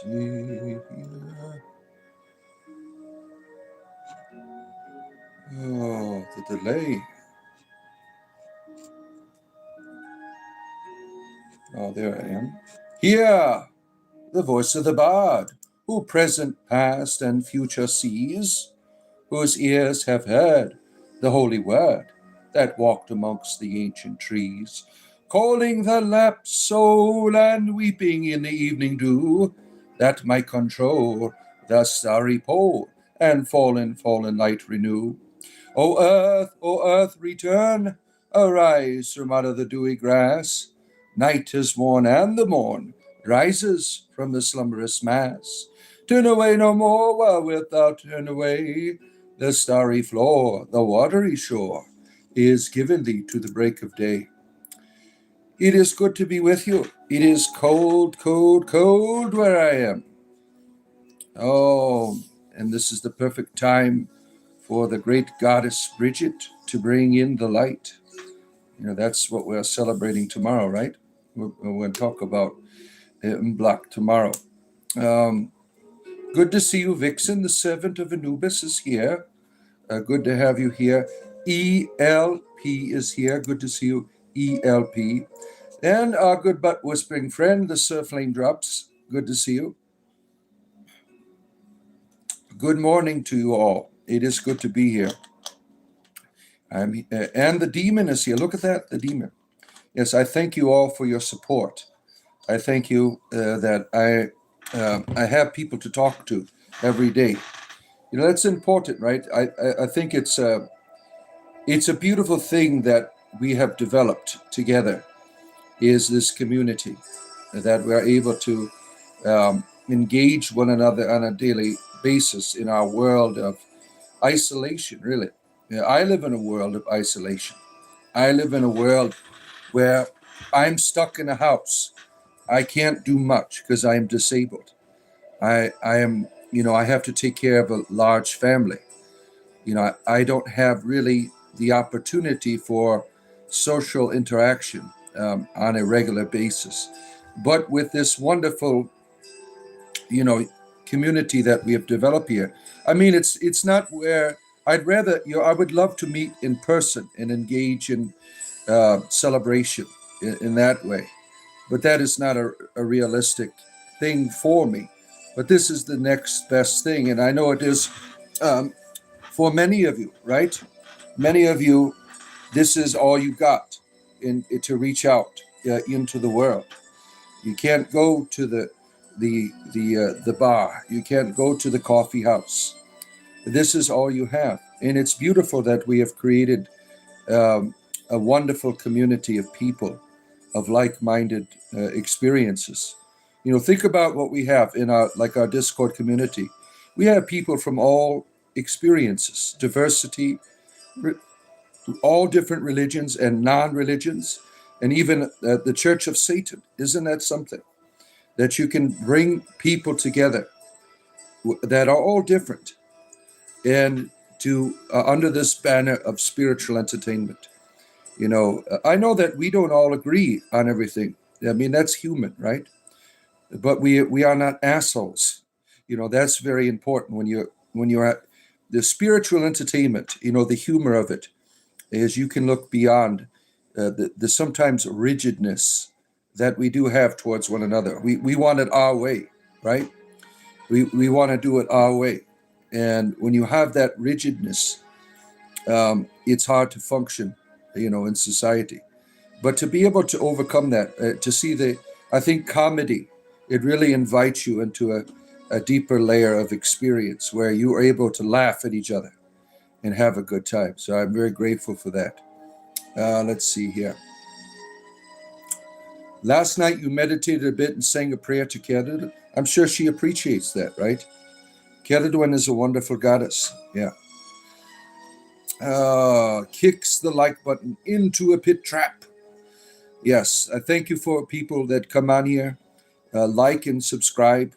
see here. Oh, the delay. Oh, there I am. Hear the voice of the bard, who present, past, and future sees, whose ears have heard the holy word that walked amongst the ancient trees, calling the lapsed soul and weeping in the evening dew, that might control the starry pole and fallen light renew. O earth, return, arise from out of the dewy grass. Night is worn, and the morn rises from the slumberous mass. Turn away no more, while wilt thou turn away? The starry floor, the watery shore, is given thee to the break of day. It is good to be with you. It is cold, cold, cold where I am. Oh, and this is the perfect time for the great goddess Bridget to bring in the light. You know, that's what we're celebrating tomorrow, right? We're going to talk about Black tomorrow. Good to see you, Vixen. The servant of Anubis is here. Good to have you here. ELP is here. Good to see you, ELP. And our good butt whispering friend, the Sir Flame Drops. Good to see you. Good morning to you all. It is good to be here. And the demon is here. Look at that, the demon. Yes, I thank you all for your support. I thank you that I have people to talk to every day. You know, that's important, right? I think it's a beautiful thing that we have developed together, is this community, that we're able to engage one another on a daily basis in our world of isolation, really. I live in a world of isolation. I live in a world where I'm stuck in a house. I can't do much because I'm disabled. I am, I have to take care of a large family. I don't have really the opportunity for social interaction on a regular basis. But with this wonderful, community that we have developed here, I mean, it's not where I'd rather, I would love to meet in person and engage in celebration in that way. But that is not a realistic thing for me. But this is the next best thing. And I know it is for many of you, right? Many of you, this is all you got to reach out into the world. You can't go to the bar. You can't go to the coffee house. This is all you have. And it's beautiful that we have created a wonderful community of people of like-minded experiences. Think about what we have in our Discord community. We have people from all experiences, diversity, all different religions and non-religions, and even the Church of Satan. Isn't that something? That you can bring people together that are all different and to under this banner of spiritual entertainment. I know that we don't all agree on everything. I mean, that's human, right? But we are not assholes. That's very important when you're at the spiritual entertainment. The humor of it is you can look beyond the sometimes rigidness that we do have towards one another. We want it our way, right? We want to do it our way. And when you have that rigidness, it's hard to function, in society. But to be able to overcome that, to see I think comedy, it really invites you into a deeper layer of experience where you are able to laugh at each other and have a good time. So I'm very grateful for that. Let's see here. Last night you meditated a bit and sang a prayer to Keridwen. I'm sure she appreciates that, right? Keridwen is a wonderful goddess. Yeah. Kicks the like button into a pit trap. Yes, I thank you for people that come on here, like and subscribe.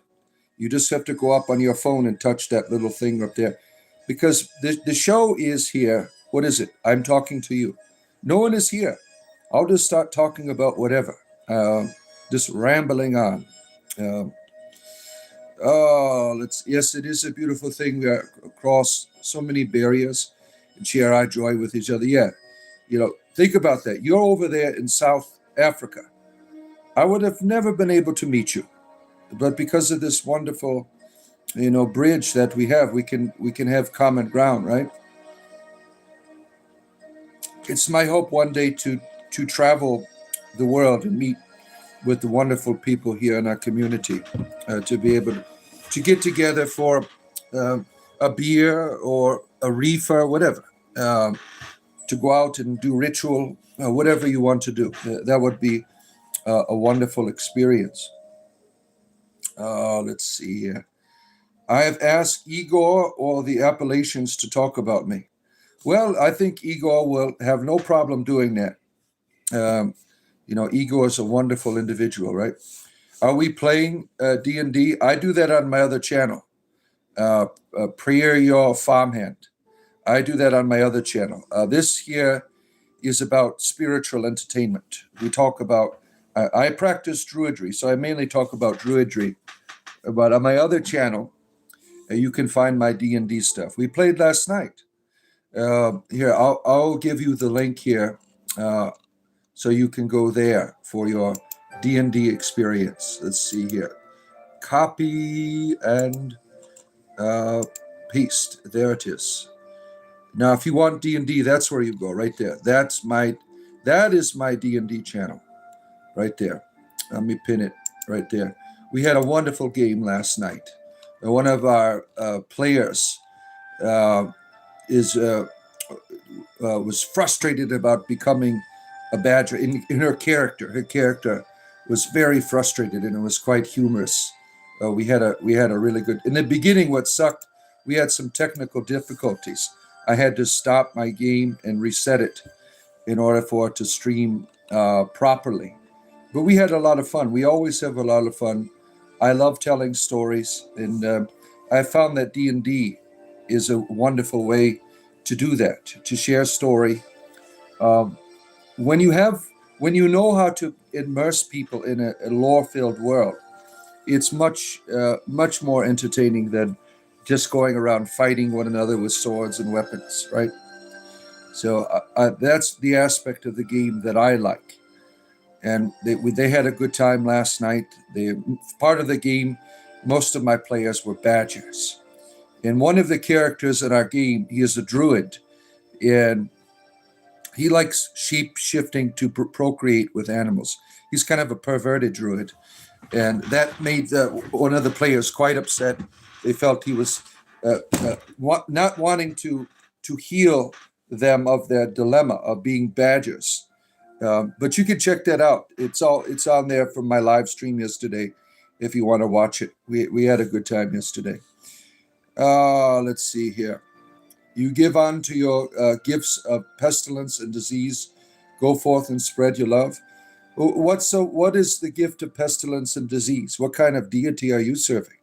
You just have to go up on your phone and touch that little thing up there. Because the show is here. What is it? I'm talking to you. No one is here. I'll just start talking about whatever. Just rambling on. Oh, yes, it is a beautiful thing. We are across so many barriers and share our joy with each other. Yeah, think about that. You're over there in South Africa. I would have never been able to meet you, but because of this wonderful, bridge that we can have common ground, right? It's my hope one day to travel the world and meet with the wonderful people here in our community, to be able to get together for um, a beer or a reefer, whatever, um, to go out and do ritual, whatever you want to do. That would be a wonderful experience. Let's see here. I have asked Igor or the Appalachians to talk about me. Well, I think Igor will have no problem doing that. Um, Igor is a wonderful individual, right? Are we playing D&D? I do that on my other channel, Prayer Your Farmhand. I do that on my other channel. This here is about spiritual entertainment. We talk about, I practice druidry, so I mainly talk about druidry. But on my other channel, you can find my D&D stuff. We played last night. Here, I'll give you the link here, so you can go there for your D&D experience. Let's see here. Copy and paste. There it is. Now, if you want D&D, that's where you go, right there. That is my D&D channel, right there. Let me pin it right there. We had a wonderful game last night. One of our players is was frustrated about becoming a badger in her character. Her character was very frustrated, and it was quite humorous. We had a really good. In the beginning, what sucked, we had some technical difficulties. I had to stop my game and reset it in order for it to stream properly. But we had a lot of fun. We always have a lot of fun. I love telling stories, and I found that D&D is a wonderful way to do that, to share story. Um, when you know how to immerse people in a lore-filled world, it's much more entertaining than just going around fighting one another with swords and weapons, right? So that's the aspect of the game that I like. And they had a good time last night. Part of the game, most of my players were badgers. And one of the characters in our game, he is a druid, and he likes sheep shifting to procreate with animals. He's kind of a perverted druid, and that made one of the players quite upset. They felt he was not wanting to heal them of their dilemma of being badgers. But you can check that out. It's on there from my live stream yesterday, if you want to watch it. We had a good time yesterday. Let's see here. You give unto your gifts of pestilence and disease. Go forth and spread your love. What is the gift of pestilence and disease? What kind of deity are you serving?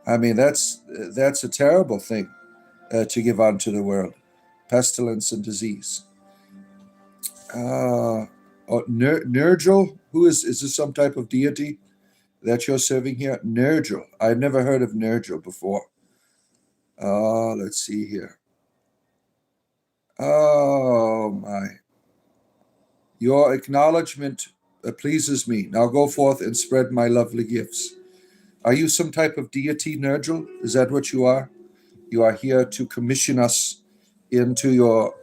I mean, that's a terrible thing to give unto the world. Pestilence and disease. Nergal? Who is this some type of deity that you're serving here? Nergal. I've never heard of Nergal before. Let's see here. Oh my. Your acknowledgement pleases me. Now go forth and spread my lovely gifts. Are you some type of deity, Nergal? Is that what you are? You are here to commission us into your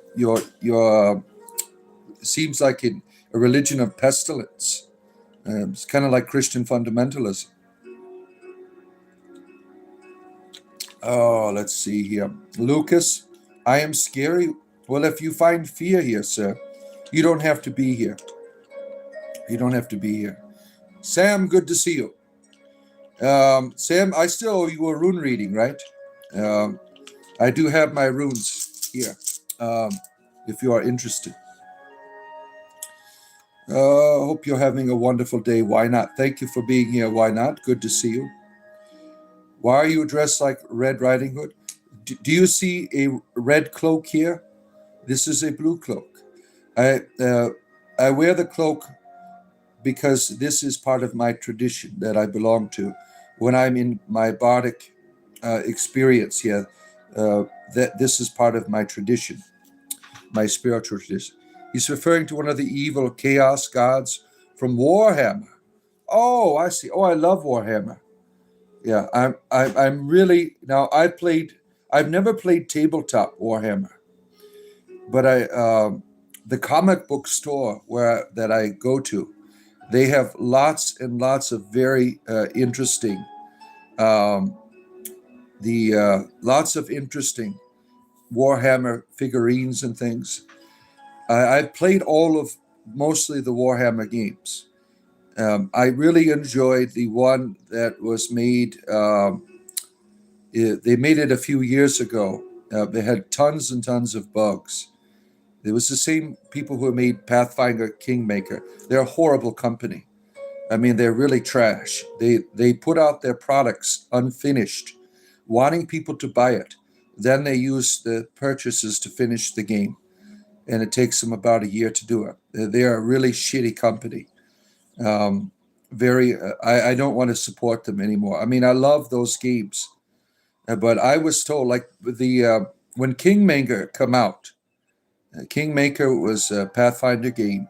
seems like a religion of pestilence. It's kind of like Christian fundamentalism. Oh, let's see here. Lucas, I am scary. Well, if you find fear here, sir, you don't have to be here. You don't have to be here. Sam, good to see you. Sam, I still owe you a rune reading, right? I do have my runes here, if you are interested. Hope you're having a wonderful day. Why not? Thank you for being here. Why not? Good to see you. Why are you dressed like Red Riding Hood? Do you see a red cloak here? This is a blue cloak. I wear the cloak because this is part of my tradition that I belong to. when I'm in my Bardic experience here, that this is part of my tradition, my spiritual tradition. He's referring to one of the evil chaos gods from Warhammer. Oh, I see. Oh, I love Warhammer. Yeah, I'm really now. I've never played tabletop Warhammer, but the comic book store where that I go to, they have lots and lots of very interesting, um, lots of interesting Warhammer figurines and things. I've played all of mostly the Warhammer games. I really enjoyed the one that was made. They made it a few years ago. They had tons and tons of bugs. It was the same people who made Pathfinder Kingmaker. They're a horrible company. I mean, they're really trash. They put out their products unfinished, wanting people to buy it. Then they use the purchases to finish the game, and it takes them about a year to do it. They are a really shitty company. Um, I don't want to support them anymore. I mean, I love those games, but I was told like when Kingmaker come out, Kingmaker was a Pathfinder game,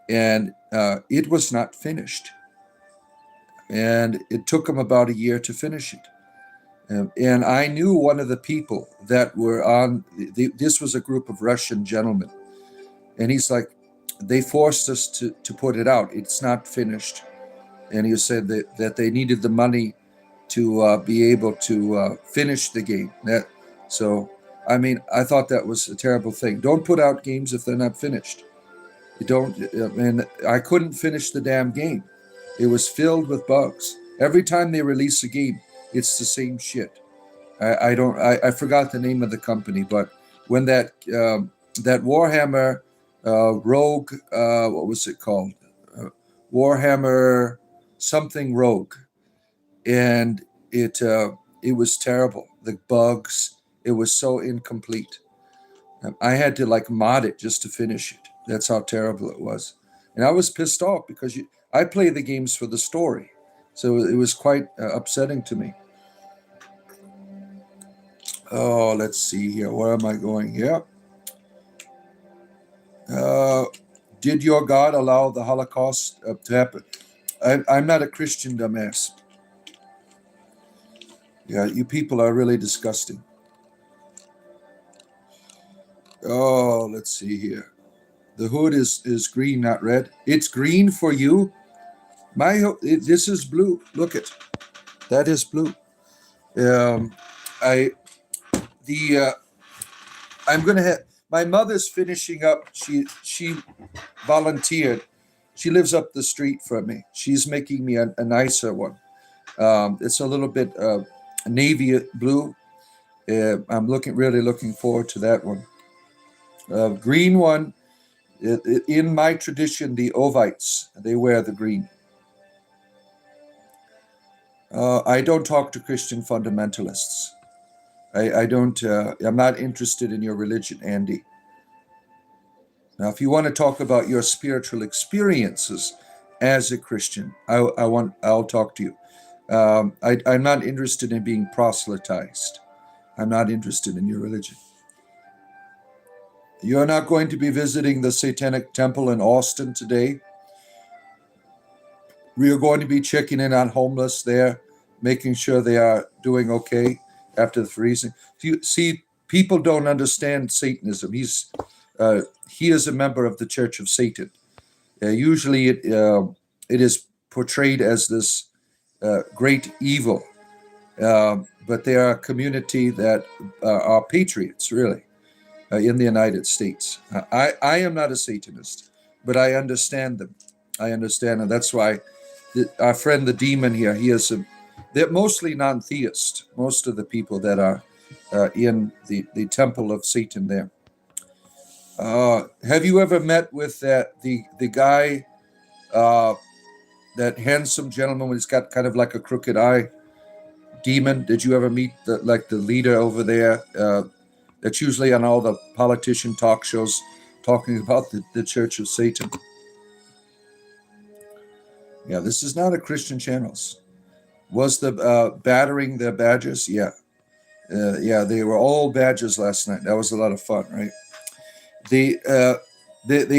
and it was not finished, and it took them about a year to finish it. And I knew one of the people that were on. This was a group of Russian gentlemen, and he's like, they forced us to put it out. It's not finished, and he said that they needed the money to be able to finish the game. So, I mean, I thought that was a terrible thing. Don't put out games if they're not finished. You don't, and I couldn't finish the damn game. It was filled with bugs. Every time they release a game, it's the same shit. I forgot the name of the company, but when that Warhammer Rogue, what was it called? Warhammer something Rogue, and it was terrible. The bugs, it was so incomplete. I had to like mod it just to finish it. That's how terrible it was, and I was pissed off because I play the games for the story, so it was quite upsetting to me. Oh, let's see here. Where am I going here? Did your God allow the Holocaust to happen? I'm not a Christian, dumbass. Yeah, you people are really disgusting. Oh, let's see here. The hood is green, not red. It's green for you. This is blue. Look it. That is blue. Um, I the I'm gonna have my mother's finishing up. She volunteered. She lives up the street from me. She's making me a nicer one. It's a little bit navy blue. I'm really looking forward to that one. Green one. In my tradition, the Ovites, they wear the green. I don't talk to Christian fundamentalists. I don't. I'm not interested in your religion, Andy. Now, if you want to talk about your spiritual experiences as a Christian, I'll talk to you. I'm not interested in being proselytized. I'm not interested in your religion. You're not going to be visiting the Satanic Temple in Austin today. We are going to be checking in on homeless there, making sure they are doing okay after the freezing. You see, people don't understand Satanism. He is a member of the Church of Satan. Usually, it is portrayed as this great evil, but they are a community that are patriots, really, in the United States. I am not a Satanist, but I understand them. I understand, and that's why our friend the demon here, they're mostly non-theist, most of the people that are in the temple of Satan there. Have you ever met with the guy, that handsome gentleman who's got kind of like a crooked eye, demon? Did you ever meet the leader over there? That's usually on all the politician talk shows talking about the Church of Satan. Yeah, this is not a Christian channel. Was the battering the badgers? Yeah. Yeah, they were all badgers last night. That was a lot of fun, right? They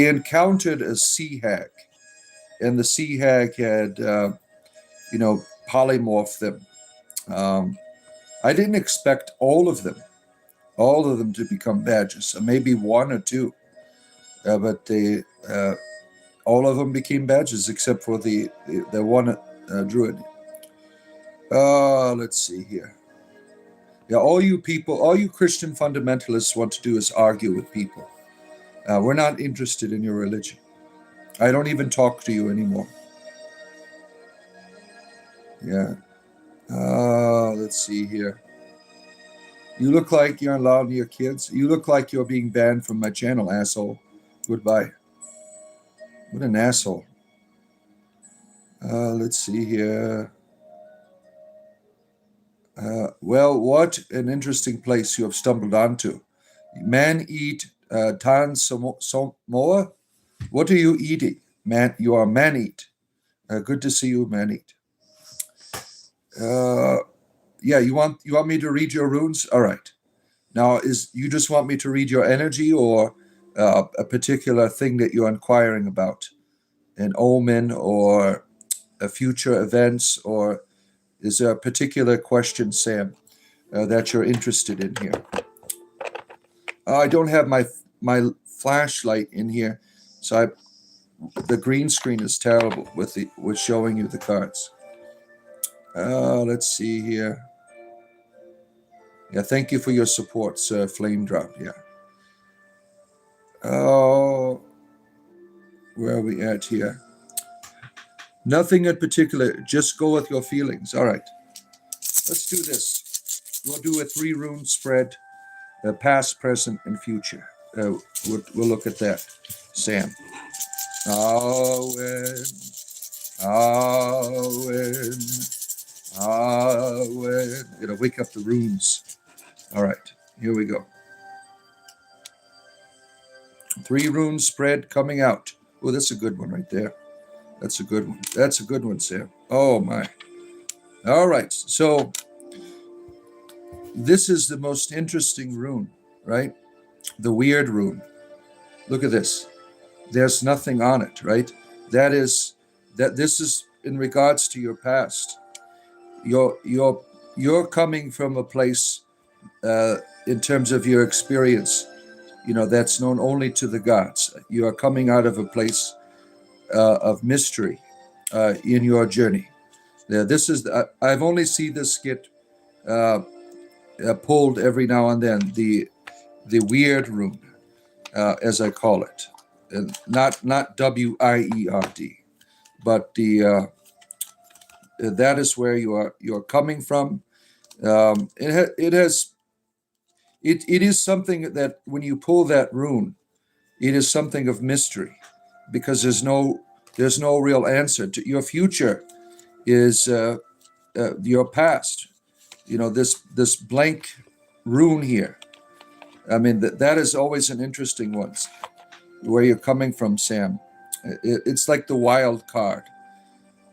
encountered a sea hag, and the sea hag had polymorphed them. I didn't expect all of them to become badgers. So maybe one or two, but they all of them became badgers except for the one druid. Let's see here. Yeah, all you people, all you Christian fundamentalists want to do is argue with people. We're not interested in your religion. I don't even talk to you anymore. Yeah. Let's see here. You look like you're allowed to your kids. You look like you're being banned from my channel, asshole. Goodbye. What an asshole. Let's see here. Well, what an interesting place you have stumbled onto. Man eat tan Samoa. What are you eating? Man, you are man eat. Good to see you, man eat. Yeah, you want me to read your runes? All right. Now, you just want me to read your energy or a particular thing that you're inquiring about? An omen or a future events, or is there a particular question, Sam, that you're interested in here? I don't have my flashlight in here, so the green screen is terrible with showing you the cards. Let's see here. Yeah, thank you for your support, Sir Flame Drop. Yeah. Oh, where are we at here? Nothing in particular. Just go with your feelings. All right. Let's do this. We'll do a 3-rune spread, past, present, and future. We'll look at that. Sam. Awen. Gonna wake up the runes. All right. Here we go. 3-rune spread coming out. Oh, that's a good one right there. That's a good one. That's a good one, Sam. Oh, my. All right. So this is the most interesting rune, right? The weird rune. Look at this. There's nothing on it, right? This is in regards to your past. You're coming from a place in terms of your experience, that's known only to the gods. You are coming out of a place of mystery in your journey. This is I've only seen this get pulled every now and then. The weird rune, as I call it, and not WIERD, but that is where you're coming from. It is something that when you pull that rune, it is something of mystery, because there's no real answer to your future. Is your past, this blank rune here. I mean, that is always an interesting one, where you're coming from, Sam. It's like the wild card.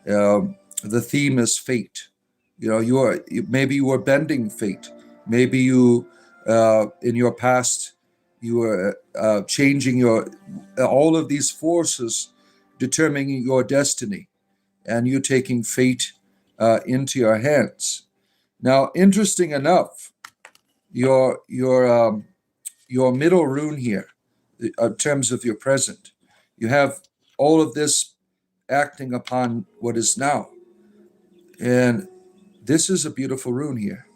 The theme is fate. Maybe you are bending fate. Maybe you, in your past, you were changing all of these forces determining your destiny, and you taking fate into your hands. Now, interesting enough, your middle rune here, in terms of your present, you have all of this acting upon what is now, and this is a beautiful rune here.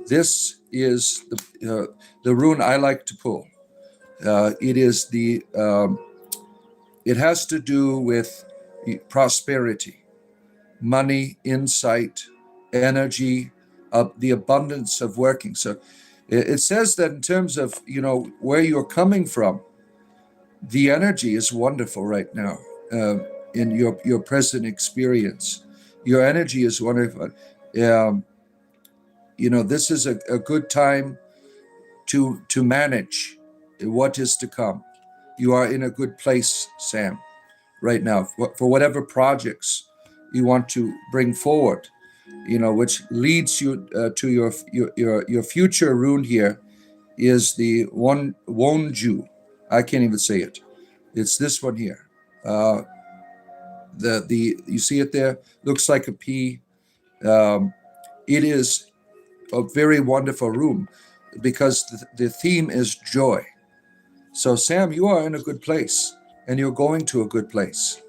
This is the rune I like to pull. It is it has to do with prosperity, money, insight, energy, the abundance of working. So it says that in terms of where you're coming from, the energy is wonderful right now. In your present experience, your energy is wonderful. This is a good time to manage what is to come. You are in a good place, Sam, right now, for whatever projects you want to bring forward. which leads you to your future rune here is the one Wonju. I can't even say it. It's this one here. The you see it there? Looks like a P. It is a very wonderful room because the theme is joy. So Sam, you are in a good place, and you're going to a good place.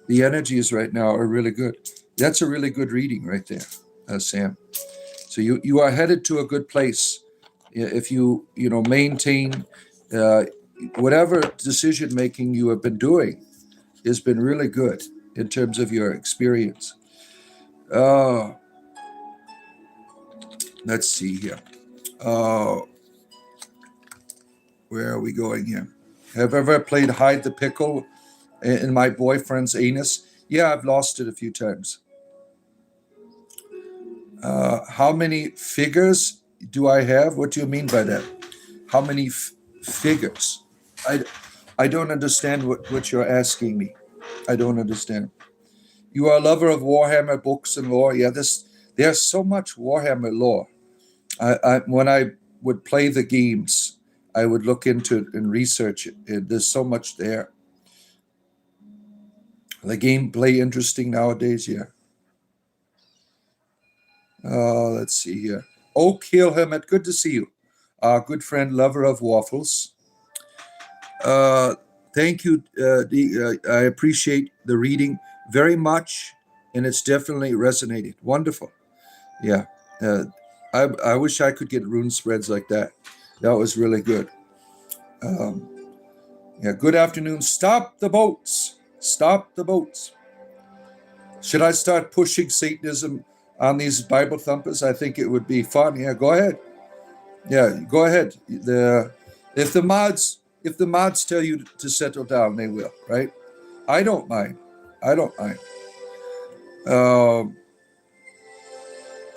The energies right now are really good. That's a really good reading right there, Sam. So you are headed to a good place if you maintain whatever decision making you have been doing has been really good in terms of your experience. Let's see here. Where are we going here? Have I ever played hide the pickle in my boyfriend's anus? Yeah, I've lost it a few times. How many figures do I have? What do you mean by that? How many figures? I don't understand what you're asking me. I don't understand. You are a lover of Warhammer books and lore. Yeah, there's so much Warhammer lore. When I would play the games, I would look into it and research it. There's so much there. The gameplay interesting nowadays, yeah. Let's see here. Oak Hill Hermit, good to see you. Good friend, lover of waffles. Thank you. I appreciate the reading very much, and it's definitely resonated. Wonderful. Yeah. I wish I could get rune spreads like that. That was really good. Yeah. Good afternoon. Stop the boats. Stop the boats. Should I start pushing Satanism on these Bible thumpers? I think it would be fun. Yeah. Go ahead. Yeah. Go ahead. If the mods tell you to settle down, they will. Right. I don't mind. I don't mind.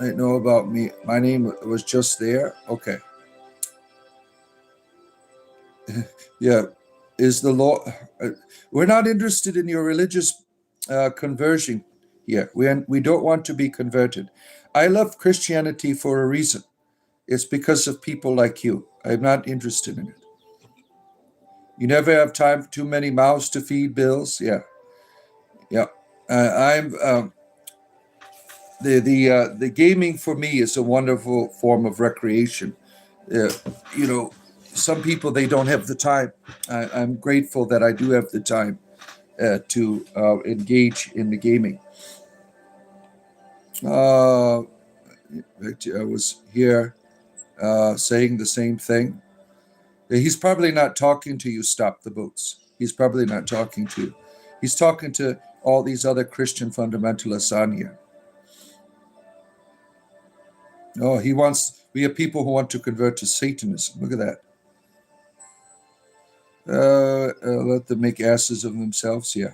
I know about me. My name was just there. Okay. Yeah. Is the law? We're not interested in your religious conversion here. We don't want to be converted. I love Christianity for a reason. It's because of people like you. I'm not interested in it. You never have time for too many mouths to feed, Bills. Yeah. Yeah. I'm the gaming for me is a wonderful form of recreation. Uh, some people they don't have the time. I'm grateful that I do have the time to engage in the gaming. I was here saying the same thing. He's probably not talking to you, Stop the Boats. He's probably not talking to you. He's talking to all these other Christian fundamentalists on here. Oh, we have people who want to convert to Satanism. Look at that. Let them make asses of themselves. Yeah.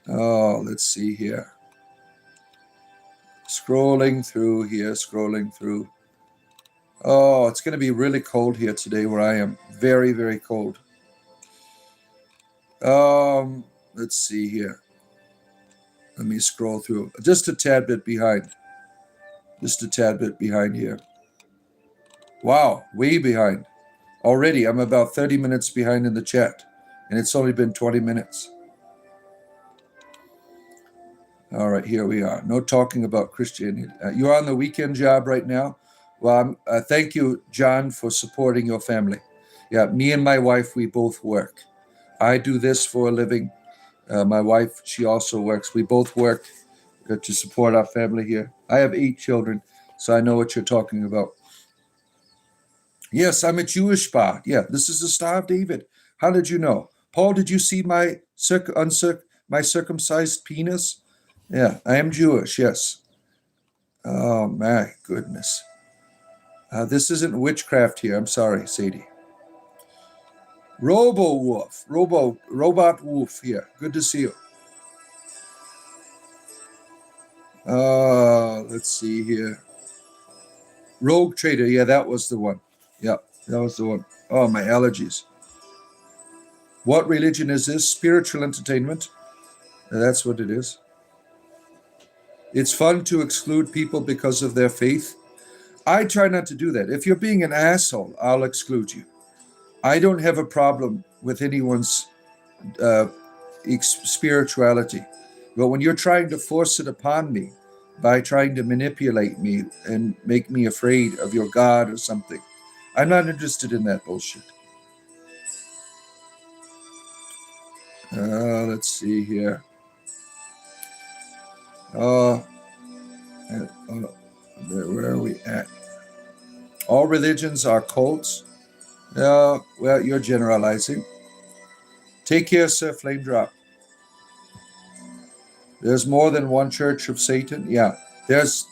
Oh, let's see here. Scrolling through here, scrolling through. Oh, it's going to be really cold here today where I am. Very, very cold. Let's see here. Let me scroll through. Just a tad bit behind. Just a tad bit behind here. Wow, way behind. Already, I'm about 30 minutes behind in the chat, and it's only been 20 minutes. All right, here we are. No talking about Christianity. You're on the weekend job right now? Well, thank you, John, for supporting your family. Yeah, me and my wife, we both work. I do this for a living. My wife, she also works. We both work to support our family here. I have 8 children, so I know what you're talking about. Yes, I'm a Jewish bar. Yeah, this is the Star of David. How did you know? Paul, did you see my circumcised penis? Yeah, I am Jewish, yes. Oh, my goodness. This isn't witchcraft here. I'm sorry, Sadie. Robot Wolf here. Good to see you. Let's see here. Rogue Trader. Yeah, that was the one. Yeah, that was the one. Oh, my allergies. What religion is this? Spiritual entertainment. That's what it is. It's fun to exclude people because of their faith. I try not to do that. If you're being an asshole, I'll exclude you. I don't have a problem with anyone's uh, spirituality. But when you're trying to force it upon me by trying to manipulate me and make me afraid of your God or something, I'm not interested in that bullshit. Let's see here. Uh, where are we at? All religions are cults. Well, you're generalizing. Take care, Sir Flame Drop. There's more than one Church of Satan. Yeah, there's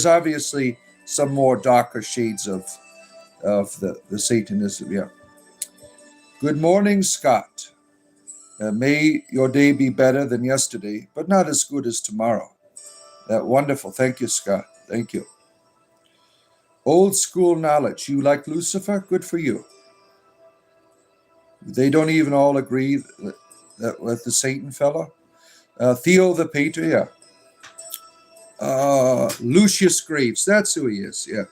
obviously some more darker shades of the Satanism. Yeah. Good morning, Scott. May your day be better than yesterday, but not as good as tomorrow. Wonderful. Thank you, Scott. Thank you. Old school knowledge. You like Lucifer? Good for you. They don't even all agree that with the Satan fella. Theo the Patriot. Lucius Graves. That's who he is. Yeah.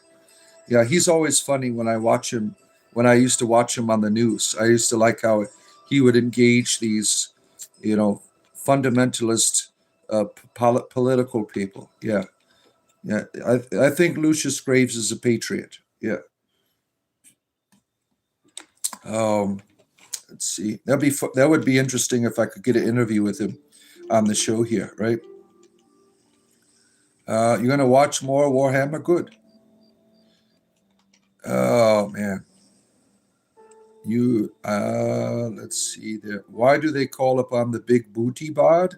Yeah, he's always funny when I watch him. When I used to watch him on the news, I used to like how he would engage these, fundamentalist political people. Yeah, yeah. I think Lucius Graves is a patriot. Yeah. Let's see. That would be interesting if I could get an interview with him on the show here, right? You're gonna watch more Warhammer? Good. Oh man. Let's see there. Why do they call upon the big booty bod?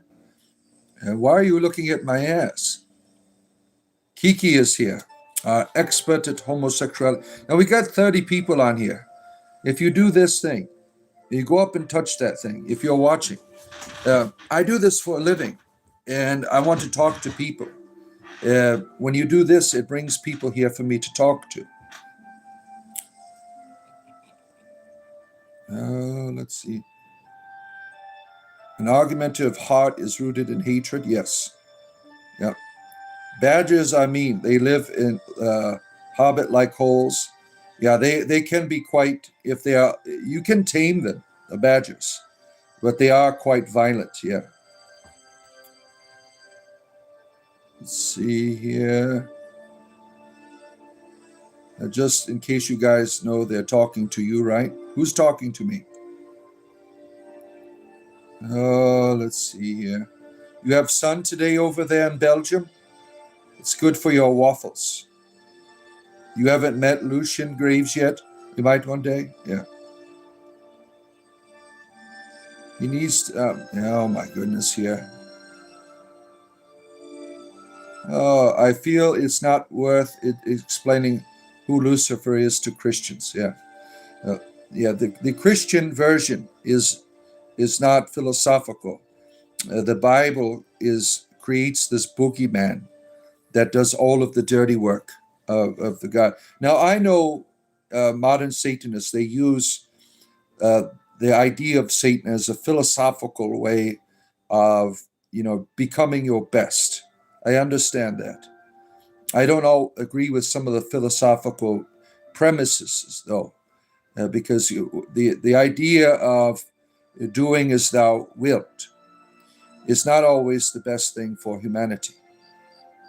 And why are you looking at my ass? Kiki is here, expert at homosexuality. Now we got 30 people on here. If you do this thing, you go up and touch that thing. If you're watching, I do this for a living, and I want to talk to people. When you do this, it brings people here for me to talk to. Let's see. An argumentative heart is rooted in hatred. Yes. Yep. Badgers are mean. They live in hobbit-like holes. Yeah, they can be quite, if they are, you can tame them, the badgers, but they are quite violent, yeah. Let's see here. Just in case you guys know, they're talking to you, right? Who's talking to me? Oh, let's see here. You have sun today over there in Belgium? It's good for your waffles. You haven't met Lucian Graves yet? You might one day? Yeah. He needs, oh my goodness, here. Oh, I feel it's not worth it explaining who Lucifer is to Christians. Yeah. Yeah, the Christian version is not philosophical. The Bible creates this boogeyman that does all of the dirty work of the God. Now, I know modern Satanists, they use the idea of Satan as a philosophical way of, becoming your best. I understand that. I don't all agree with some of the philosophical premises, though, because the idea of doing as thou wilt is not always the best thing for humanity.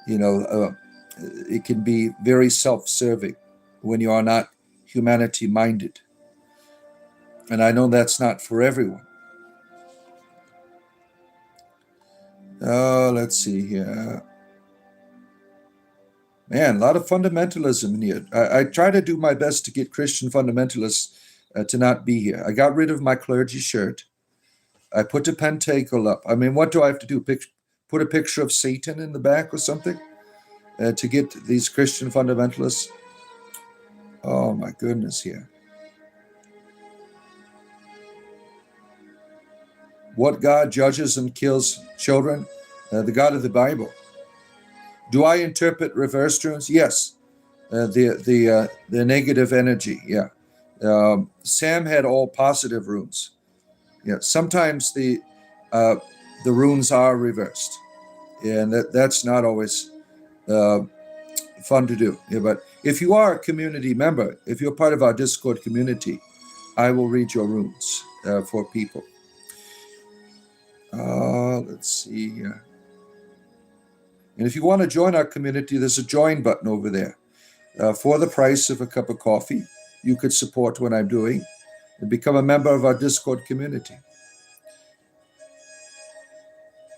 It can be very self-serving when you are not humanity-minded. And I know that's not for everyone. Let's see here. Man, a lot of fundamentalism in here. I try to do my best to get Christian fundamentalists to not be here. I got rid of my clergy shirt. I put the pentacle up. I mean, what do I have to do? Put a picture of Satan in the back or something to get these Christian fundamentalists? Oh, my goodness, here. What God judges and kills children? The God of the Bible. Do I interpret reverse runes? Yes. The negative energy, yeah. Sam had all positive runes. Yeah. Sometimes the runes are reversed. and that's not always fun to do. Yeah, but if you are a community member, if you're part of our Discord community, I will read your runes for people. Let's see here. And if you want to join our community, there's a join button over there. For the price of a cup of coffee, you could support what I'm doing and become a member of our Discord community.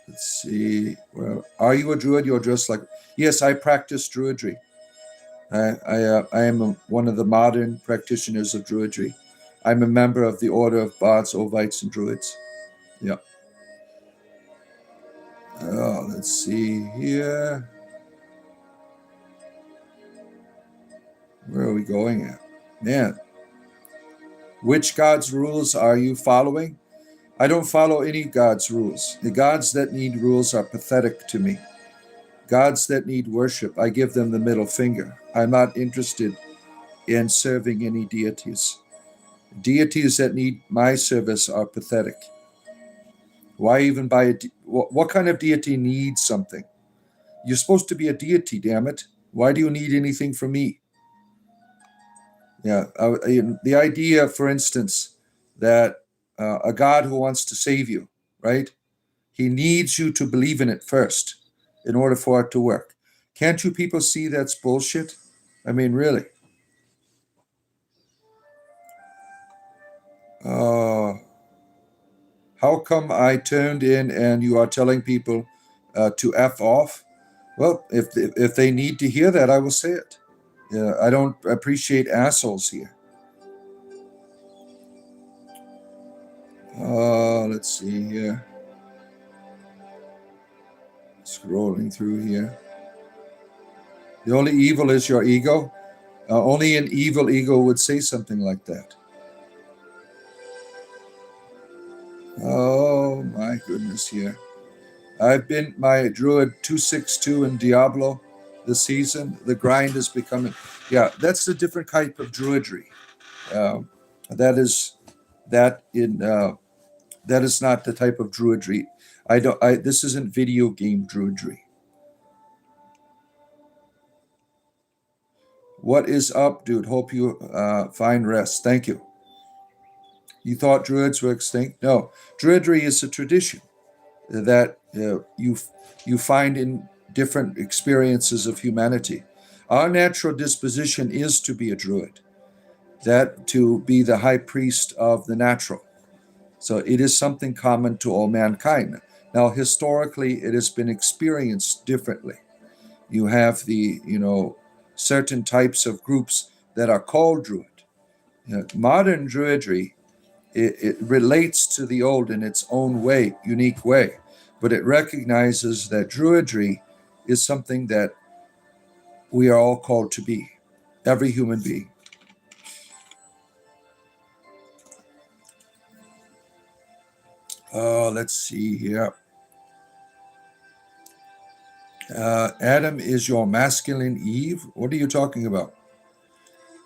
Let's see. Well, are you a druid? You're dressed like... Yes, I practice druidry. I am one of the modern practitioners of druidry. I'm a member of the Order of Bards, Ovites, and Druids. Yeah. Let's see here. Where are we going at? Man. Which god's rules are you following? I don't follow any god's rules. The gods that need rules are pathetic to me. Gods that need worship, I give them the middle finger. I'm not interested in serving any deities. Deities that need my service are pathetic. Why even buy what kind of deity needs something? You're supposed to be a deity, damn it. Why do you need anything from me? Yeah, the idea, for instance, that a God who wants to save you, right? He needs you to believe in it first in order for it to work. Can't you people see that's bullshit? I mean, really. How come I turned in and you are telling people to F off? Well, if they need to hear that, I will say it. I don't appreciate assholes here. Let's see here. Scrolling through here. The only evil is your ego. Only an evil ego would say something like that. Oh my goodness here. I've been my druid 262 in Diablo this season. The grind is becoming... Yeah, that's a different type of druidry. That is not the type of druidry. This isn't video game druidry. What is up, dude? Hope you find rest. Thank you. You thought druids were extinct? No. Druidry is a tradition that you find in different experiences of humanity. Our natural disposition is to be a druid, that to be the high priest of the natural. So it is something common to all mankind. Now, historically, it has been experienced differently. You have the, certain types of groups that are called druid. Modern druidry, it relates to the old in its own way, unique way, but it recognizes that druidry is something that we are all called to be, every human being. Let's see here. Adam is your masculine Eve? What are you talking about?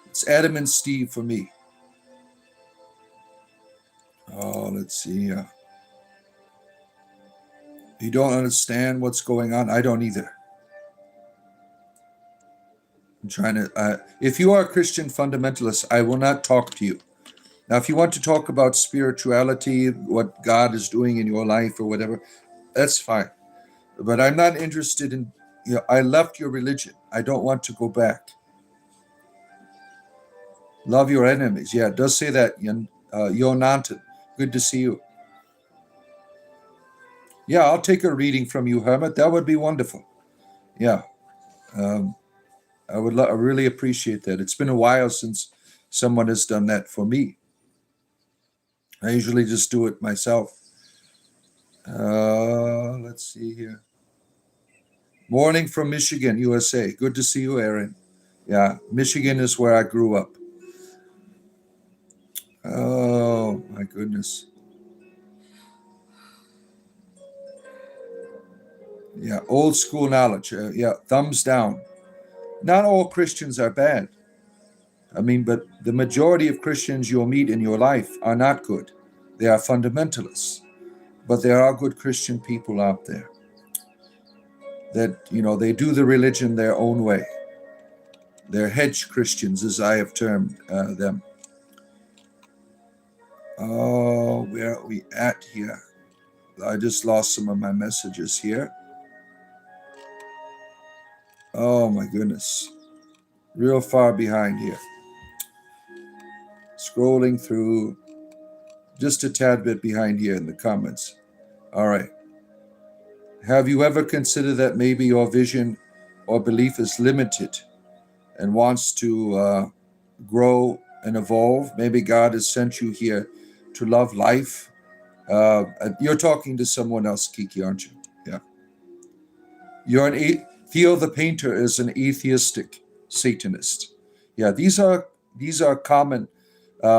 It's Adam and Steve for me. Let's see. You don't understand what's going on? I don't either. I'm trying to... if you are a Christian fundamentalist, I will not talk to you. Now, if you want to talk about spirituality, what God is doing in your life or whatever, that's fine. But I'm not interested in... I left your religion. I don't want to go back. Love your enemies. Yeah, it does say that. Yonantan. Good to see you. Yeah, I'll take a reading from you, Hermit. That would be wonderful. Yeah. I would I really appreciate that. It's been a while since someone has done that for me. I usually just do it myself. Let's see here. Morning from Michigan, USA. Good to see you, Aaron. Yeah, Michigan is where I grew up. Oh, my goodness. Yeah, old school knowledge. Yeah, thumbs down. Not all Christians are bad. I mean, but the majority of Christians you'll meet in your life are not good. They are fundamentalists. But there are good Christian people out there. that, they do the religion their own way. They're hedge Christians, as I have termed them. Oh, where are we at here? I just lost some of my messages here. Oh my goodness. Real far behind here. Scrolling through, just a tad bit behind here in the comments. All right. Have you ever considered that maybe your vision or belief is limited and wants to grow and evolve? Maybe God has sent you here to love life. You're talking to someone else, Kiki, aren't you? Yeah. Theo the Painter is an atheistic Satanist. Yeah, these are common.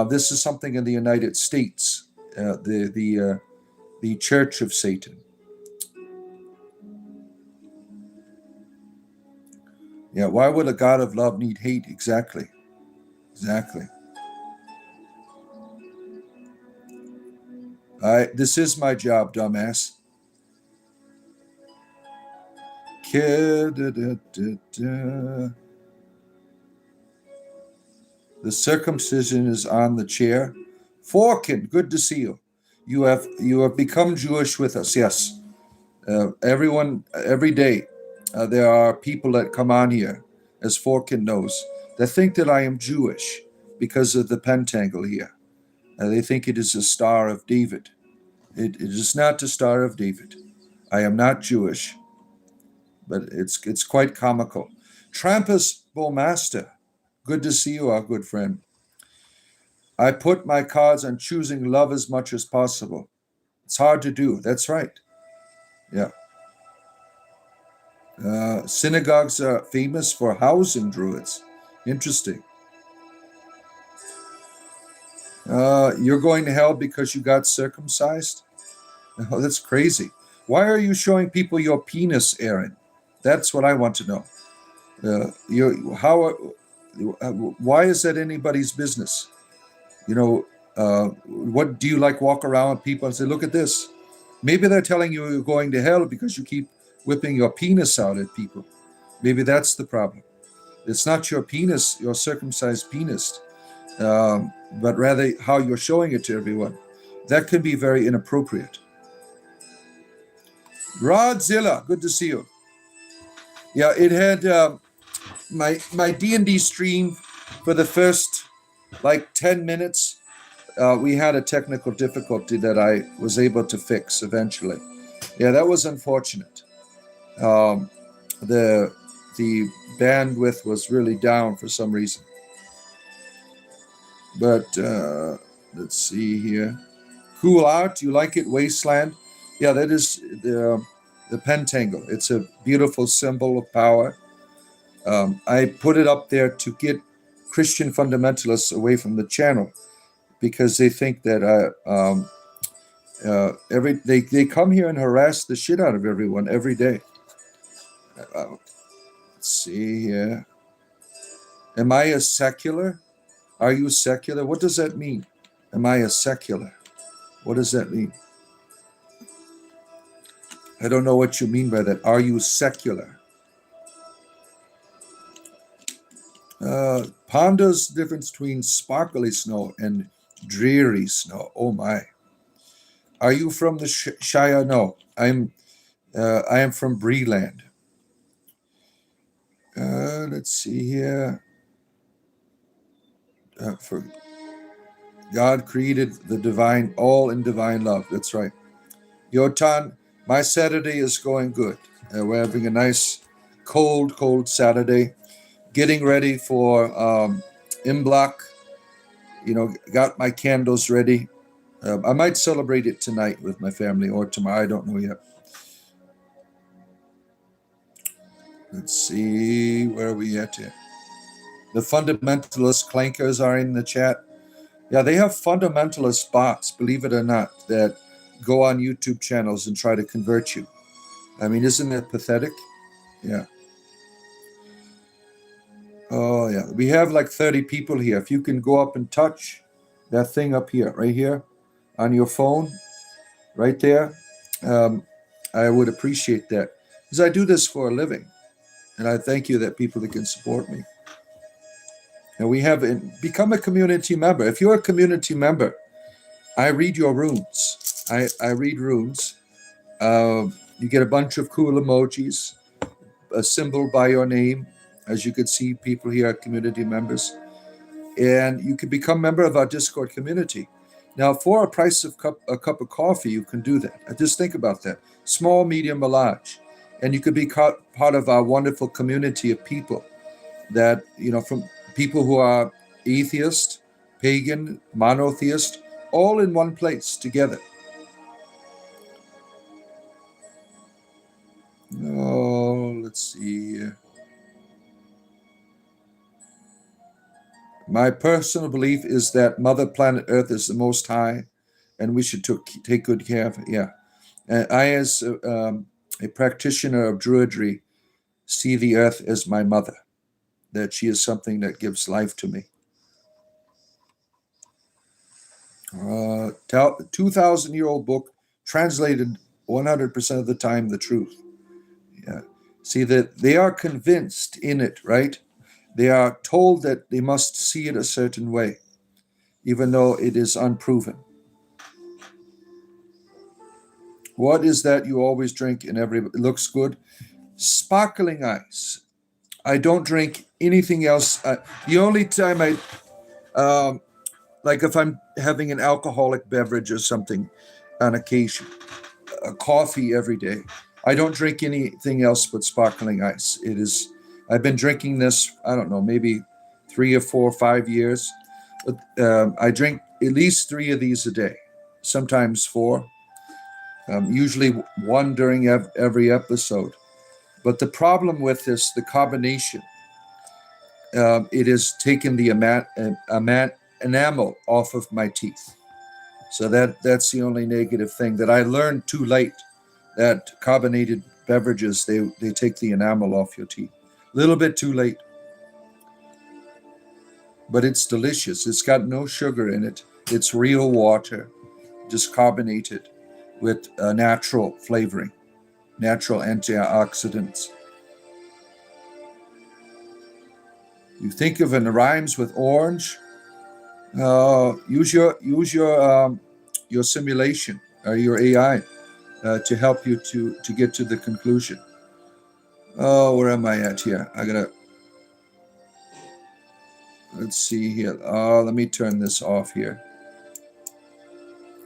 This is something in the United States. The Church of Satan. Yeah, why would a God of love need hate? Exactly. This is my job, dumbass. The circumcision is on the chair. Forkin, good to see you. You have become Jewish with us. Yes. Everyone, every day, there are people that come on here, as Forkin knows, that think that I am Jewish because of the pentangle here. They think it is a Star of David. It is not the Star of David. I am not Jewish, but it's quite comical. Trampus Bowmaster, good to see you, our good friend. I put my cards on choosing love as much as possible. It's hard to do. That's right. Yeah. Synagogues are famous for housing druids. Interesting. You're going to hell because you got circumcised? Oh, that's crazy. Why are you showing people your penis, Aaron? That's what I want to know. Why is that anybody's business? What do you like? Walk around with people and say, "Look at this." Maybe they're telling you you're going to hell because you keep whipping your penis out at people. Maybe that's the problem. It's not your penis, your circumcised penis, but rather how you're showing it to everyone. That can be very inappropriate. Rodzilla, good to see you. Yeah, it had my D&D stream for the first 10 minutes. We had a technical difficulty that I was able to fix eventually. Yeah, that was unfortunate. The bandwidth was really down for some reason. But let's see here. Cool art. You like it, Wasteland? Yeah, that is the pentangle. It's a beautiful symbol of power. I put it up there to get Christian fundamentalists away from the channel because they think that they come here and harass the shit out of everyone every day. Let's see here. Am I a secular? Are you secular? What does that mean? Am I a secular? What does that mean? I don't know what you mean by that. Are you secular? Ponder's difference between sparkly snow and dreary snow. Oh my. Are you from the Shire? No, I am from Breeland. Let's see here. For God created the divine, all in divine love. That's right. Yotan, my Saturday is going good. We're having a nice, cold Saturday. Getting ready for Imblach. Got my candles ready. I might celebrate it tonight with my family or tomorrow. I don't know yet. Let's see, where are we at here? The fundamentalist clankers are in the chat. Yeah, they have fundamentalist bots, believe it or not, that go on YouTube channels and try to convert you. I mean, isn't that pathetic? Yeah. Oh, yeah. We have 30 people here. If you can go up and touch that thing up here, right here, on your phone, right there, I would appreciate that. Because I do this for a living. And I thank you that people that can support me. And we have become a community member. If you're a community member, I read your runes. I read runes. You get a bunch of cool emojis, a symbol by your name. As you can see, people here are community members. And you can become a member of our Discord community. Now, for a price of a cup of coffee, you can do that. Just think about that. Small, medium, or large. And you could be part of our wonderful community of people that, from people who are atheist, pagan, monotheist, all in one place together. Oh, let's see here. My personal belief is that Mother Planet Earth is the Most High, and we should take good care of it. Yeah. And I, as a practitioner of druidry, see the Earth as my mother, that she is something that gives life to me. 2,000-year-old book, translated 100% of the time the truth. Yeah. See that they are convinced in it, right? They are told that they must see it a certain way, even though it is unproven. What is that you always drink and it looks good? Sparkling ice. I don't drink anything else. The only time like if I'm having an alcoholic beverage or something on occasion, a coffee every day, I don't drink anything else but sparkling ice. I've been drinking this, I don't know, maybe 3 or 4 or 5 years. I drink at least 3 of these a day, sometimes 4, usually 1 during every episode. But the problem with this, the carbonation, it has taken the enamel off of my teeth. So that's the only negative thing that I learned too late, that carbonated beverages, they take the enamel off your teeth. A little bit too late. But it's delicious. It's got no sugar in it. It's real water, just carbonated with natural flavoring, natural antioxidants. You think of it rhymes with orange. Use your simulation or your AI to help you to get to the conclusion. Oh, where am I at here? Let's see here. Let me turn this off here.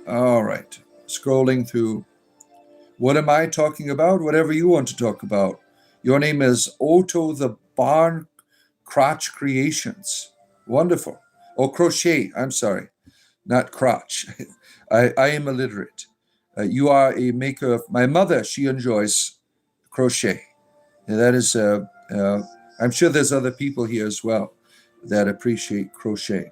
All right. Scrolling through. What am I talking about? Whatever you want to talk about. Your name is Otto the Barn Crotch Creations. Wonderful. Oh, crochet. I'm sorry. Not crotch. I am illiterate. You are a maker of... My mother, she enjoys crochet. And that is... I'm sure there's other people here as well that appreciate crochet.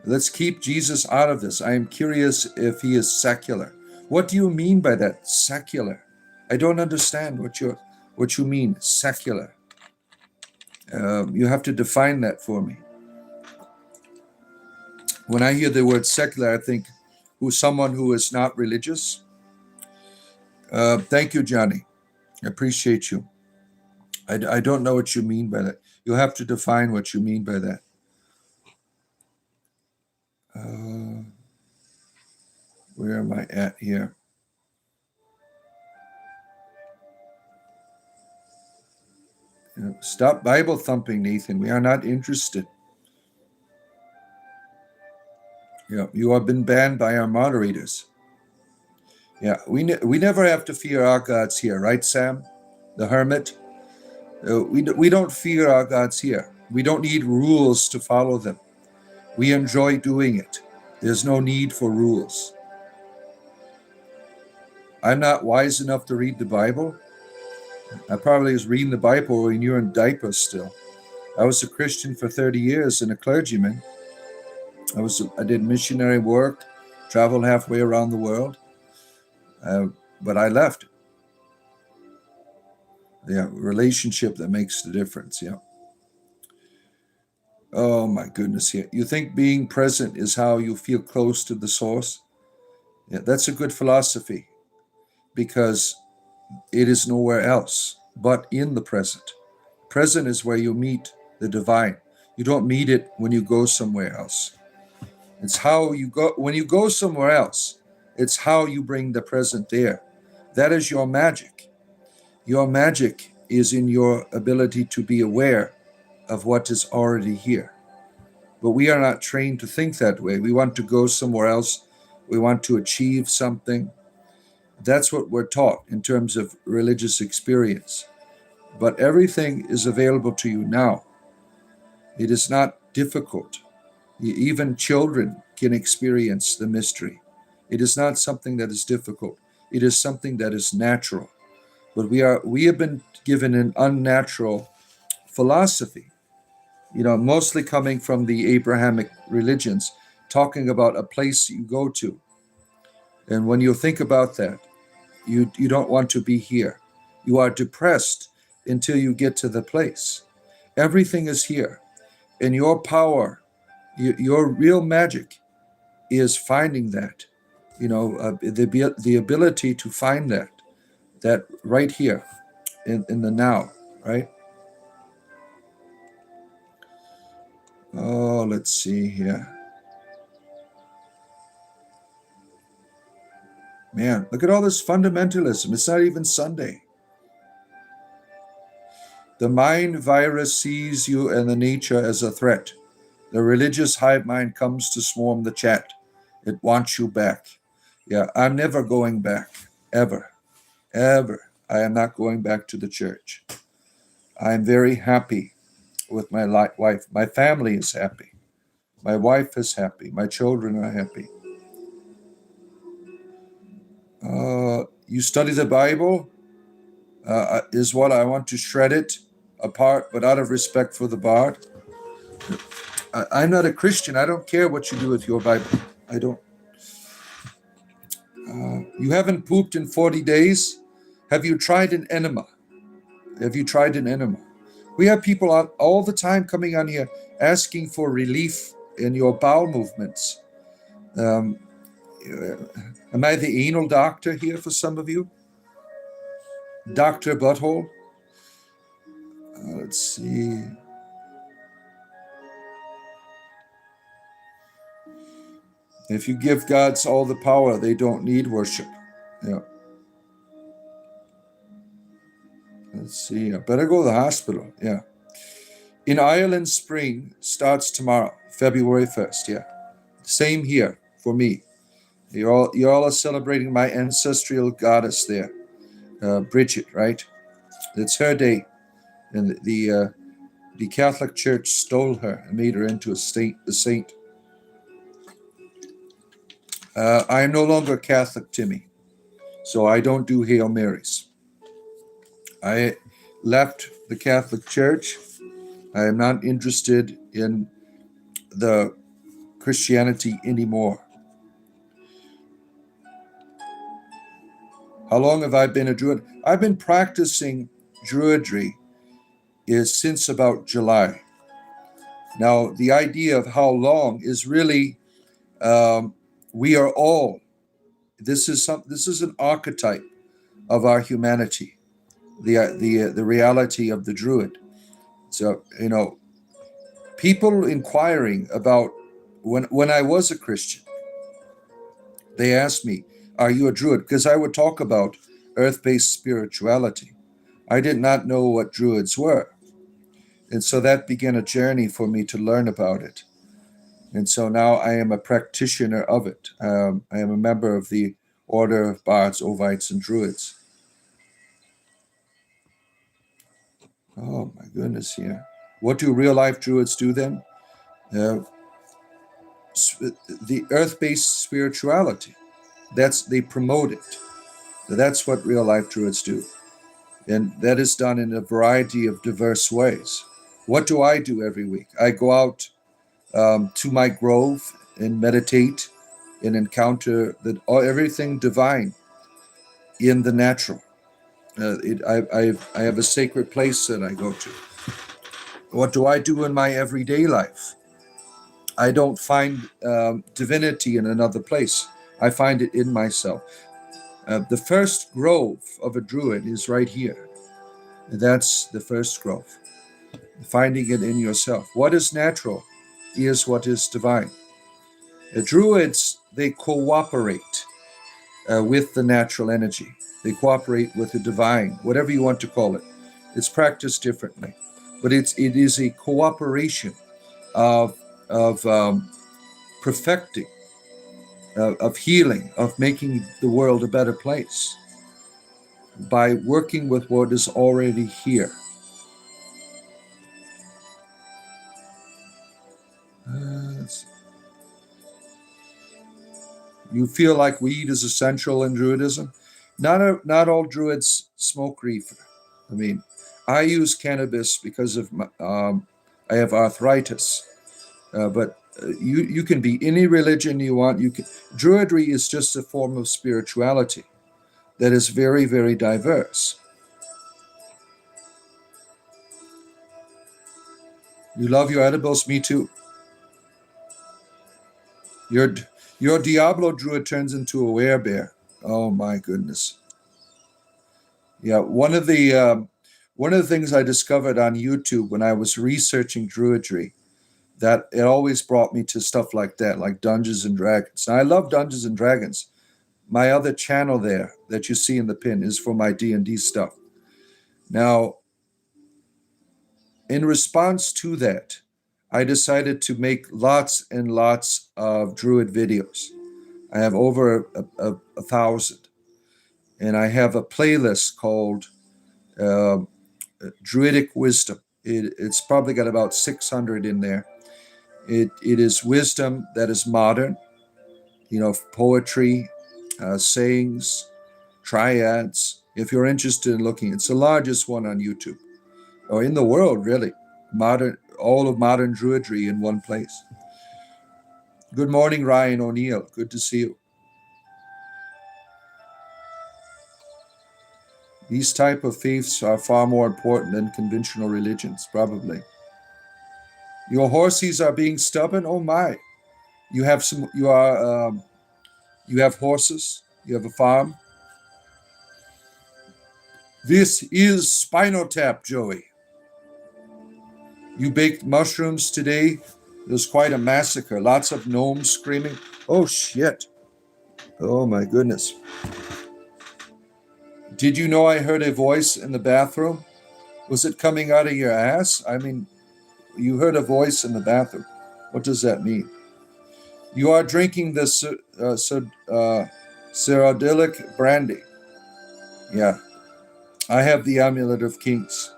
Let's keep Jesus out of this. I am curious if he is secular. What do you mean by that, secular? I don't understand what you mean, secular. You have to define that for me. When I hear the word secular, I think someone who is not religious. Thank you, Johnny. I appreciate you. I don't know what you mean by that. You'll have to define what you mean by that. Where am I at here? Stop Bible thumping, Nathan. We are not interested. Yeah, you have been banned by our moderators. Yeah, we never have to fear our gods here, right, Sam? The hermit? We don't fear our gods here. We don't need rules to follow them. We enjoy doing it. There's no need for rules. I'm not wise enough to read the Bible. I probably was reading the Bible when you were in diapers still. I was a Christian for 30 years and a clergyman. I did missionary work, traveled halfway around the world, but I left. Yeah, relationship that makes the difference. Yeah. Oh my goodness. Yeah. You think being present is how you feel close to the source? Yeah, that's a good philosophy because it is nowhere else but in the present. Present is where you meet the divine. You don't meet it when you go somewhere else. It's how you go when you go somewhere else. It's how you bring the present there. That is your magic. Your magic is in your ability to be aware of what is already here. But we are not trained to think that way. We want to go somewhere else. We want to achieve something. That's what we're taught in terms of religious experience. But everything is available to you now. It is not difficult. Even children can experience the mystery. It is not something that is difficult. It is something that is natural. But we have been given an unnatural philosophy, mostly coming from the Abrahamic religions, talking about a place you go to. And when you think about that, you don't want to be here. You are depressed until you get to the place. Everything is here. And your power, your real magic is finding that, the ability to find that right here in the now, right? Oh, let's see here. Man, look at all this fundamentalism. It's not even Sunday. The mind virus sees you and the nature as a threat. The religious hive mind comes to swarm the chat. It wants you back. Yeah, I'm never going back. Ever. Ever. I am not going back to the church. I'm very happy with my wife. My family is happy. My wife is happy. My children are happy. You study the Bible is what I want to shred it apart, but out of respect for the Bard. I'm not a Christian. I don't care what you do with your Bible. I don't. You haven't pooped in 40 days? Have you tried an enema? Have you tried an enema? We have people all the time coming on here asking for relief in your bowel movements. Am I the anal doctor here for some of you? Dr. Butthole? Let's see. If you give gods all the power, they don't need worship. Yeah. Let's see. I better go to the hospital. Yeah. In Ireland, spring starts tomorrow, February 1st. Yeah. Same here for me. You all are celebrating my ancestral goddess there, Bridget, right? It's her day, and the Catholic Church stole her and made her into a saint. I am no longer Catholic, Timmy, so I don't do Hail Marys. I left the Catholic Church. I am not interested in the Christianity anymore. How long have I been a druid? I've been practicing druidry since about July. Now, the idea of how long is really, we are all. This is an archetype of our humanity, the reality of the druid. So people inquiring about when I was a Christian, they asked me, "Are you a druid?" Because I would talk about earth-based spirituality. I did not know what druids were. And so that began a journey for me to learn about it. And so now I am a practitioner of it. I am a member of the Order of Bards, Ovites, and Druids. Oh my goodness, yeah. What do real-life druids do then? The earth-based spirituality. They promote it. That's what real-life druids do. And that is done in a variety of diverse ways. What do I do every week? I go out to my grove and meditate and encounter everything divine in the natural. I have a sacred place that I go to. What do I do in my everyday life? I don't find divinity in another place. I find it in myself. The first grove of a druid is right here. That's the first grove. Finding it in yourself. What is natural is what is divine. The druids, they cooperate with the natural energy. They cooperate with the divine, whatever you want to call it. It's practiced differently, but it is a cooperation of perfecting, of healing, of making the world a better place by working with what is already here. You feel like weed is essential in Druidism? Not all Druids smoke reefer. I mean, I use cannabis because of I have arthritis, but you can be any religion you want. Druidry is just a form of spirituality that is very, very diverse. You love your edibles, me too. Your Diablo druid turns into a werebear. Oh my goodness. Yeah, one of the things I discovered on YouTube when I was researching Druidry, that it always brought me to stuff like that, like Dungeons and Dragons. And I love Dungeons and Dragons. My other channel there that you see in the pin is for my D&D stuff. Now, in response to that, I decided to make lots and lots of Druid videos. I have over 1,000. And I have a playlist called Druidic Wisdom. It's probably got about 600 in there. It is wisdom that is modern, poetry, sayings, triads. If you're interested in looking, it's the largest one on YouTube, or in the world, really. All of modern Druidry in one place. Good morning, Ryan O'Neill. Good to see you. These type of faiths are far more important than conventional religions, probably. Your horses are being stubborn. Oh my! You have some. You have horses. You have a farm. This is Spinal Tap, Joey. You baked mushrooms today. It was quite a massacre. Lots of gnomes screaming. Oh shit! Oh my goodness! Did you know I heard a voice in the bathroom? Was it coming out of your ass? I mean, you heard a voice in the bathroom. What does that mean? You are drinking the Cyrodiilic brandy. Yeah. I have the Amulet of Kings.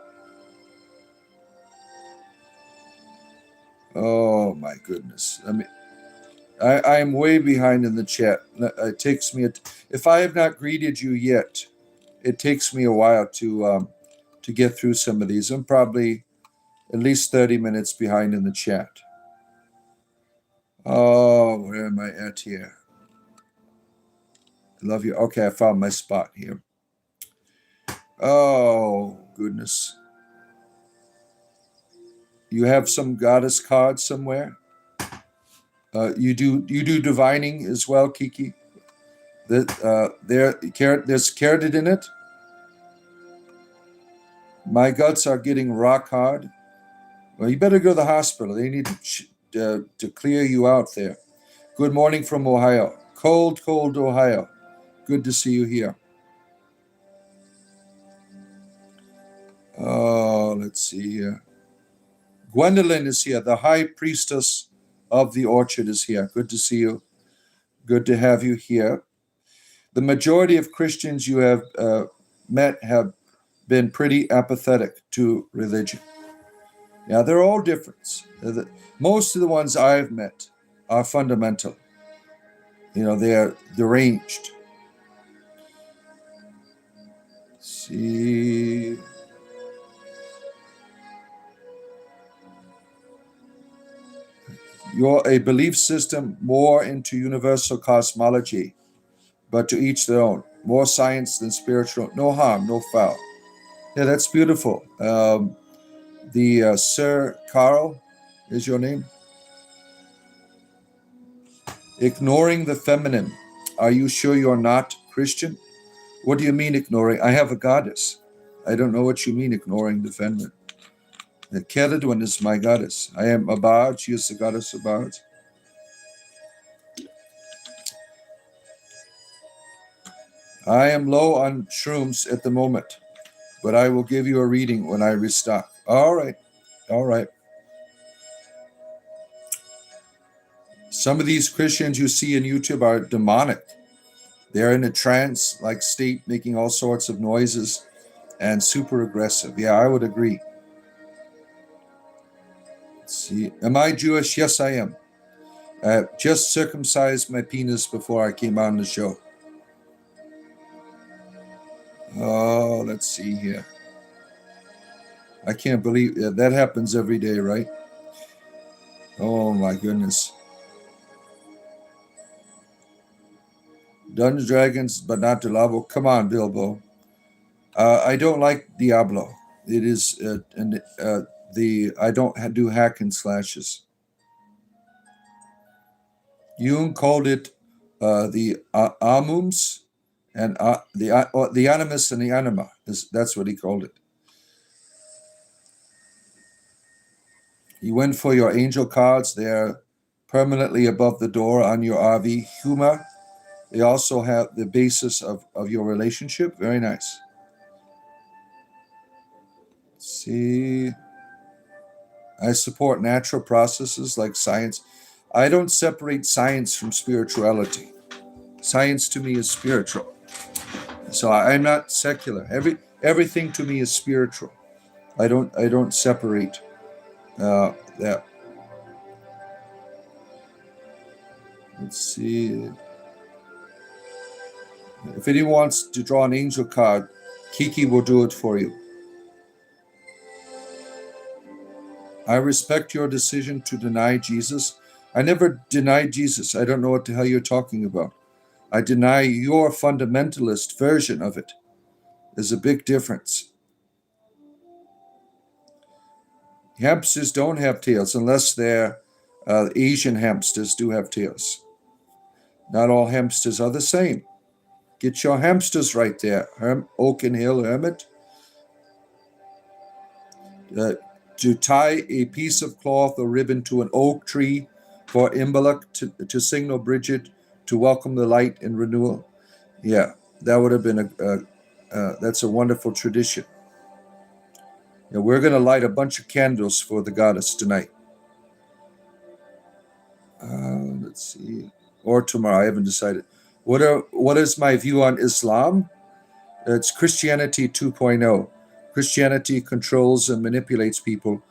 Oh my goodness. I am way behind in the chat. It takes me, if I have not greeted you yet, it takes me a while to get through some of these. I'm probably at least 30 minutes behind in the chat. Oh, where am I at here? I love you. Okay, I found my spot here. Oh, goodness. You have some goddess card somewhere? You do divining as well, Kiki? There's carrot in it. My guts are getting rock hard. Well, you better go to the hospital. They need to clear you out there. Good morning from Ohio. Cold Ohio. Good to see you here. Oh, let's see here. Gwendolyn is here. The high priestess of the orchard is here. Good to see you. Good to have you here. The majority of Christians you have met have been pretty apathetic to religion. Yeah, they're all different. Most of the ones I've met are fundamental. They're deranged. Let's see. You're a belief system more into universal cosmology, but to each their own. More science than spiritual. No harm, no foul. Yeah, that's beautiful. Sir Carl is your name. Ignoring the feminine. Are you sure you're not Christian? What do you mean ignoring? I have a goddess. I don't know what you mean ignoring the feminine. The Celadon is my goddess. I am a bard. She is the goddess of bards. I am low on shrooms at the moment, but I will give you a reading when I restock. All right. All right. Some of these Christians you see in YouTube are demonic. They're in a trance-like state, making all sorts of noises and super aggressive. Yeah, I would agree. Let's see. Am I Jewish? Yes, I am. Just circumcised my penis before I came on the show. Oh, let's see here. I can't believe that happens every day, right? Oh my goodness. Dungeons Dragons, but not Diablo. Come on, Bilbo. I don't like Diablo. It is I don't do hack and slashes. Jung called it the amums and the animus and the anima. That's what he called it. You went for your angel cards. They're permanently above the door on your RV. Humor. They also have the basis of your relationship. Very nice. Let's see. I support natural processes like science. I don't separate science from spirituality. Science to me is spiritual. So I'm not secular. Everything to me is spiritual. I don't separate that. Let's see. If anyone wants to draw an angel card, Kiki will do it for you. I respect your decision to deny Jesus. I never denied Jesus. I don't know what the hell you're talking about. I deny your fundamentalist version of it. There's a big difference. Hamsters don't have tails unless they're Asian hamsters do have tails. Not all hamsters are the same. Get your hamsters right there. Oaken Hill Hermit. To tie a piece of cloth or ribbon to an oak tree for Imbolc to signal Bridget to welcome the light and renewal. Yeah, that would have been that's a wonderful tradition. Yeah, we're going to light a bunch of candles for the goddess tonight. Let's see. Or tomorrow, I haven't decided. What is my view on Islam? It's Christianity 2.0. Christianity controls and manipulates people.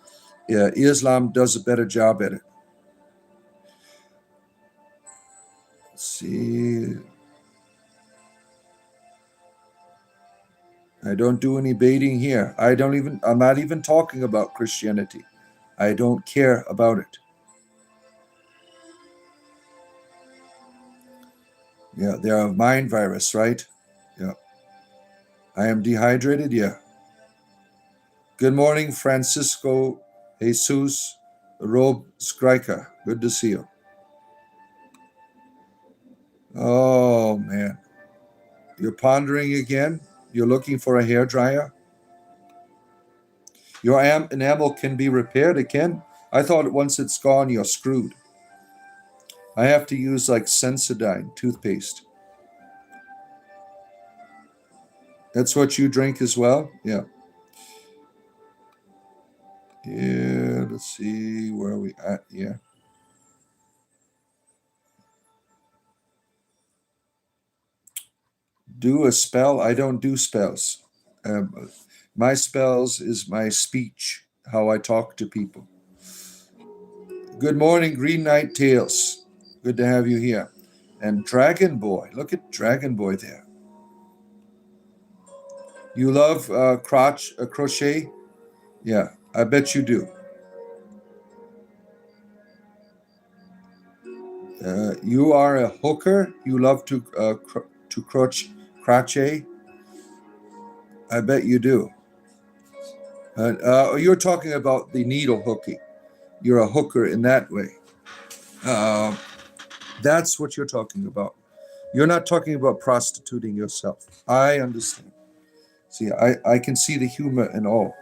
Islam does a better job at it. Let's see. I don't do any baiting here. I'm not even talking about Christianity. I don't care about it. Yeah, they're a mind virus, right? Yeah. I am dehydrated, yeah. Good morning, Francisco Jesus Rob Skriker. Good to see you. Oh, man. You're pondering again? You're looking for a hair dryer? Your enamel can be repaired again? I thought once it's gone, you're screwed. I have to use like Sensodyne toothpaste. That's what you drink as well? Yeah. Yeah, let's see. Where are we at? Yeah. Do a spell? I don't do spells. My spells is my speech, how I talk to people. Good morning, Green Knight Tales. Good to have you here. And Dragon Boy. Look at Dragon Boy there. You love crochet? Yeah, I bet you do. You are a hooker. You love to crochet. I bet you do. You're talking about the needle hooking. You're a hooker in that way. That's what you're talking about. You're not talking about prostituting yourself. I understand. See, I can see the humor in all.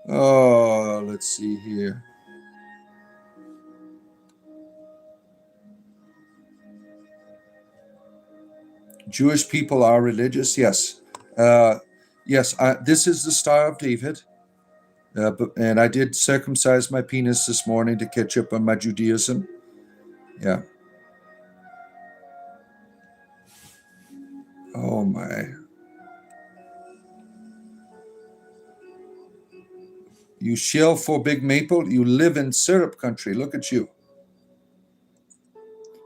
Oh, let's see here. Jewish people are religious, yes. Yes, this is the Star of David. And I did circumcise my penis this morning to catch up on my Judaism. Yeah. Oh, my. You shill for Big Maple. You live in syrup country. Look at you.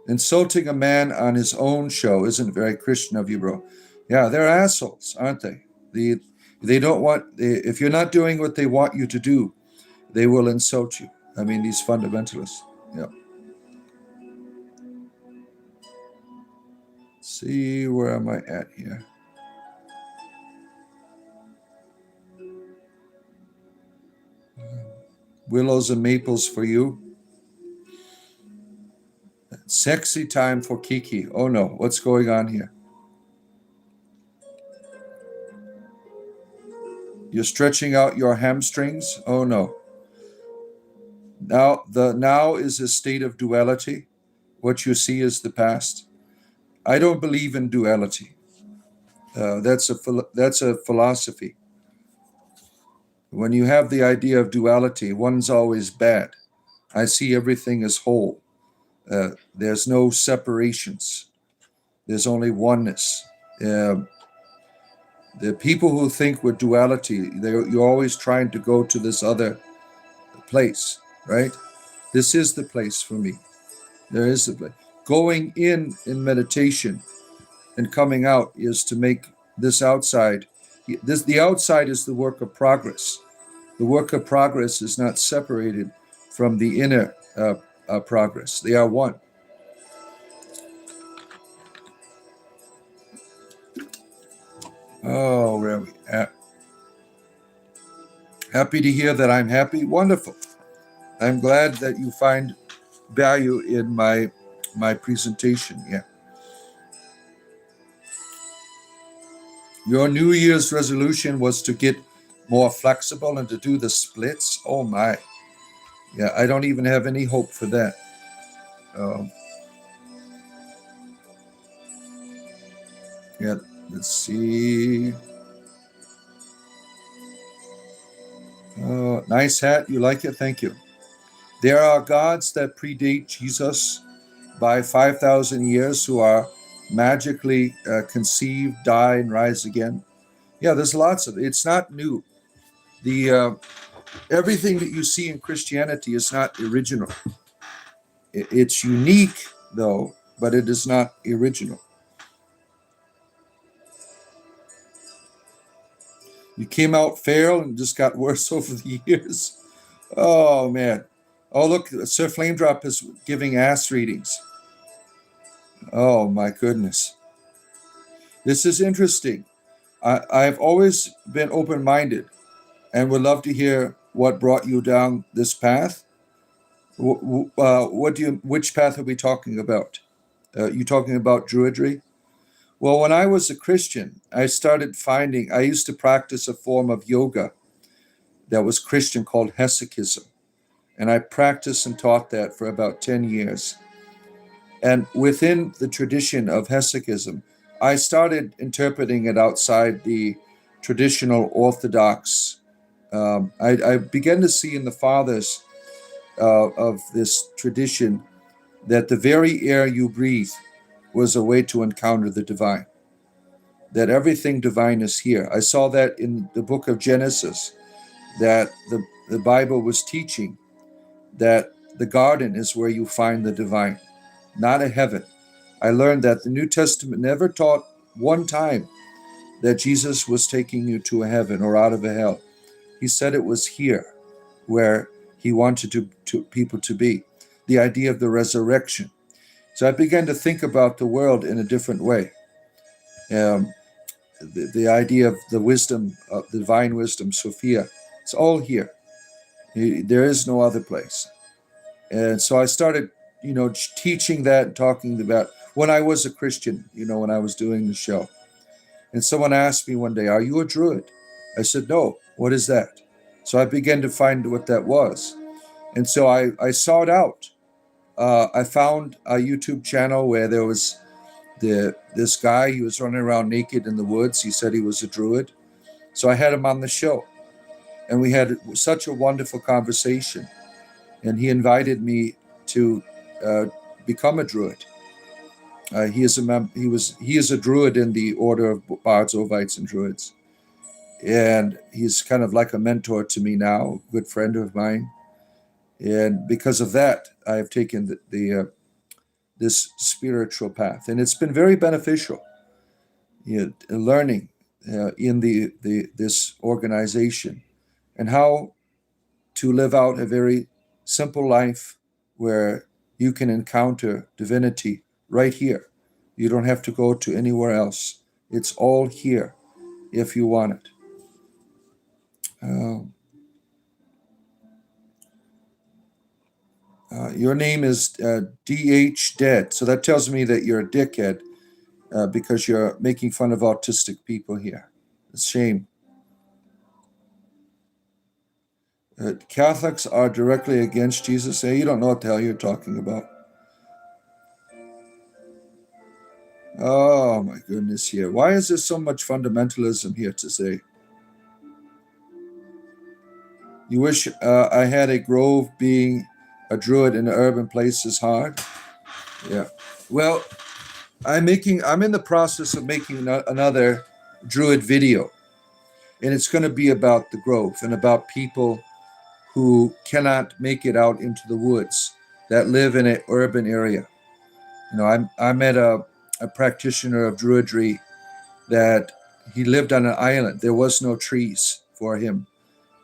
Insulting a man on his own show isn't very Christian of you, bro. Yeah, they're assholes, aren't they? They don't want, if you're not doing what they want you to do, they will insult you. I mean, these fundamentalists. Yeah. See, where am I at here? Willows and maples for you. Sexy time for Kiki. Oh no, what's going on here? You're stretching out your hamstrings? Oh no. Now is a state of duality. What you see is the past. I don't believe in duality. That's a philosophy. When you have the idea of duality, one's always bad. I see everything as whole. There's no separations. There's only oneness. The people who think with duality, you're always trying to go to this other place, right? This is the place for me. There is the place. Going in meditation and coming out is to make this outside. The outside is the work of progress. The work of progress is not separated from the inner progress. They are one. Oh, where are we at? Happy to hear that I'm happy. Wonderful. I'm glad that you find value in my presentation. Yeah. Your New Year's resolution was to get more flexible and to do the splits. Oh my. Yeah, I don't even have any hope for that. Yeah, let's see. Nice hat. You like it? Thank you. There are gods that predate Jesus by 5,000 years who are magically conceived, die, and rise again. Yeah, there's lots of it. It's not new. The everything that you see in Christianity is not original. It's unique, though, but it is not original. You came out feral and just got worse over the years. Oh, man. Oh, look, Sir Flame Drop is giving ass readings. Oh, my goodness. This is interesting. I've always been open-minded and would love to hear what brought you down this path. Which path are we talking about? You talking about Druidry? Well, when I was a Christian, I used to practice a form of yoga that was Christian called Hesychism. And I practiced and taught that for about 10 years. And within the tradition of Hesychism, I started interpreting it outside the traditional Orthodox. I began to see in the fathers of this tradition that the very air you breathe was a way to encounter the divine, that everything divine is here. I saw that in the book of Genesis, that the Bible was teaching that the garden is where you find the divine, not a heaven. I learned that the New Testament never taught one time that Jesus was taking you to a heaven or out of a hell. He said it was here where he wanted people to be, the idea of the resurrection. So I began to think about the world in a different way. The idea of the wisdom, of the divine wisdom, Sophia, it's all here. There is no other place. And so I started, teaching that and talking about when I was a Christian, when I was doing the show. And someone asked me one day, "Are you a druid?" I said, "No." "What is that?" So I began to find what that was. And so I sought out. I found a YouTube channel where there was this guy. He was running around naked in the woods. He said he was a druid. So I had him on the show. And we had such a wonderful conversation. And he invited me to become a druid. He is a druid in the order of bards, ovites, and druids, and he's kind of like a mentor to me now, a good friend of mine. And because of that, I have taken this spiritual path, and it's been very beneficial. Learning in this organization and how to live out a very simple life where you can encounter divinity right here. You don't have to go to anywhere else. It's all here if you want it. Your name is DH Dead, so that tells me that you're a dickhead because you're making fun of autistic people here. It's a shame. Catholics are directly against Jesus. Hey, you don't know what the hell you're talking about. Oh my goodness, here. Why is there so much fundamentalism here today? You wish I had a grove. Being a druid in an urban place is hard. Yeah. Well, I'm in the process of making another druid video, and it's going to be about the grove and about people who cannot make it out into the woods that live in an urban area. I met a practitioner of druidry that he lived on an island. There was no trees for him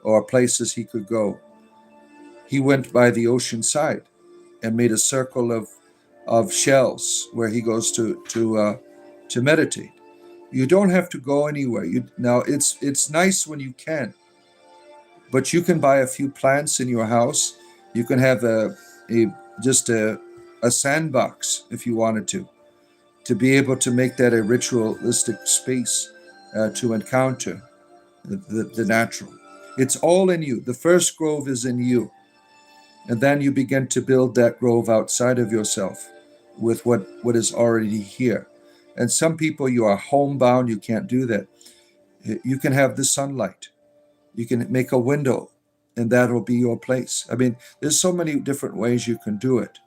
or places he could go. He went by the ocean side and made a circle of shells where he goes to meditate. You don't have to go anywhere. Now it's nice when you can, but you can buy a few plants in your house. You can have just a sandbox if you wanted to be able to make that a ritualistic space to encounter the natural. It's all in you. The first grove is in you. And then you begin to build that grove outside of yourself with what is already here. And some people, you are homebound, you can't do that. You can have the sunlight. You can make a window, and that'll be your place. I mean, there's so many different ways you can do it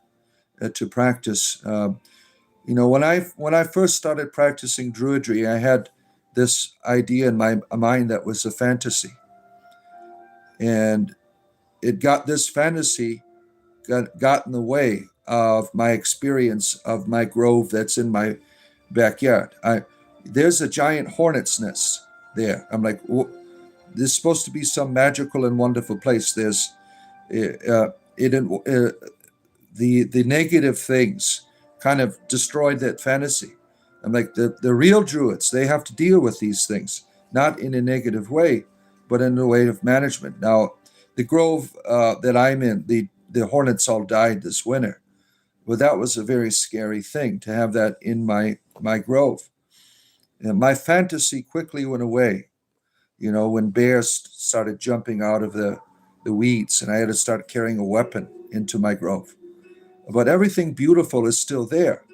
to practice. When I first started practicing druidry, I had this idea in my mind that was a fantasy. And this fantasy got in the way of my experience of my grove that's in my backyard. There's a giant hornet's nest there. I'm like, this is supposed to be some magical and wonderful place. There's the negative things kind of destroyed that fantasy. I'm like, the real druids, they have to deal with these things, not in a negative way, but in a way of management. Now, the grove that I'm in, the hornets all died this winter. Well, that was a very scary thing to have that in my grove. And my fantasy quickly went away, when bears started jumping out of the weeds, and I had to start carrying a weapon into my grove. But everything beautiful is still there.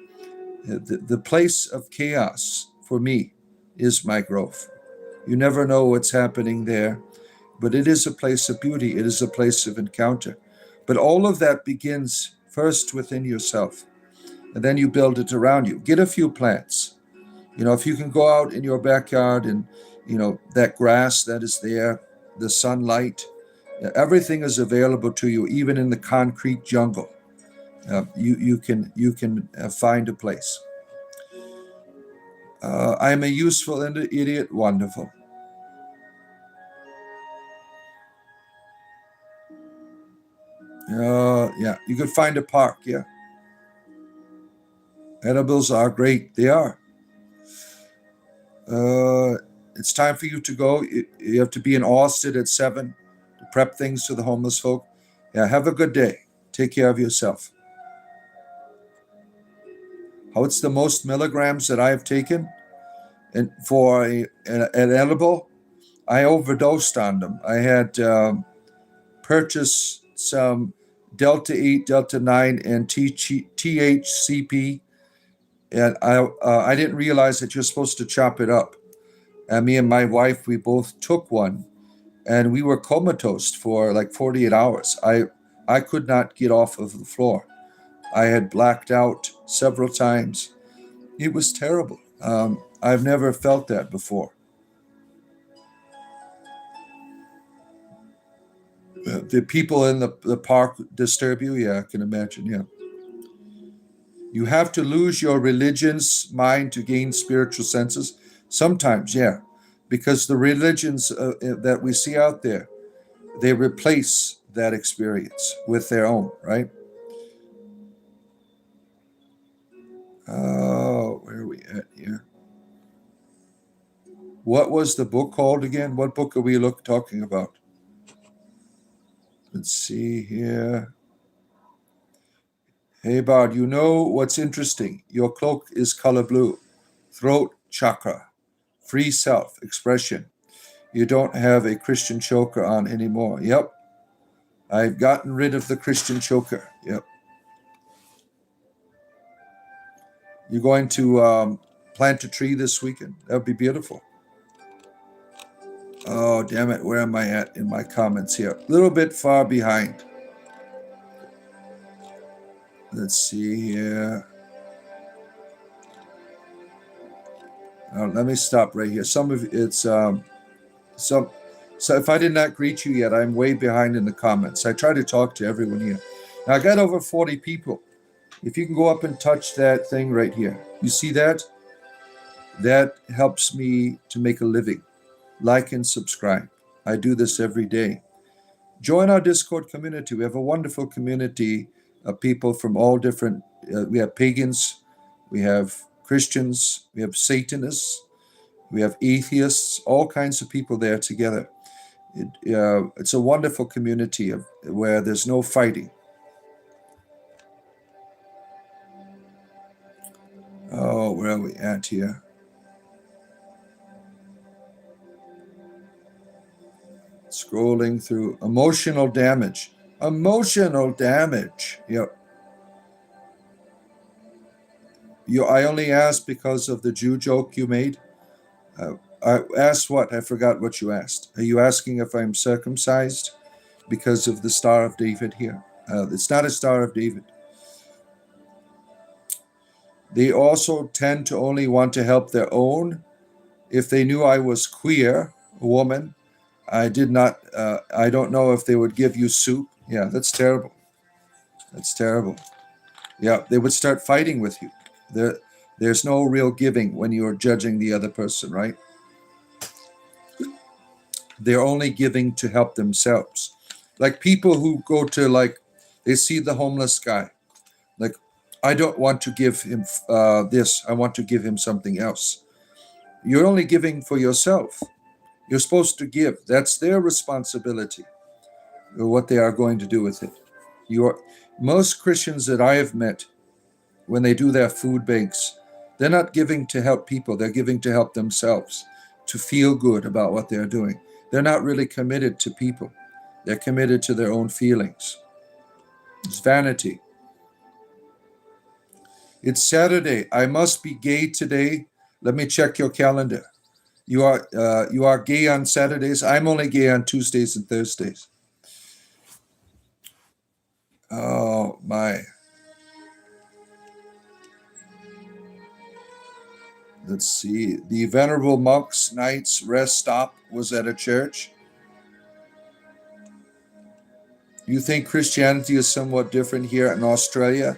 The place of chaos for me is my grove. You never know what's happening there, but it is a place of beauty. It is a place of encounter. But all of that begins first within yourself, and then you build it around you. Get a few plants. If you can go out in your backyard and, that grass that is there, the sunlight, everything is available to you, even in the concrete jungle. You can find a place. I am a useful idiot. Wonderful. Yeah, you could find a park. Yeah, edibles are great. They are. It's time for you to go. You have to be in Austin at 7 to prep things for the homeless folk. Yeah, have a good day. Take care of yourself. What's the most milligrams that I have taken? And for an edible, I overdosed on them. I had purchased some Delta 8, Delta 9, and THCP, and I didn't realize that you're supposed to chop it up. And me and my wife, we both took one, and we were comatose for like 48 hours. I could not get off of the floor. I had blacked out several times. It was terrible. I've never felt that before. The people in the park disturb you? Yeah, I can imagine. Yeah. You have to lose your religion's mind to gain spiritual senses. Sometimes, yeah, because the religions that we see out there, they replace that experience with their own, right? Oh, where are we at here? What was the book called again? What book are we talking about? Let's see here. Hey, Bard, you know what's interesting? Your cloak is color blue. Throat chakra. Free self expression. You don't have a Christian choker on anymore. Yep. I've gotten rid of the Christian choker. Yep. You're going to plant a tree this weekend? That would be beautiful. Oh, damn it. Where am I at in my comments here? A little bit far behind. Let's see here. Let me stop right here. Some of it's some. So if I did not greet you yet, I'm way behind in the comments. I try to talk to everyone here. Now I got over 40 people. If you can go up and touch that thing right here, you see that? That helps me to make a living. Like and subscribe. I do this every day. Join our Discord community. We have a wonderful community of people from all different. We have pagans, we have Christians, we have Satanists, we have atheists, all kinds of people there together. It's a wonderful community where there's no fighting. Oh, where are we at here? Scrolling through emotional damage. Emotional damage. Yep. I only asked because of the Jew joke you made. I asked what? I forgot what you asked. Are you asking if I'm circumcised because of the Star of David here? It's not a Star of David. They also tend to only want to help their own. If they knew I was queer, a woman, I don't know if they would give you soup. Yeah, that's terrible. That's terrible. Yeah, they would start fighting with you. There's no real giving when you're judging the other person, right? They're only giving to help themselves. Like people who go to they see the homeless guy. Like, I don't want to give him this. I want to give him something else. You're only giving for yourself. You're supposed to give. That's their responsibility, what they are going to do with it. Most Christians that I have met, when they do their food banks, they're not giving to help people. They're giving to help themselves, to feel good about what they're doing. They're not really committed to people. They're committed to their own feelings. It's vanity. It's Saturday. I must be gay today. Let me check your calendar. You are gay on Saturdays. I'm only gay on Tuesdays and Thursdays. Oh my. Let's see. The Venerable Monk's night's rest stop was at a church. You think Christianity is somewhat different here in Australia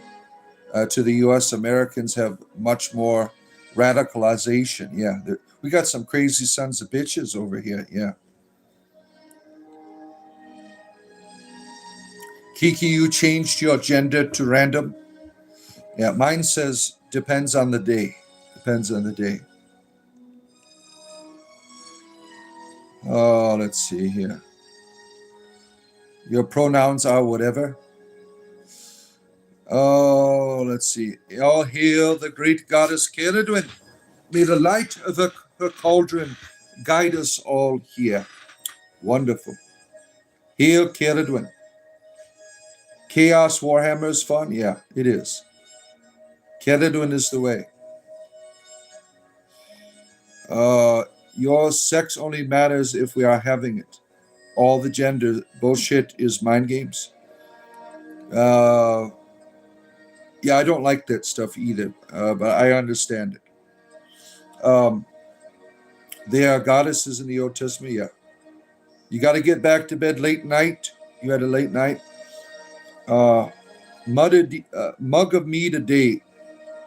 to the U.S.? Americans have much more radicalization. Yeah, we got some crazy sons of bitches over here. Yeah. Kiki, you changed your gender to random. Yeah, mine says depends on the day. Depends on the day. Oh, let's see here. Your pronouns are whatever. Oh, let's see. All hail the great goddess Ceridwen. May the light of her cauldron guide us all here. Wonderful. Hail Ceridwen. Chaos Warhammer is fun? Yeah, it is. Ceridwen is the way. Your sex only matters if we are having it. All the gender bullshit is mind games. Yeah, I don't like that stuff either, but I understand it. There are goddesses in the Old Testament, yeah. You got to get back to bed late night. You had a late night. Mug of mead a day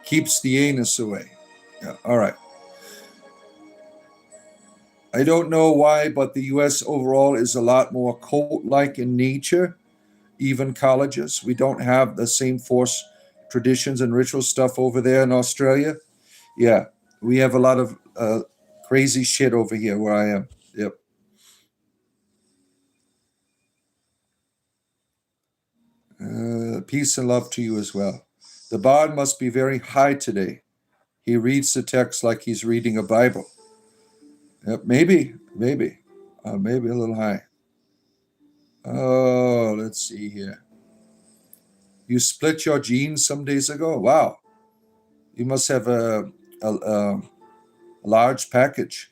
keeps the anus away. Yeah, all right. I don't know why, but the U.S. overall is a lot more cult-like in nature, even colleges. We don't have the same force traditions and ritual stuff over there in Australia. Yeah, we have a lot of crazy shit over here where I am. Yep. Peace and love to you as well. The bard must be very high today. He reads the text like he's reading a Bible. Yep, maybe a little high. Oh, let's see here. You split your jeans some days ago? Wow. You must have a large package.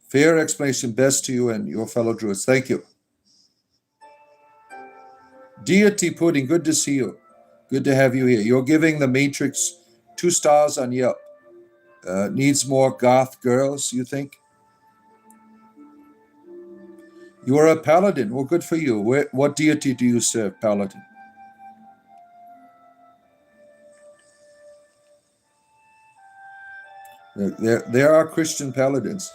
Fair explanation, best to you and your fellow Druids. Thank you. Deity Pudding, good to see you. Good to have you here. You're giving the Matrix 2 stars on Yelp. Needs more goth girls, you think? You are a paladin. Well, good for you. What deity do you serve, paladin? There are Christian paladins.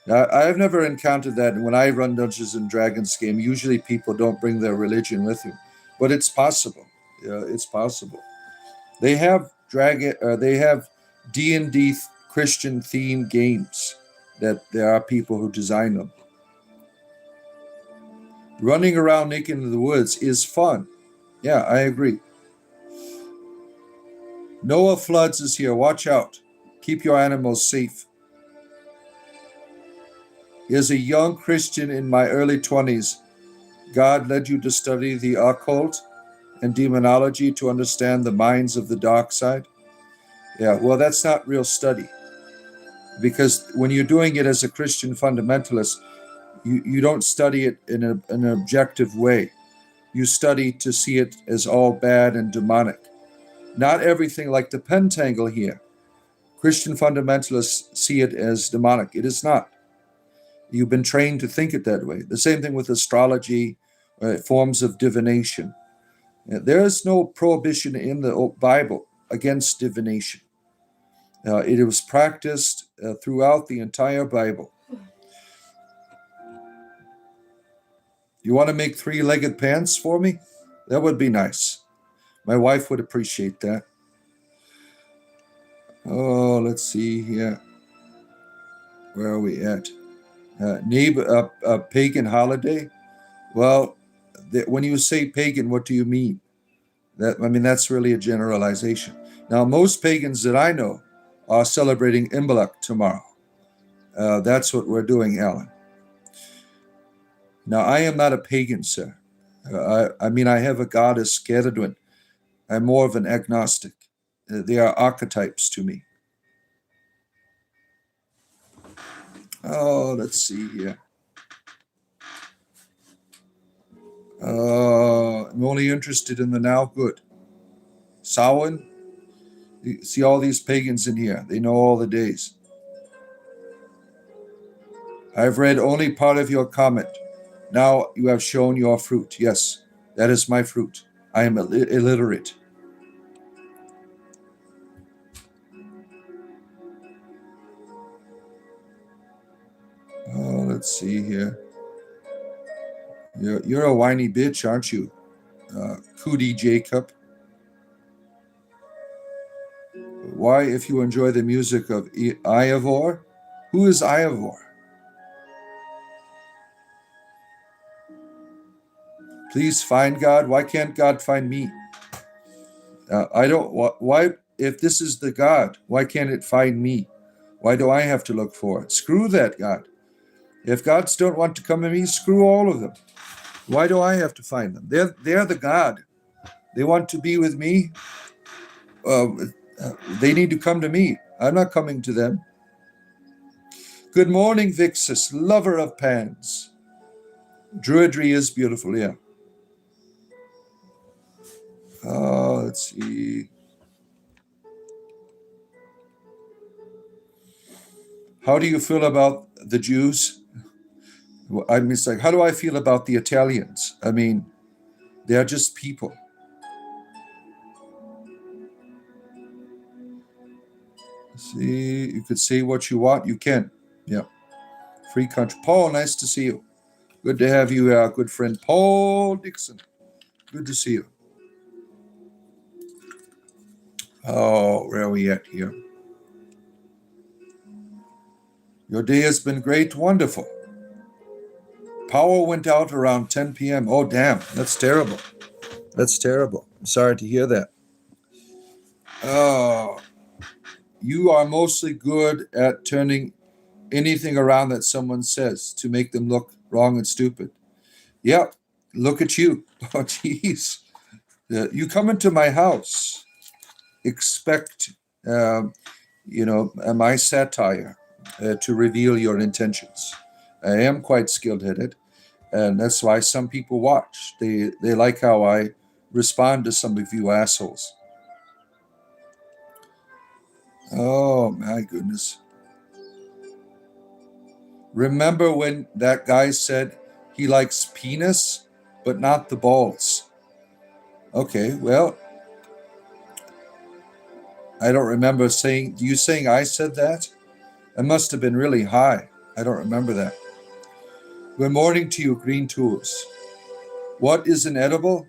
I've never encountered that. When I run Dungeons and Dragons game, usually people don't bring their religion with them, but it's possible. Yeah, it's possible. They have they have D&D Christian themed games that there are people who design them. Running around naked in the woods is fun. Yeah, I agree. Noah Floods is here. Watch out. Keep your animals safe. As a young Christian in my early 20s, God led you to study the occult and demonology to understand the minds of the dark side. Yeah, well, that's not real study. Because when you're doing it as a Christian fundamentalist, you don't study it in an objective way. You study to see it as all bad and demonic. Not everything like the pentangle here. Christian fundamentalists see it as demonic. It is not. You've been trained to think it that way. The same thing with astrology, forms of divination. There is no prohibition in the Bible against divination. It was practiced throughout the entire Bible. You want to make three-legged pants for me? That would be nice. My wife would appreciate that. Oh, let's see here. Where are we at? A pagan holiday? Well, when you say pagan, what do you mean? That's really a generalization. Now, most pagans that I know are celebrating Imbolc tomorrow. That's what we're doing, Alan. Now, I am not a pagan, sir. I have a goddess, Ceridwen. I'm more of an agnostic. They are archetypes to me. Oh, let's see here. I'm only interested in the now. Good. Samhain. You see all these pagans in here. They know all the days. I've read only part of your comment. Now you have shown your fruit. Yes, that is my fruit. I am illiterate. Oh, let's see here. You're a whiny bitch, aren't you? Cootie Jacob. Why, if you enjoy the music of Ivor? Who is Ivor? Please find God. Why can't God find me? I don't. Why? If this is the God, why can't it find me? Why do I have to look for it? Screw that God. If gods don't want to come to me, screw all of them. Why do I have to find them? They're the God. They want to be with me. Uh, they need to come to me. I'm not coming to them. Good morning, Vixus, lover of pans. Druidry is beautiful, yeah. Let's see. How do you feel about the Jews? I mean, it's like, how do I feel about the Italians? I mean, they're just people. See, you could say what you want. You can. Yeah. Free country. Paul, nice to see you. Good to have you, good friend Paul Dixon. Good to see you. Oh, where are we at here? Your day has been great, wonderful. Power went out around 10 p.m. Oh, damn. That's terrible. That's terrible. I'm sorry to hear that. You are mostly good at turning anything around that someone says to make them look wrong and stupid. Yeah, look at you. Oh, jeez. You come into my house, expect, my satire to reveal your intentions. I am quite skilled at it, and that's why some people watch. They like how I respond to some of you assholes. Oh, my goodness. Remember when that guy said he likes penis, but not the balls? Okay, well, I don't remember saying, you saying I said that? It must have been really high. I don't remember that. Good morning to you, Green Tools. What is an edible?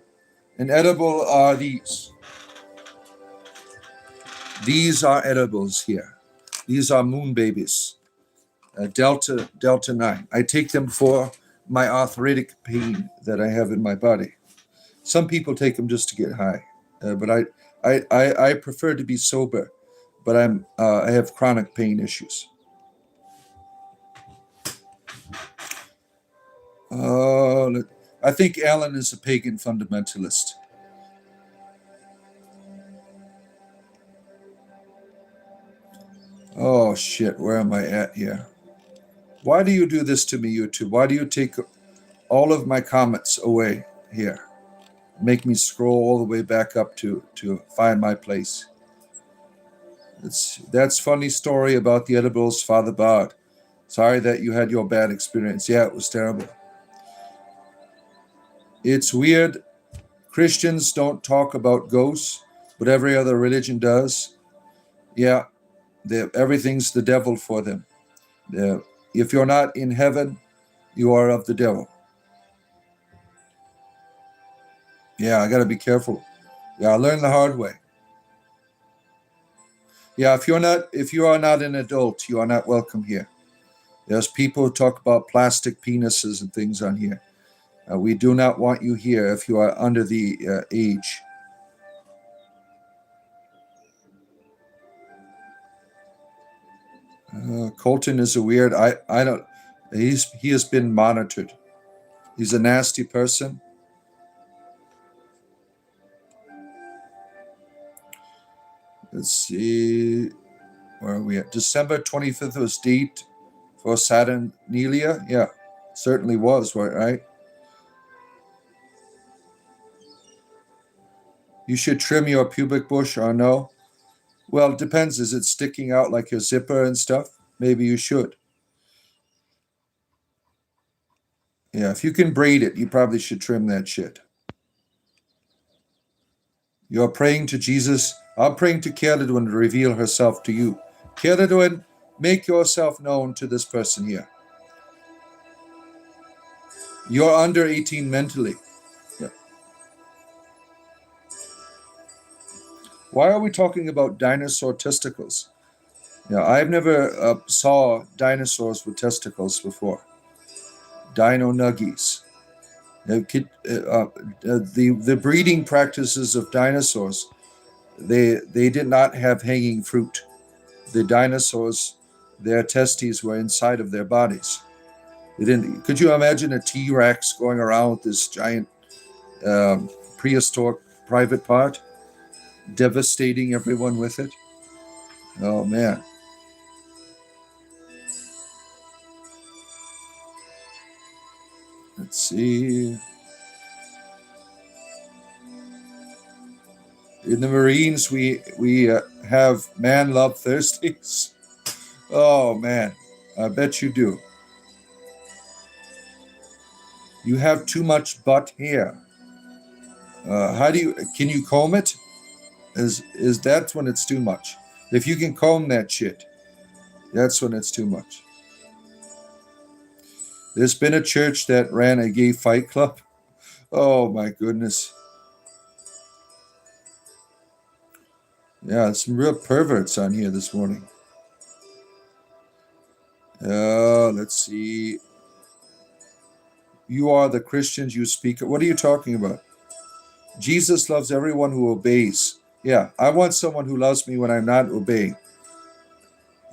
An edible are these. These are edibles here. These are moon babies. Delta 9. I take them for my arthritic pain that I have in my body. Some people take them just to get high, but I prefer to be sober. But I have chronic pain issues. I think Alan is a pagan fundamentalist. Oh shit! Where am I at here? Why do you do this to me, YouTube? Why do you take all of my comments away here? Make me scroll all the way back up to find my place. That's funny story about the edibles, Father Bard. Sorry that you had your bad experience. Yeah, it was terrible. It's weird. Christians don't talk about ghosts, but every other religion does. Yeah, everything's the devil for them. If you're not in heaven, you are of the devil. Yeah, I got to be careful. Yeah, I learned the hard way. Yeah, if you are not an adult, you are not welcome here. There's people who talk about plastic penises and things on here. We do not want you here if you are under the age. Colton is a weird. I don't. He has been monitored. He's a nasty person. Let's see. Where are we at? December 25th was date for Saturnalia. Yeah, certainly was, right? You should trim your pubic bush or no? Well, it depends. Is it sticking out like your zipper and stuff? Maybe you should. Yeah, if you can braid it, you probably should trim that shit. You're praying to Jesus. I'm praying to Keridwen to reveal herself to you. Keridwen, make yourself known to this person here. You're under 18 mentally. Yeah. Why are we talking about dinosaur testicles? Yeah, I've never saw dinosaurs with testicles before. Dino nuggies. The breeding practices of dinosaurs, they did not have hanging fruit. The dinosaurs, their testes were inside of their bodies. They didn't. Could you imagine a T-Rex going around with this giant prehistoric private part, devastating everyone with it? Oh man. Let's see. In the Marines, we have man love Thursdays. Oh man, I bet you do. You have too much butt hair. How do you? Can you comb it? Is that when it's too much? If you can comb that shit, that's when it's too much. There's been a church that ran a gay fight club. Oh my goodness. Yeah, some real perverts on here this morning. Let's see. You are the Christians you speak. What are you talking about? Jesus loves everyone who obeys. Yeah, I want someone who loves me when I'm not obeying.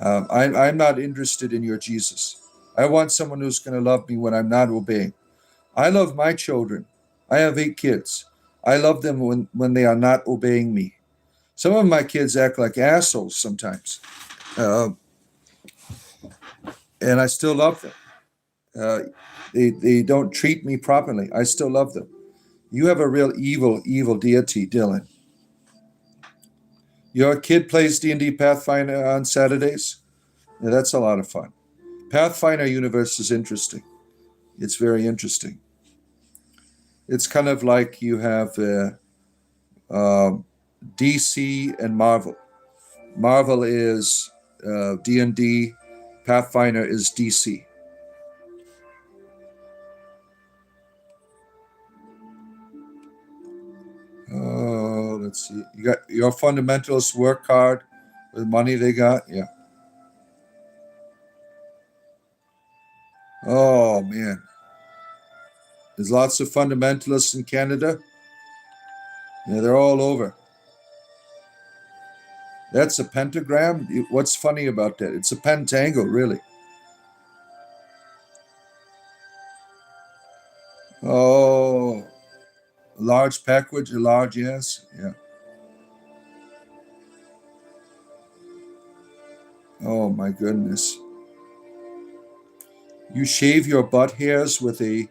I'm not interested in your Jesus. I want someone who's going to love me when I'm not obeying. I love my children. I have 8 kids. I love them when they are not obeying me. Some of my kids act like assholes sometimes. Uh, and I still love them. Uh, they don't treat me properly. I still love them. You have a real evil deity, Dylan. Your kid plays D&D Pathfinder on Saturdays? Yeah, that's a lot of fun. Pathfinder universe is interesting. It's very interesting. It's kind of like you have DC and Marvel. Marvel is D&D. Pathfinder is DC. Oh, let's see. You got your fundamentalists work hard with money they got. Yeah. Oh man, there's lots of fundamentalists in Canada. Yeah, they're all over. That's a pentagram. What's funny about that? It's a pentangle, really. Oh, a large package, a large yes. Yeah. Oh my goodness. You shave your butt hairs with a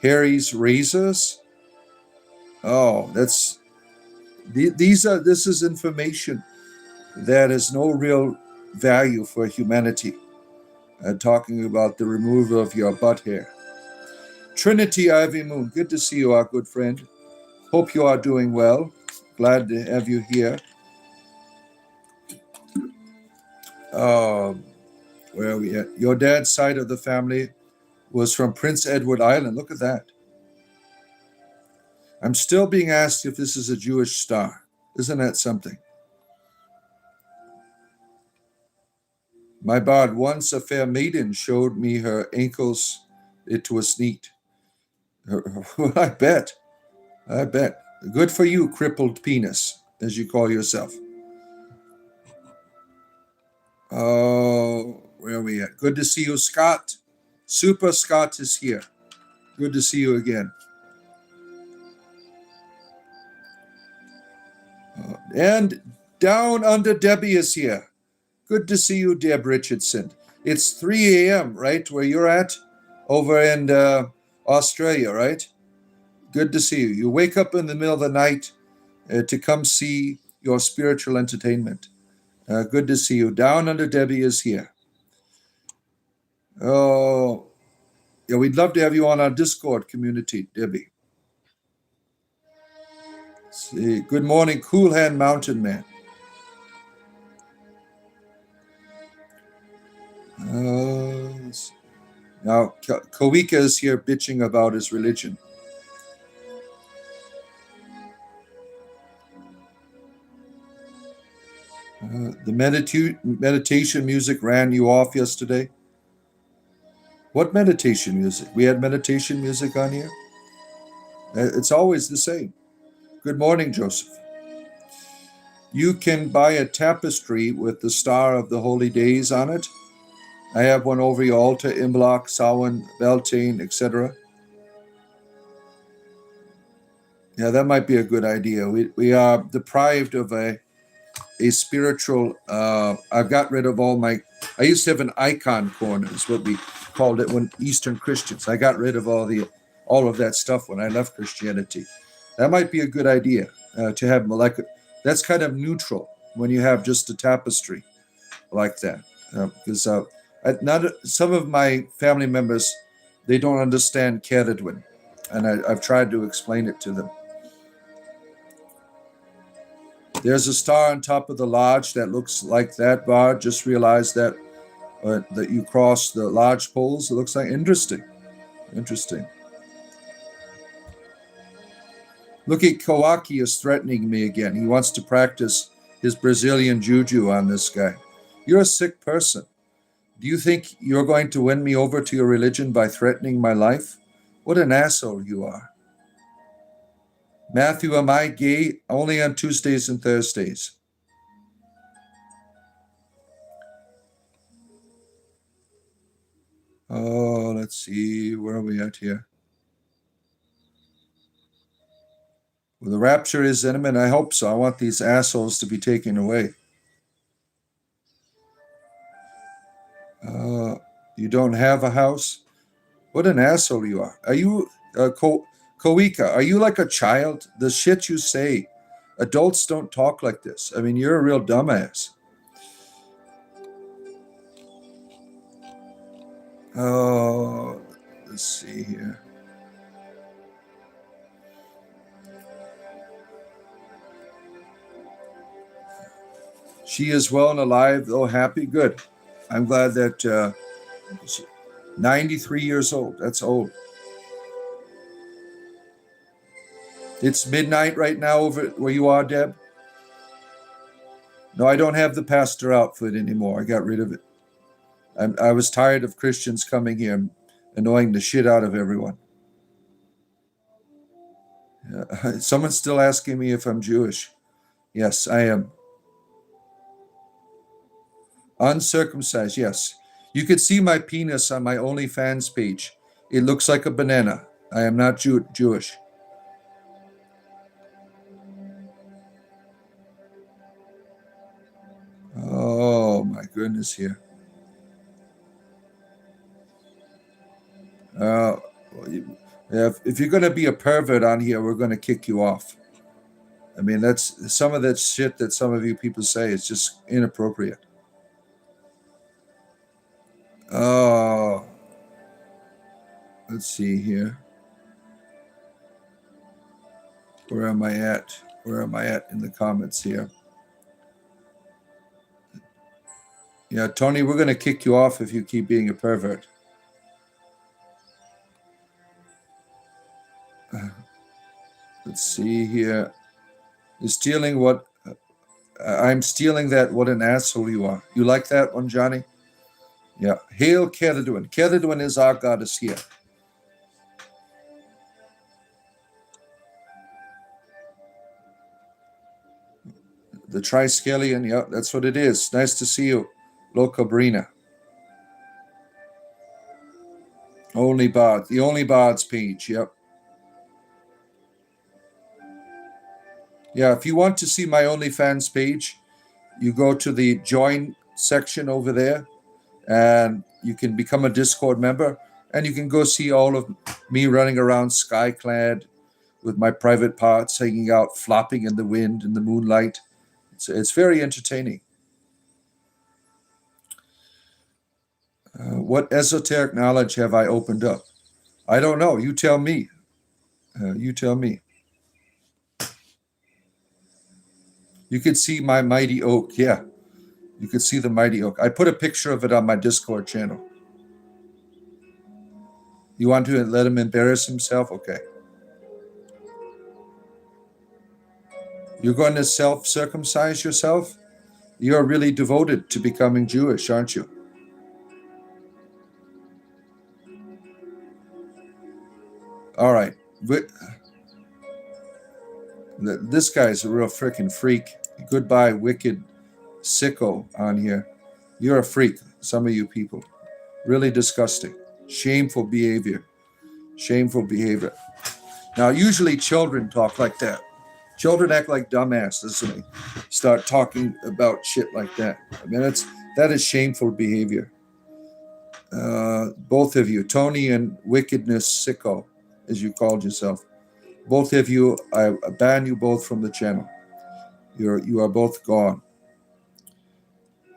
Harry's razors? Oh, that's this is information that has no real value for humanity. Talking about the removal of your butt hair. Trinity Ivy Moon, good to see you, our good friend. Hope you are doing well. Glad to have you here. Where are we at? Your dad's side of the family was from Prince Edward Island. Look at that. I'm still being asked if this is a Jewish star. Isn't that something? My bard, once a fair maiden showed me her ankles. It was neat. I bet. I bet. Good for you, crippled penis, as you call yourself. Oh, where are we at? Good to see you, Scott. Super Scott is here. Good to see you again. And Down Under Debbie is here. Good to see you, Deb Richardson. It's 3 a.m., right, where you're at? Over in Australia, right? Good to see you. You wake up in the middle of the night to come see your spiritual entertainment. Good to see you. Down Under Debbie is here. Oh, yeah, we'd love to have you on our Discord community, Debbie. See, good morning, Cool Hand Mountain Man. Now, Kawika is here bitching about his religion. The meditation music ran you off yesterday. What meditation music? We had meditation music on here? It's always the same. Good morning, Joseph. You can buy a tapestry with the Star of the Holy Days on it. I have one over your altar, Imbolc, Samhain, Beltane, etc. Yeah, that might be a good idea. We are deprived of a spiritual. I've got rid of all my. I used to have an icon corner, is what we called it when Eastern Christians. I got rid of all of that stuff when I left Christianity. That might be a good idea to have molecular. That's kind of neutral when you have just a tapestry like that, because not some of my family members, they don't understand Ceridwen, and I've tried to explain it to them. There's a star on top of the lodge that looks like that, Bard. Just realized that that you cross the lodge poles. It looks like interesting. Look at Kawaki is threatening me again. He wants to practice his Brazilian juju on this guy. You're a sick person. Do you think you're going to win me over to your religion by threatening my life? What an asshole you are. Matthew, am I gay? Only on Tuesdays and Thursdays. Oh, let's see. Where are we at here? Well, the rapture is imminent. I hope so. I want these assholes to be taken away. You don't have a house? What an asshole you are. Are you, Koika, are you like a child? The shit you say. Adults don't talk like this. I mean, you're a real dumbass. Oh, let's see here. She is well and alive, though happy. Good. I'm glad that 93 years old. That's old. It's midnight right now over where you are, Deb. No, I don't have the pastor outfit anymore. I got rid of it. I was tired of Christians coming here and annoying the shit out of everyone. Someone's still asking me if I'm Jewish. Yes, I am. Uncircumcised, yes. You could see my penis on my OnlyFans page. It looks like a banana. I am not Jewish. Oh, my goodness here. If you're going to be a pervert on here, we're going to kick you off. I mean, that's some of that shit that some of you people say is just inappropriate. Oh, let's see here. Where am I at? Where am I at in the comments here? Yeah, Tony, we're going to kick you off if you keep being a pervert. Let's see here. You're stealing what? I'm stealing that. What an asshole you are. You like that one, Johnny? Yeah. Hail Ceridwen. Ceridwen is our goddess here. The Triskelion, yeah, that's what it is. Nice to see you, Locabrina. Only Bard. The Only Bards page, yep. Yeah, if you want to see my OnlyFans page, you go to the join section over there and you can become a Discord member and you can go see all of me running around skyclad with my private parts hanging out, flopping in the wind in the moonlight. It's very entertaining. What esoteric knowledge have I opened up? I don't know. You tell me. You tell me. You could see my mighty oak. Yeah, you could see the mighty oak. I put a picture of it on my Discord channel. You want to let him embarrass himself? Okay. You're going to self-circumcise yourself? You're really devoted to becoming Jewish, aren't you? All right. This guy's a real freaking freak. Goodbye, wicked sicko on here. You're a freak, some of you people. Really disgusting. Shameful behavior. Shameful behavior. Now, usually children talk like that. Children act like dumbasses when they start talking about shit like that. I mean, that is shameful behavior. Both of you, Tony and Wickedness Sicko, as you called yourself, both of you, I ban you both from the channel. You are both gone.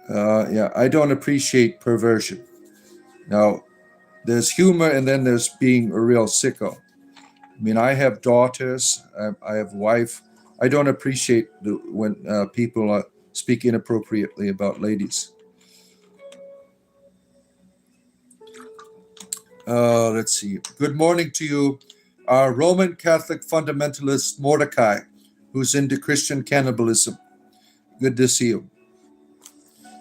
Yeah, I don't appreciate perversion. Now, there's humor and then there's being a real sicko. I mean, I have daughters. I have a wife. I don't appreciate when people speak inappropriately about ladies. Let's see. Good morning to you, our Roman Catholic fundamentalist Mordecai, who's into Christian cannibalism. Good to see you.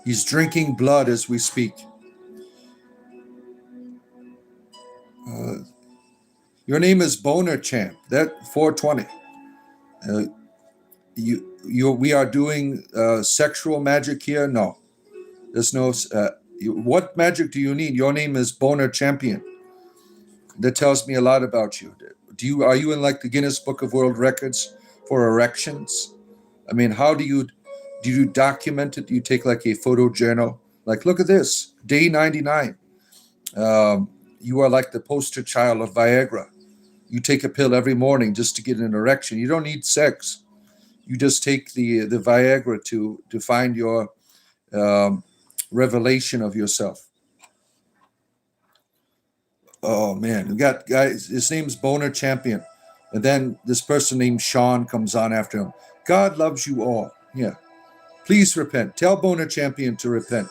He's drinking blood as we speak. Your name is Boner Champ. That 420. We are doing sexual magic here. No, there's no. What magic do you need? Your name is Boner Champion. That tells me a lot about you. Are you in like the Guinness Book of World Records for erections? I mean, how do you document it? Do you take like a photo journal? Like, look at this, day 99. You are like the poster child of Viagra. You take a pill every morning just to get an erection. You don't need sex. You just take the Viagra to find your revelation of yourself. Oh man, we got guys. His name's Boner Champion, and then this person named Sean comes on after him. God loves you all. Yeah, please repent. Tell Boner Champion to repent.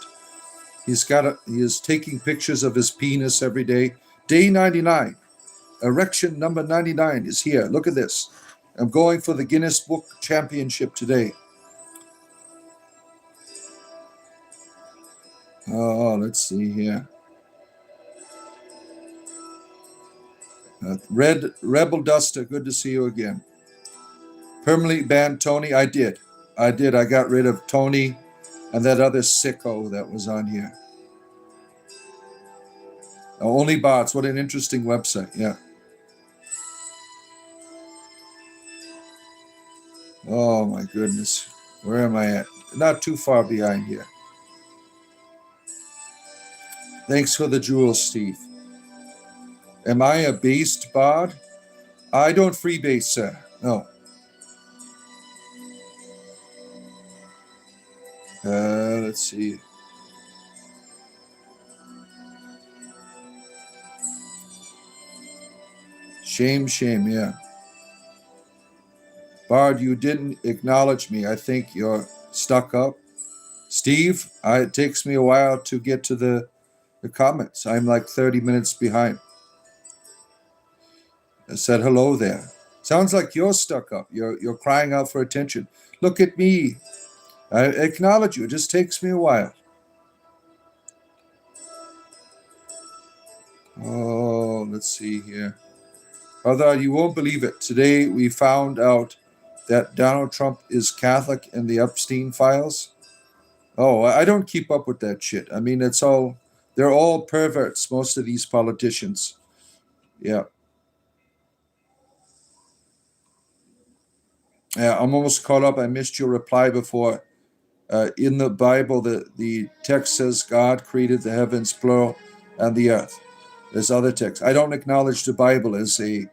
He is taking pictures of his penis every day. Day 99, erection number 99 is here. Look at this. I'm going for the Guinness Book Championship today. Oh, let's see here. Red Rebel Duster, good to see you again. Permanently banned Tony. I did. I got rid of Tony and that other sicko that was on here. Only bots. What an interesting website. Yeah. Oh my goodness. Where am I at? Not too far behind here. Thanks for the jewels, Steve. Am I a based bot? I don't freebase, sir. No. Let's see. Shame, yeah. Bard, you didn't acknowledge me. I think you're stuck up. Steve, it takes me a while to get to the comments. I'm like 30 minutes behind. I said hello there. Sounds like you're stuck up. You're crying out for attention. Look at me. I acknowledge you. It just takes me a while. Oh, let's see here. Brother, you won't believe it. Today we found out that Donald Trump is Catholic in the Epstein files. Oh, I don't keep up with that shit. I mean, they're all perverts, most of these politicians. Yeah. Yeah, I'm almost caught up. I missed your reply before. In the Bible, the text says God created the heavens, plural, and the earth. There's other texts. I don't acknowledge the Bible as a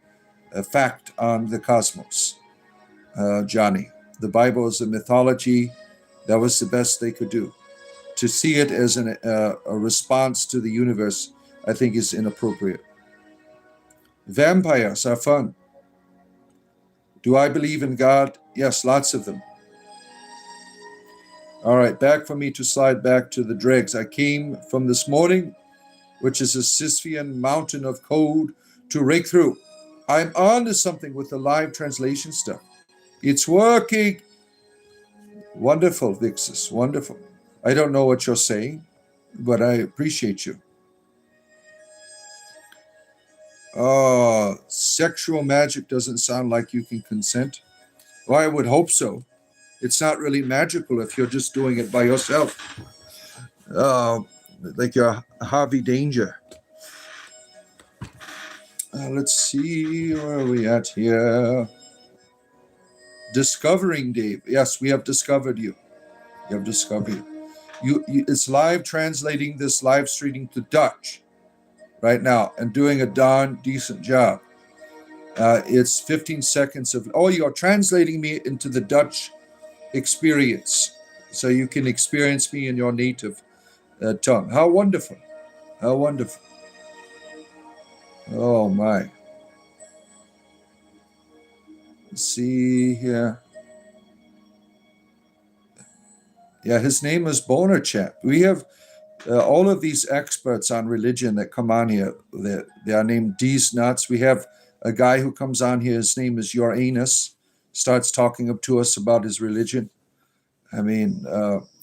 fact on the cosmos, Johnny. The Bible is a mythology. That was the best they could do. To see it as a response to the universe, I think is inappropriate. Vampires are fun. Do I believe in God? Yes, lots of them. All right, back for me to slide back to the dregs. I came from this morning, which is a Sisyphean mountain of code to rake through. I'm on to something with the live translation stuff. It's working. Wonderful, Vixus, wonderful. I don't know what you're saying, but I appreciate you. Oh, sexual magic doesn't sound like you can consent. Well, I would hope so. It's not really magical if you're just doing it by yourself. Uh, like your Harvey Danger. Let's see, where are we at here? Discovering Dave. Yes, we have discovered you. We have discovered you. It's live translating this live streaming to Dutch right now and doing a darn decent job. It's 15 seconds of, oh, you're translating me into the Dutch experience so you can experience me in your native tongue. How wonderful. How wonderful. Oh, my. Let's see here. Yeah, his name is Boner Chap. We have all of these experts on religion that come on here. They are named D's Nuts. We have a guy who comes on here. His name is Uranus. Starts talking up to us about his religion. I mean,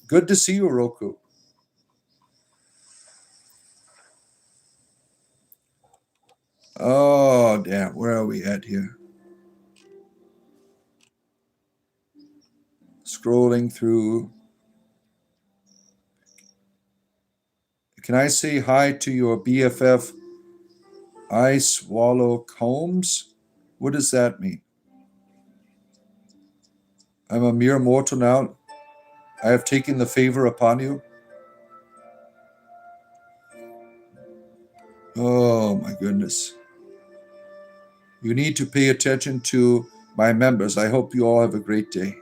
good to see you, Roku. Oh, damn. Where are we at here? Scrolling through. Can I say hi to your BFF, Ice Wallow Combs? What does that mean? I'm a mere mortal now. I have taken the favor upon you. Oh, my goodness. You need to pay attention to my members. I hope you all have a great day.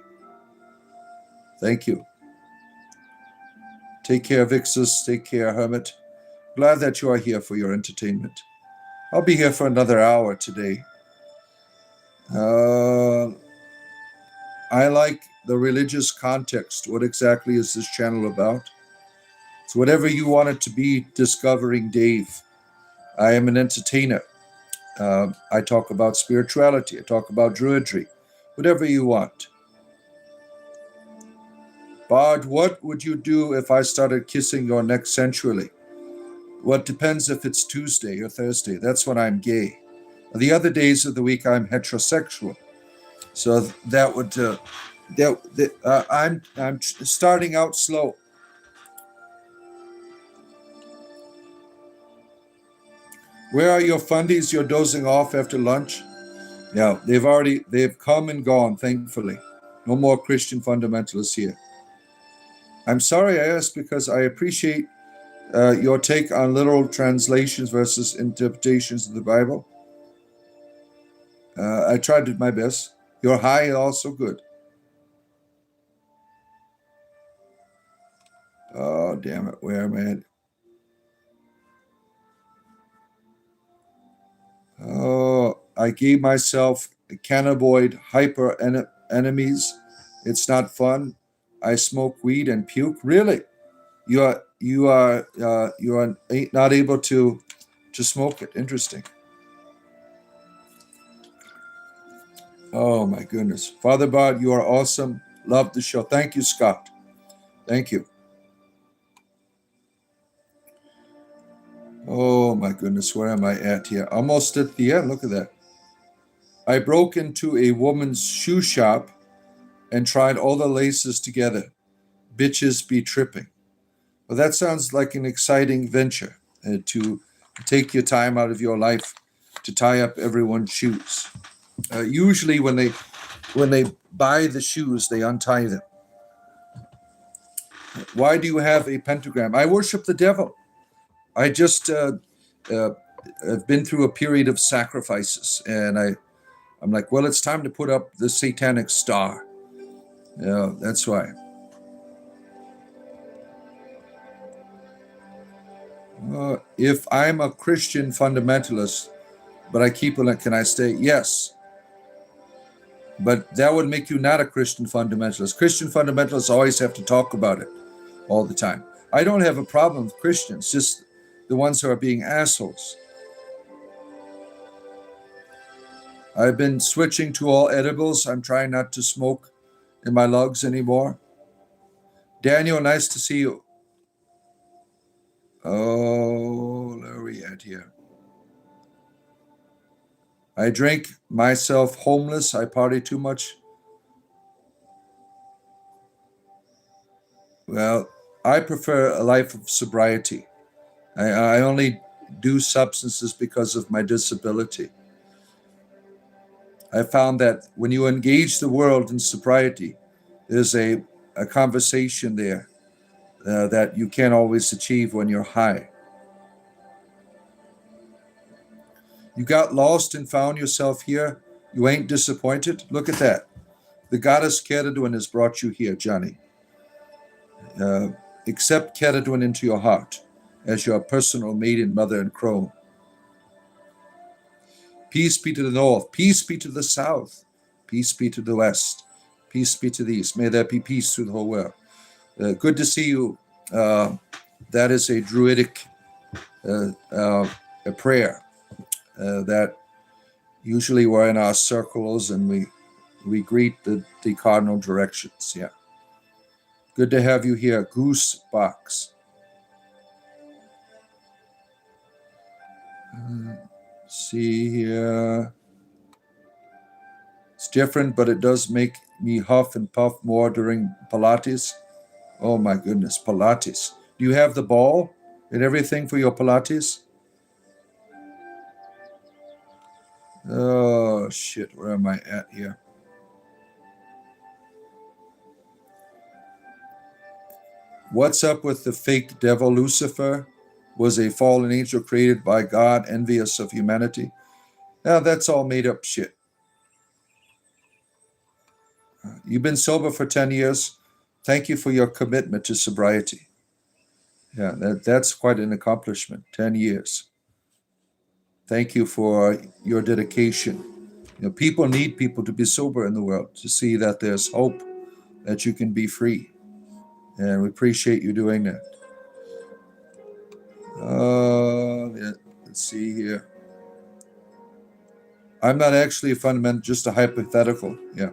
Thank you. Take care, Vixus. Take care, Hermit. Glad that you are here for your entertainment. I'll be here for another hour today. I like the religious context. What exactly is this channel about? It's whatever you want it to be, Discovering Dave. I am an entertainer. I talk about spirituality. I talk about druidry. Whatever you want. Bard, what would you do if I started kissing your neck sensually? Well, it depends if it's Tuesday or Thursday. That's when I'm gay. The other days of the week, I'm heterosexual. So that would I'm starting out slow. Where are your fundies? You're dozing off after lunch? Yeah, they've come and gone, thankfully. No more Christian fundamentalists here. I'm sorry I asked because I appreciate your take on literal translations versus interpretations of the Bible. I tried to do my best. Your high is also good. Oh, damn it. Where am I at? Oh, I gave myself cannabinoid hyper enemies. It's not fun. I smoke weed and puke. Really? You are not able to smoke it. Interesting. Oh my goodness. Father Bard, you are awesome. Love the show. Thank you, Scott. Thank you. Oh my goodness, where am I at here? Almost at the end. Look at that. I broke into a woman's shoe shop and tried all the laces together. Bitches be tripping. Well, that sounds like an exciting venture to take your time out of your life to tie up everyone's shoes. Usually, when they buy the shoes, they untie them. Why do you have a pentagram? I worship the devil. I just have been through a period of sacrifices, and I'm like, well, it's time to put up the satanic star. Yeah, that's why. If I'm a Christian fundamentalist, but I keep it, can I stay? Yes. But that would make you not a Christian fundamentalist. Christian fundamentalists always have to talk about it all the time. I don't have a problem with Christians, just the ones who are being assholes. I've been switching to all edibles. I'm trying not to smoke in my lugs anymore. Daniel, nice to see you. Oh, where are we at here? I drink myself homeless. I party too much. Well, I prefer a life of sobriety. I only do substances because of my disability. I found that when you engage the world in sobriety, there's a conversation there that you can't always achieve when you're high. You got lost and found yourself here. You ain't disappointed. Look at that. The goddess Keridwen has brought you here, Johnny. Accept Keridwen into your heart as your personal maiden, mother, and crone. Peace be to the north. Peace be to the south. Peace be to the west. Peace be to the east. May there be peace through the whole world. Good to see you. That is a druidic a prayer that usually we're in our circles and we greet the cardinal directions. Yeah. Good to have you here, Goose Box. See here. It's different, but it does make me huff and puff more during Pilates. Oh my goodness, Pilates. Do you have the ball and everything for your Pilates? Oh shit, where am I at here? What's up with the fake devil Lucifer? Was a fallen angel created by God, envious of humanity? Now that's all made up shit. You've been sober for 10 years. Thank you for your commitment to sobriety. Yeah, that's quite an accomplishment. 10 years. Thank you for your dedication. People need people to be sober in the world to see that there's hope, that you can be free. And we appreciate you doing that. Let's see here. I'm not actually a fundamental, just a hypothetical. Yeah.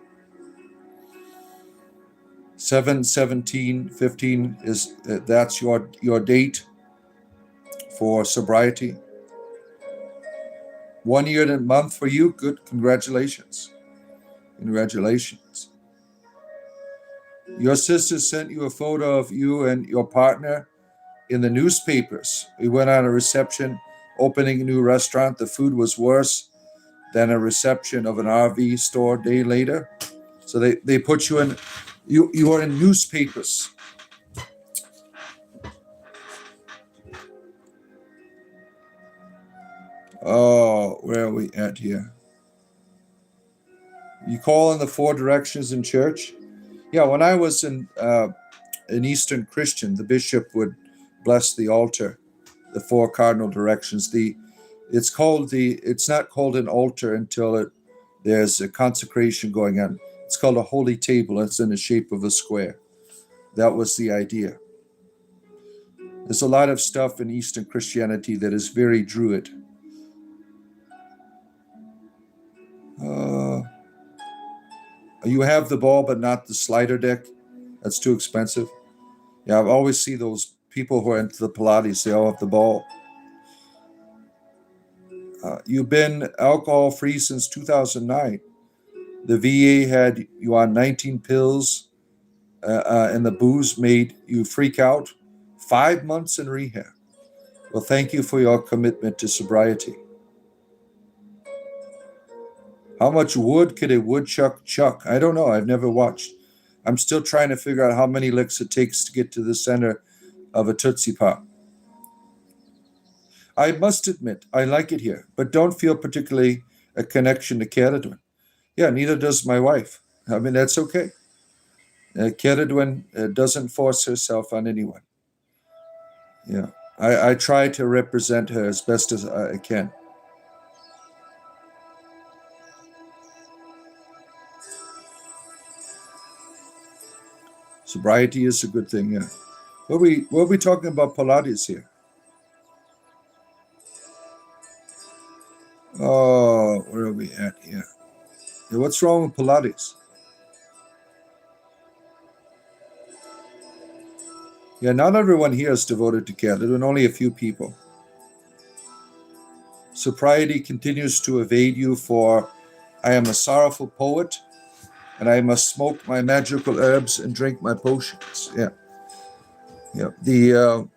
7/17/15 is that's your date for sobriety. 1 year and a month for you. Good. Congratulations. Congratulations. Your sister sent you a photo of you and your partner in the newspapers. We went on a reception, opening a new restaurant. The food was worse than a reception of an RV store a day later. So they put you in, you are in newspapers. Oh, where are we at here? You call in the four directions in church? Yeah, when I was an Eastern Christian, the bishop would bless the altar, the four cardinal directions. It's not called an altar until there's a consecration going on. It's called a holy table. It's in the shape of a square. That was the idea. There's a lot of stuff in Eastern Christianity that is very druid. You have the ball, but not the slider deck. That's too expensive. Yeah, I've always see those people who are into the Pilates. They all have the ball. You've been alcohol-free since 2009. The VA had you on 19 pills, and the booze made you freak out. 5 months in rehab. Well, thank you for your commitment to sobriety. How much wood could a woodchuck chuck? I don't know. I've never watched. I'm still trying to figure out how many licks it takes to get to the center of a Tootsie Pop. I must admit, I like it here, but don't feel particularly a connection to Keridwen. Yeah, neither does my wife. I mean, that's okay. Keridwen doesn't force herself on anyone. Yeah, I try to represent her as best as I can. Sobriety is a good thing, yeah. What are we talking about Pilates here? Oh, where are we at here? Yeah, what's wrong with Pilates? Yeah, not everyone here is devoted to Keridwen, only a few people. Sobriety continues to evade you, for I am a sorrowful poet, and I must smoke my magical herbs and drink my potions. Yeah. Yeah, the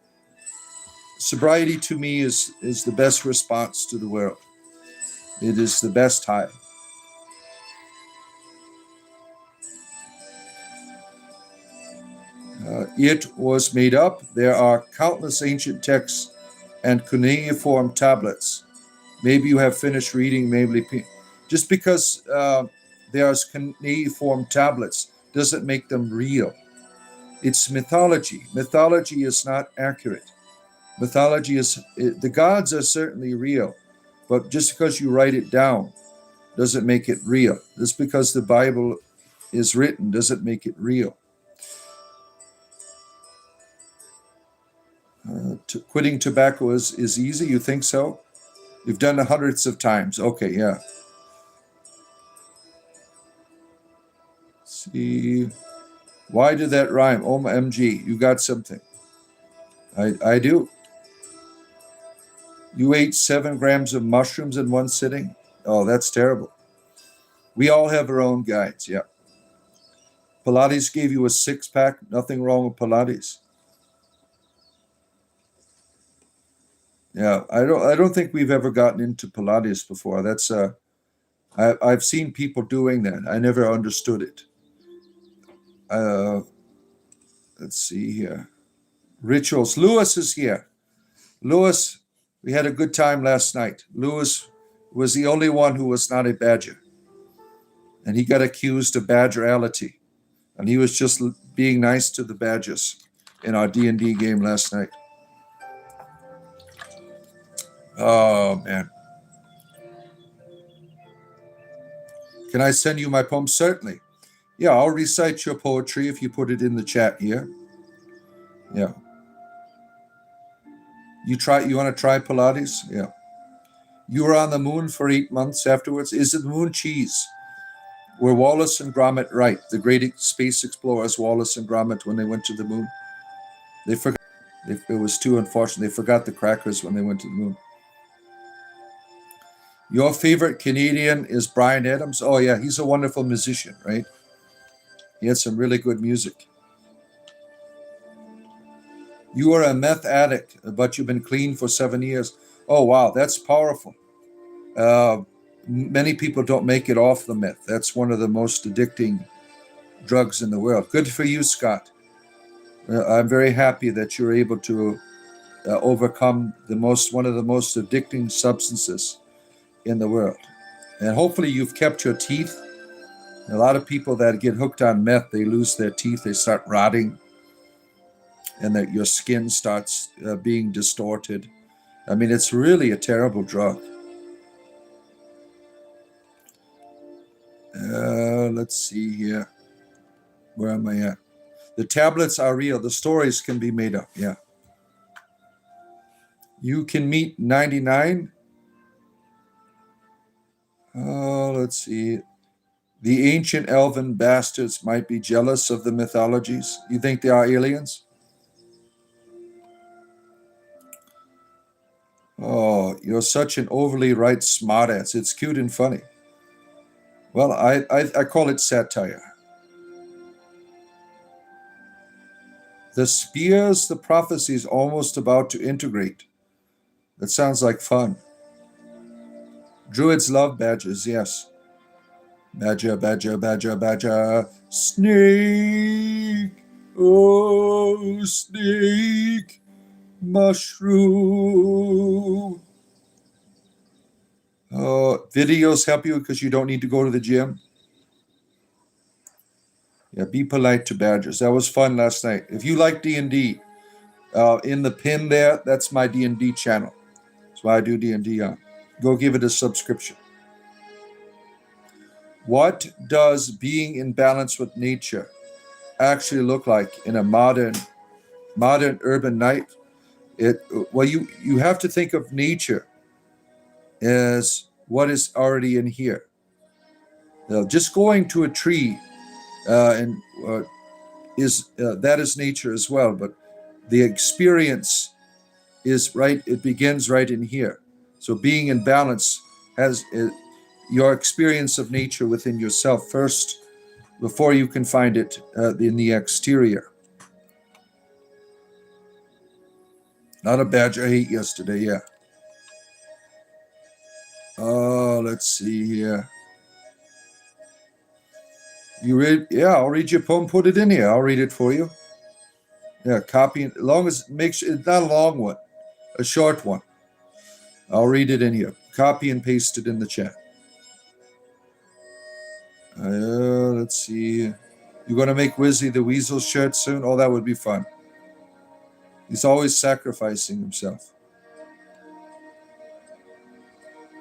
sobriety to me is the best response to the world. It is the best time. It was made up. There are countless ancient texts and cuneiform tablets. Maybe you have finished reading, maybe just because there's cuneiform tablets doesn't make them real. It's mythology. Mythology is not accurate. Mythology is, the gods are certainly real, but just because you write it down doesn't make it real. Just because the Bible is written doesn't make it real. Quitting tobacco is easy, you think so? You've done it hundreds of times. Okay, yeah. See, why did that rhyme? OMG, you got something. I do. You ate 7 grams of mushrooms in one sitting? Oh, that's terrible. We all have our own guides, yeah. Pilates gave you a 6-pack. Nothing wrong with Pilates. Yeah, I don't think we've ever gotten into Pilates before. That's I've seen people doing that. I never understood it. Let's see here. Rituals. Lewis is here. Lewis, we had a good time last night. Lewis was the only one who was not a badger. And he got accused of badgerality. And he was just being nice to the badgers in our D&D game last night. Oh, man. Can I send you my poem? Certainly. Yeah, I'll recite your poetry if you put it in the chat here. Yeah. You want to try Pilates? Yeah. You were on the moon for 8 months afterwards. Is it the moon cheese? Were Wallace and Gromit right? The great space explorers, Wallace and Gromit, when they went to the moon? They forgot. It was too unfortunate. They forgot the crackers when they went to the moon. Your favorite Canadian is Bryan Adams? Oh, yeah, he's a wonderful musician, right? He had some really good music. You are a meth addict, but you've been clean for 7 years. Oh, wow, that's powerful. Many people don't make it off the meth. That's one of the most addicting drugs in the world. Good for you, Scott. I'm very happy that you're able to overcome one of the most addicting substances in the world. And hopefully you've kept your teeth. A lot of people that get hooked on meth, they lose their teeth, they start rotting, and that your skin starts being distorted. I mean, it's really a terrible drug. Let's see here. Where am I at? The tablets are real. The stories can be made up. Yeah. You can meet 99. Let's see. The ancient elven bastards might be jealous of the mythologies. You think they are aliens? Oh, you're such an overly right smartass. It's cute and funny. Well, I call it satire. The spears, the prophecies almost about to integrate. That sounds like fun. Druids love badgers, yes. Badger, badger, badger, badger. Snake. Oh, snake. Mushroom. Videos help you because you don't need to go to the gym. Yeah, be polite to badgers. That was fun last night. If you like D&D, in the pin there, that's my D&D channel. That's why I do D&D on. Go give it a subscription. What does being in balance with nature actually look like in a modern urban night? You have to think of nature as what is already in here. Just going to a tree that is nature as well, but the experience is right. It begins right in here. So being in balance has your experience of nature within yourself first, before you can find it in the exterior. Not a badger I ate yesterday, yeah. Oh, let's see here. You read? Yeah, I'll read your poem. Put it in here. I'll read it for you. Yeah, copy it. As long as make sure it's not a long one, a short one. I'll read it in here. Copy and paste it in the chat. Let's see. You gonna make Wizzy the Weasel shirt soon? Oh, that would be fun. He's always sacrificing himself.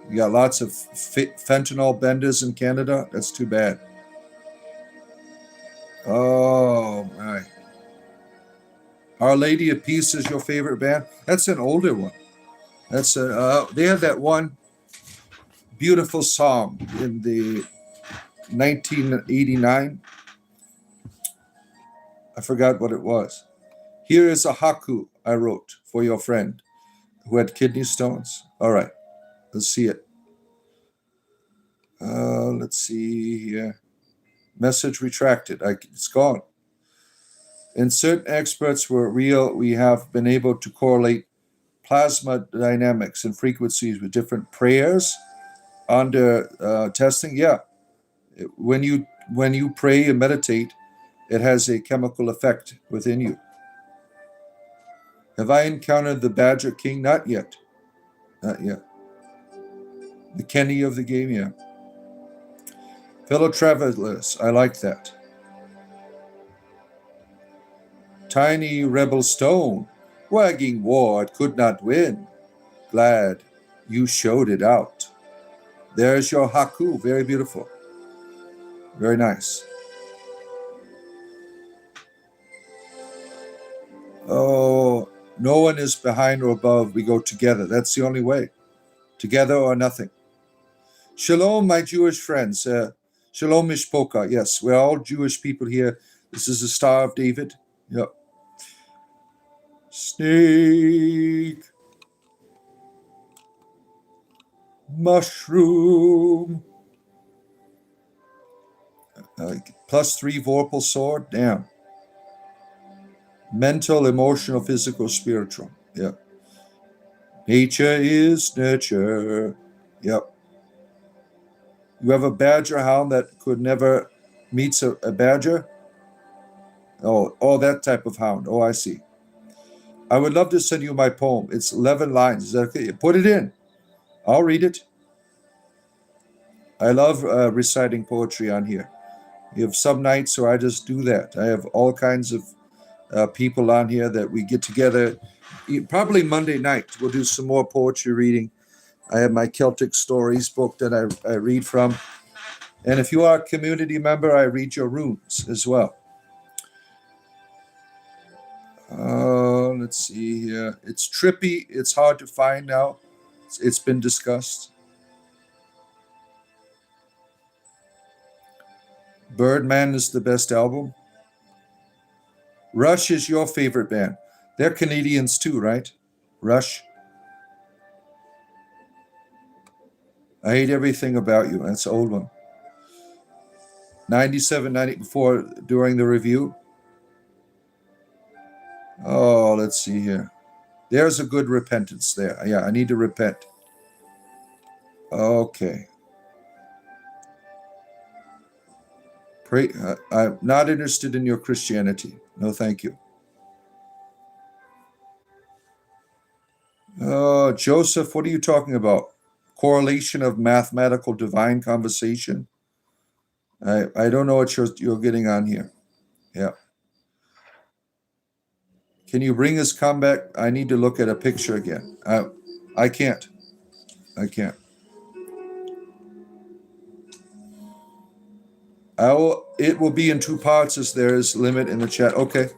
You got lots of fentanyl benders in Canada. That's too bad. Oh my! Our Lady of Peace is your favorite band? That's an older one. That's they had that one beautiful song in the 1989. I forgot what it was. Here is a haiku I wrote for your friend who had kidney stones. All right, let's see it. Let's see here. Message retracted. It's gone. And certain experts were real. We have been able to correlate plasma dynamics and frequencies with different prayers under testing. Yeah, when you pray and meditate, it has a chemical effect within you. Have I encountered the Badger King? Not yet. Not yet. The Kenny of the game, yeah. Fellow travelers, I like that. Tiny rebel stone, wagging ward could not win. Glad you showed it out. There's your haiku, very beautiful. Very nice. Oh, no one is behind or above. We go together. That's the only way. Together or nothing. Shalom, my Jewish friends. Shalom, Mishpoka. Yes, we're all Jewish people here. This is the Star of David. Yep. Snake. Mushroom. +3 Vorpal sword. Damn. Mental, emotional, physical, spiritual. Yeah. Nature is nurture. Yep. You have a badger hound that could never meets a badger? Oh, that type of hound. Oh, I see. I would love to send you my poem. It's 11 lines. Is that okay? Put it in. I'll read it. I love reciting poetry on here. You have some nights where I just do that. I have all kinds of people on here that we get together. Probably Monday night, we'll do some more poetry reading. I have my Celtic Stories book that I read from. And if you are a community member, I read your runes as well. Let's see here. It's trippy. It's hard to find now. It's been discussed. Birdman is the best album. Rush is your favorite band. They're Canadians too, right? Rush. I Hate Everything About You. That's an old one. 97, 94 during the review. Oh, let's see here. There's a good repentance there. Yeah, I need to repent. Okay. Pray. I'm not interested in your Christianity. No, thank you. Joseph, what are you talking about? Correlation of mathematical divine conversation? I don't know what you're getting on here. Yeah. Can you bring this comeback? I need to look at a picture again. I can't. I can't. It will be in 2 parts as there is limit in the chat. Okay.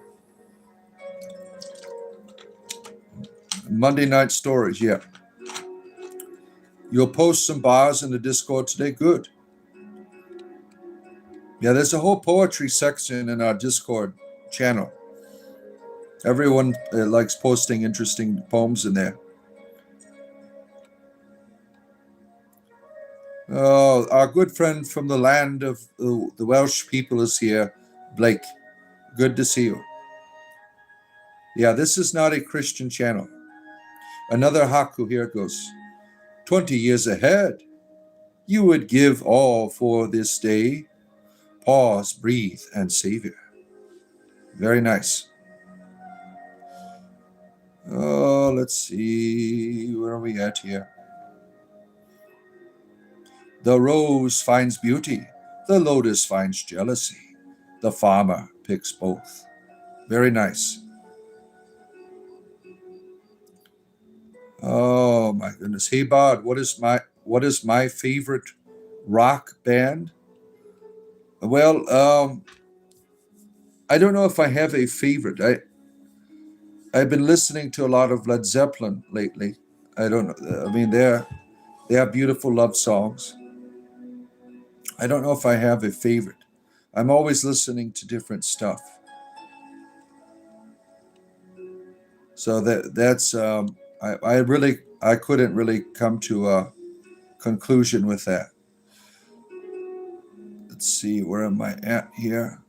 Monday night stories, yeah. You'll post some bars in the Discord today? Good. Yeah, there's a whole poetry section in our Discord channel. Everyone likes posting interesting poems in there. Oh, our good friend from the land of the Welsh people is here, Blake. Good to see you. Yeah, this is not a Christian channel. Another haku, here it goes. 20 years ahead, you would give all for this day. Pause, breathe, and savor. Very nice. Oh, let's see. Where are we at here? The rose finds beauty. The lotus finds jealousy. The farmer picks both. Very nice. Oh my goodness. Hey Bod, what is my favorite rock band? Well, I don't know if I have a favorite. I've been listening to a lot of Led Zeppelin lately. I don't know. I mean, they have beautiful love songs. I don't know if I have a favorite. I'm always listening to different stuff. So that's I couldn't really come to a conclusion with that. Let's see, where am I at here?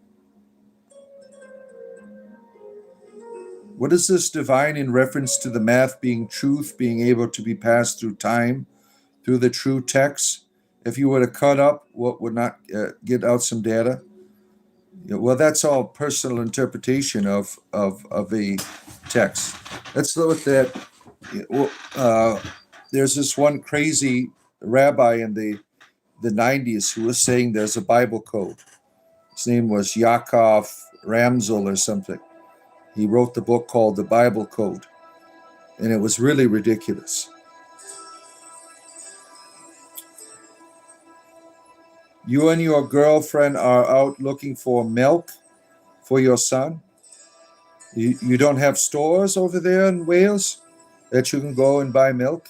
What is this divine in reference to the math being truth, being able to be passed through time, through the true text? If you were to cut up, what would not get out some data? Yeah, well, that's all personal interpretation of a text. Let's look at that. There's this one crazy rabbi in the 90s who was saying there's a Bible code. His name was Yaakov Ramsel or something. He wrote the book called The Bible Code, and it was really ridiculous. You and your girlfriend are out looking for milk for your son. You don't have stores over there in Wales that you can go and buy milk?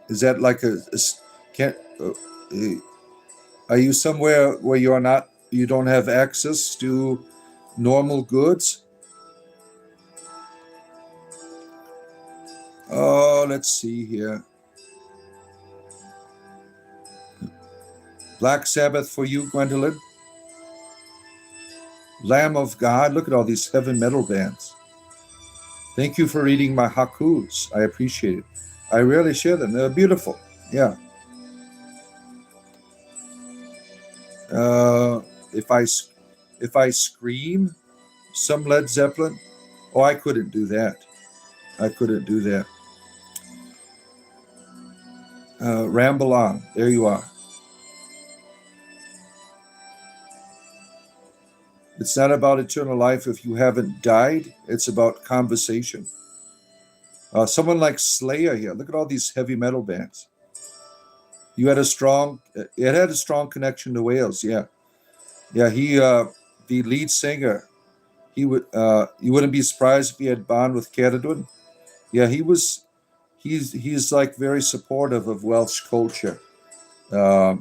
Is that like are you somewhere where you don't have access to normal goods? Oh, let's see here. Black Sabbath for you, Gwendolyn. Lamb of God. Look at all these heavy metal bands. Thank you for reading my hakus. I appreciate it. I rarely share them. They're beautiful. Yeah. If I scream some Led Zeppelin, oh, I couldn't do that. Ramble on. There you are. It's not about eternal life if you haven't died. It's about conversation. Someone like Slayer here. Look at all these heavy metal bands. It had a strong connection to Wales. Yeah. He, the lead singer, you wouldn't be surprised if he had bond with Caradwin. Yeah, he's like very supportive of Welsh culture. What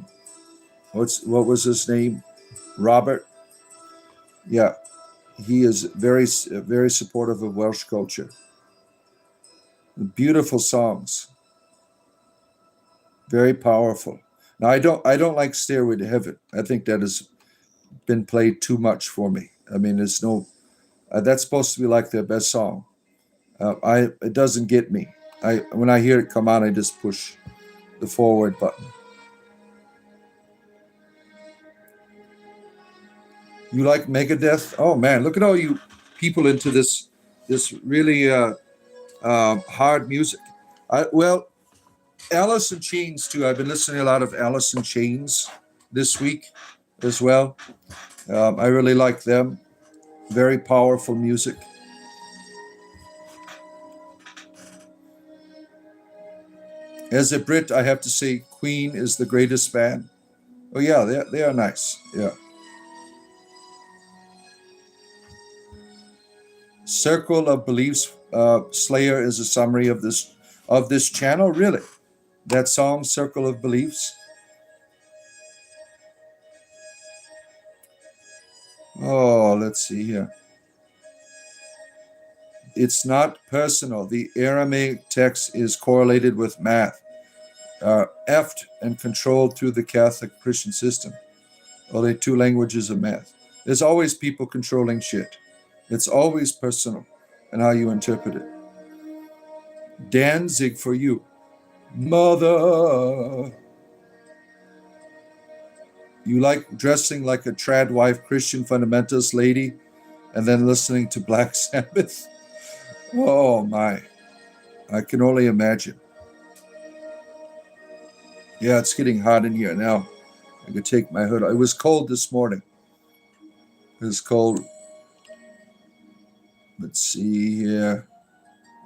was his name? Robert. Yeah, he is very supportive of Welsh culture. Beautiful songs, very powerful. Now I don't like Stairway to Heaven. I think that has been played too much for me. I mean, there's no that's supposed to be like their best song. It doesn't get me. When I hear it come on, I just push the forward button. You like Megadeth? Oh man, look at all you people into this really hard music. Alice in Chains too. I've been listening to a lot of Alice in Chains this week as well. I really like them. Very powerful music. As a Brit, I have to say Queen is the greatest band. Oh yeah, they are nice. Yeah. Circle of Beliefs Slayer is a summary of this channel. Really, that song Circle of Beliefs. Oh, let's see here. It's not personal. The Aramaic text is correlated with math, effed and controlled through the Catholic Christian system. Only two languages of math. There's always people controlling shit. It's always personal and how you interpret it. Danzig for you. Mother. You like dressing like a trad wife Christian fundamentalist lady and then listening to Black Sabbath? Oh my. I can only imagine. Yeah, it's getting hot in here now. I could take my hood. It was cold this morning. It was cold. Let's see here.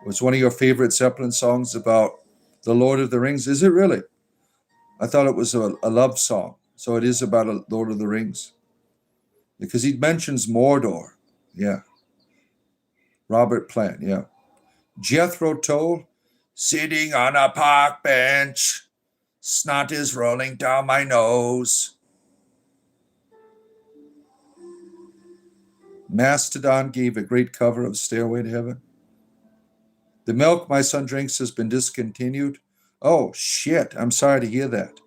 Was one of your favorite Zeppelin songs about the Lord of the Rings? Is it really? I thought it was a love song. So it is about a Lord of the Rings. Because he mentions Mordor. Yeah. Robert Plant, yeah. Jethro Tull, sitting on a park bench. Snot is rolling down my nose. Mastodon gave a great cover of Stairway to Heaven. The milk my son drinks has been discontinued. Oh, shit. I'm sorry to hear that.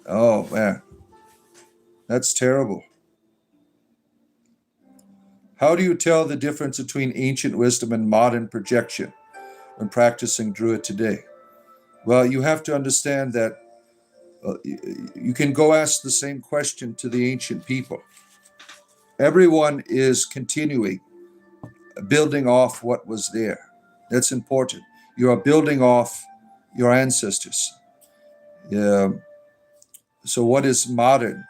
Oh, man. That's terrible. How do you tell the difference between ancient wisdom and modern projection when practicing Druid today? Well, you have to understand that you can go ask the same question to the ancient people. Everyone is continuing, building off what was there. That's important. You are building off your ancestors. So what is modern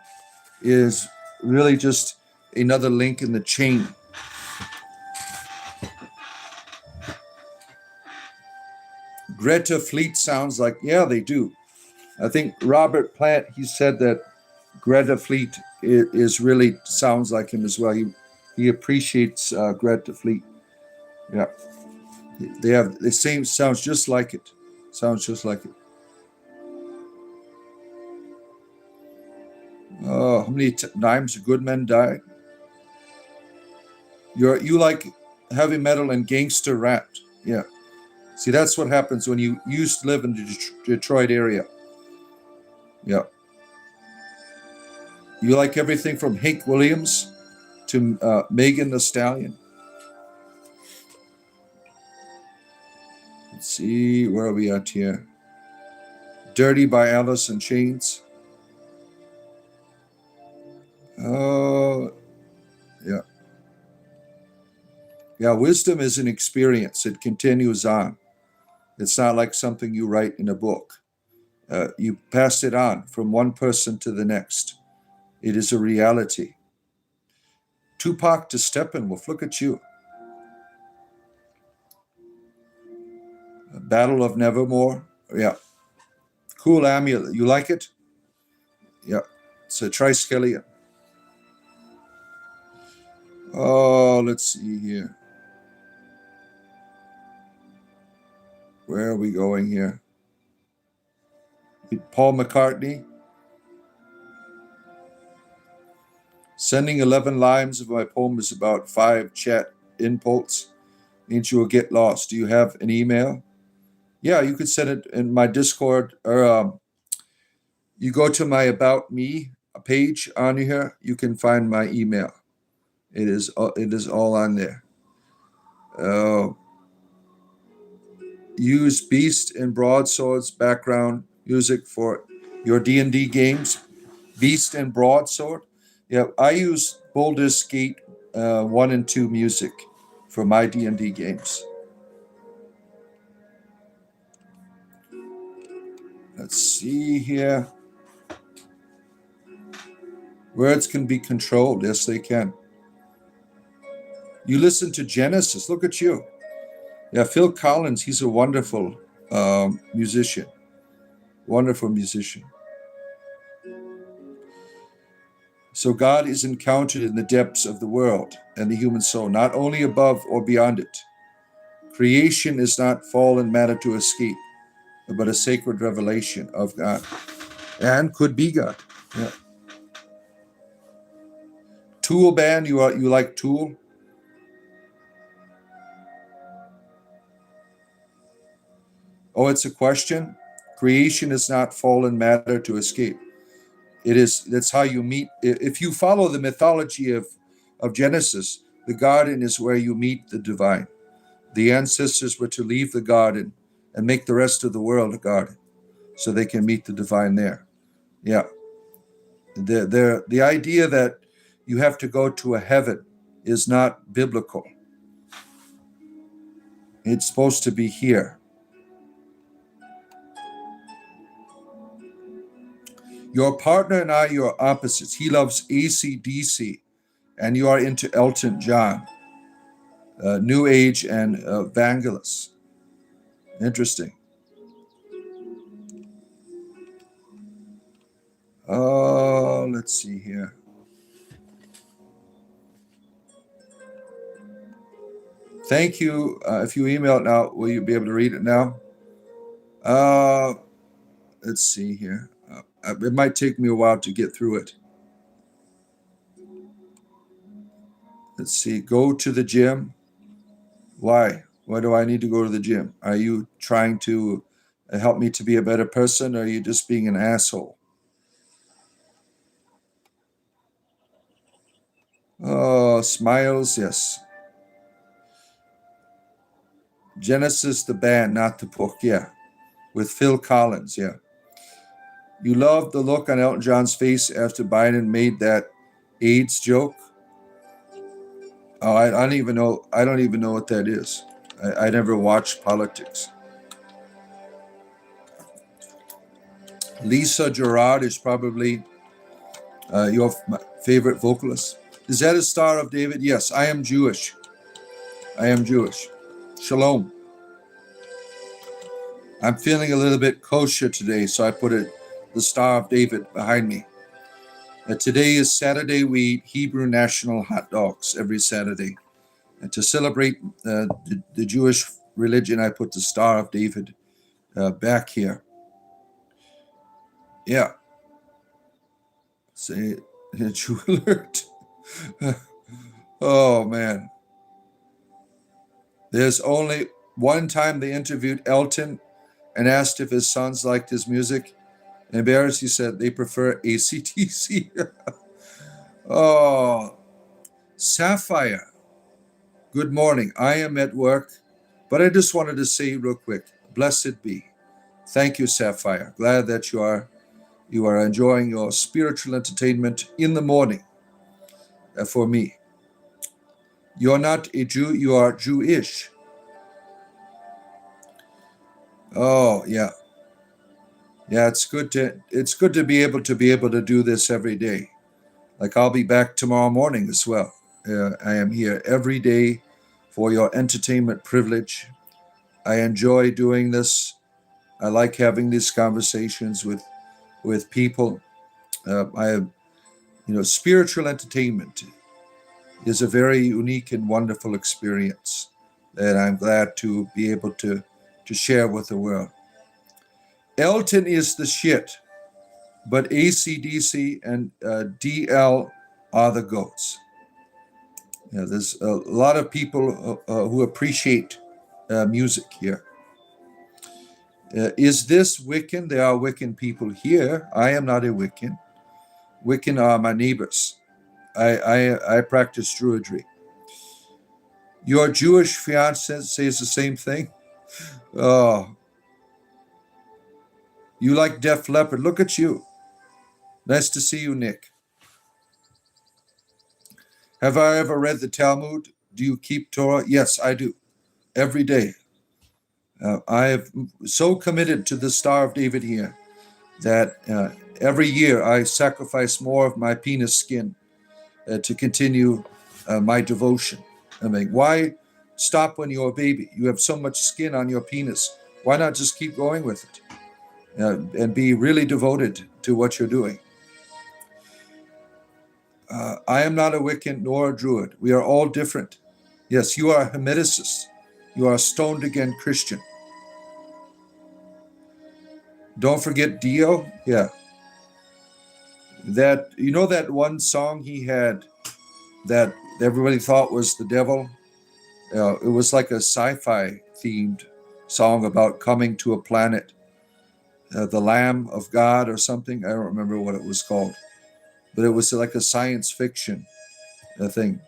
is really just another link in the chain. Greta Fleet sounds like, yeah, they do. I think Robert Plant, he said that Greta Fleet is really sounds like him as well. He appreciates Greta Fleet. Yeah, they have the same sounds just like it. Sounds just like it. Oh, how many times good men died? You like heavy metal and gangster rap? Yeah. See, that's what happens when you used to live in the Detroit area. Yeah. You like everything from Hank Williams to Megan Thee Stallion. Let's see, where are we at here? Dirty by Alice in Chains. Oh, yeah. Yeah, wisdom is an experience. It continues on. It's not like something you write in a book. You pass it on from one person to the next. It is a reality. Tupac to Steppenwolf, look at you. Battle of Nevermore, yeah. Cool amulet, you like it? Yeah, it's a Triskelion. Oh, let's see here. Where are we going here? Paul McCartney. Sending 11 lines of my poem is about 5 chat inputs. Means you will get lost. Do you have an email? Yeah, you could send it in my Discord, or you go to my About Me page on here. You can find my email. It is all on there. Use Beast and Broadsword's background music for your D&D games. Beast and Broadsword. Yeah, I use Baldur's Gate 1 and 2 music for my D&D games. Let's see here. Words can be controlled. Yes, they can. You listen to Genesis. Look at you. Yeah, Phil Collins, he's a wonderful musician. Wonderful musician. So God is encountered in the depths of the world and the human soul, not only above or beyond it. Creation is not fallen matter to escape, but a sacred revelation of God. And could be God. Yeah. Tool band, you like Tool? Oh, it's a question? Creation is not fallen matter to escape. That's how you meet. If you follow the mythology of Genesis, the garden is where you meet the divine. The ancestors were to leave the garden and make the rest of the world a garden so they can meet the divine there. Yeah. The idea that you have to go to a heaven is not biblical. It's supposed to be here. Your partner and I, you're opposites. He loves AC/DC, and you are into Elton John, New Age, and Vangelis. Interesting. Let's see here. Thank you. If you email it now, will you be able to read it now? Let's see here. It might take me a while to get through it. Let's see. Go to the gym. Why? Why do I need to go to the gym? Are you trying to help me to be a better person, or are you just being an asshole? Oh, smiles, yes. Genesis, the band, not the book, yeah. With Phil Collins, yeah. You love the look on Elton John's face after Biden made that AIDS joke. Oh, I don't even know. I don't even know what that is. I never watched politics. Lisa Gerard is probably your favorite vocalist. Is that a Star of David? Yes, I am Jewish. I am Jewish. Shalom. I'm feeling a little bit kosher today, so I put the Star of David behind me. Today is Saturday. We eat Hebrew national hot dogs every Saturday. And to celebrate the Jewish religion, I put the Star of David back here. Yeah. Say, Jew alert. Oh, man. There's only one time they interviewed Elton and asked if his sons liked his music. Embarrassed, he said they prefer AC/DC. Oh, Sapphire. Good morning. I am at work, but I just wanted to say real quick, blessed be. Thank you, Sapphire. Glad that you are enjoying your spiritual entertainment in the morning for me. You're not a Jew, you are Jewish. Oh, yeah. Yeah, it's good to be able to do this every day. Like I'll be back tomorrow morning as well. I am here every day for your entertainment privilege. I enjoy doing this. I like having these conversations with people. Spiritual entertainment is a very unique and wonderful experience that I'm glad to be able to share with the world. Elton is the shit, but AC/DC and DL are the goats. Yeah, there's a lot of people who appreciate music here. Is this Wiccan? There are Wiccan people here. I am not a Wiccan. Wiccan are my neighbors. I practice druidry. Your Jewish fiance says the same thing. Oh, you like Def Leppard. Look at you. Nice to see you, Nick. Have I ever read the Talmud? Do you keep Torah? Yes, I do. Every day. I have so committed to the Star of David here that every year I sacrifice more of my penis skin to continue my devotion. I mean, why stop when you're a baby? You have so much skin on your penis. Why not just keep going with it and be really devoted to what you're doing? I am not a Wiccan nor a Druid. We are all different. Yes, you are a Hermeticist. You are a stoned again Christian. Don't forget Dio. Yeah. That one song he had that everybody thought was the devil. It was like a sci-fi themed song about coming to a planet, the Lamb of God or something. I don't remember what it was called, but it was like a science fiction thing.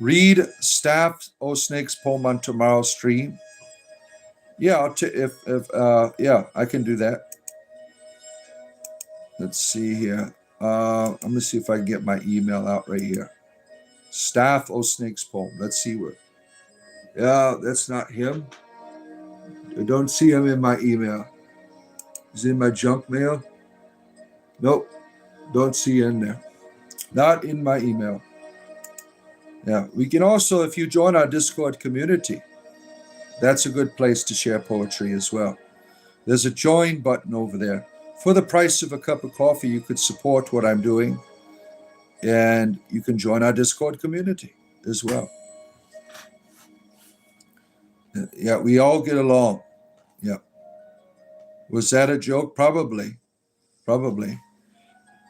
Read Staff O Snake's poem on tomorrow's stream. Yeah, if I can do that. Let's see here. Let me see if I can get my email out right here. Staff O Snake's poem. Let's see where. Yeah, that's not him. I don't see him in my email. Is it in my junk mail? Nope. Don't see in there. Not in my email. Yeah. We can also, if you join our Discord community, that's a good place to share poetry as well. There's a join button over there. For the price of a cup of coffee, you could support what I'm doing, and you can join our Discord community as well. Yeah, we all get along. Yeah. Was that a joke? Probably.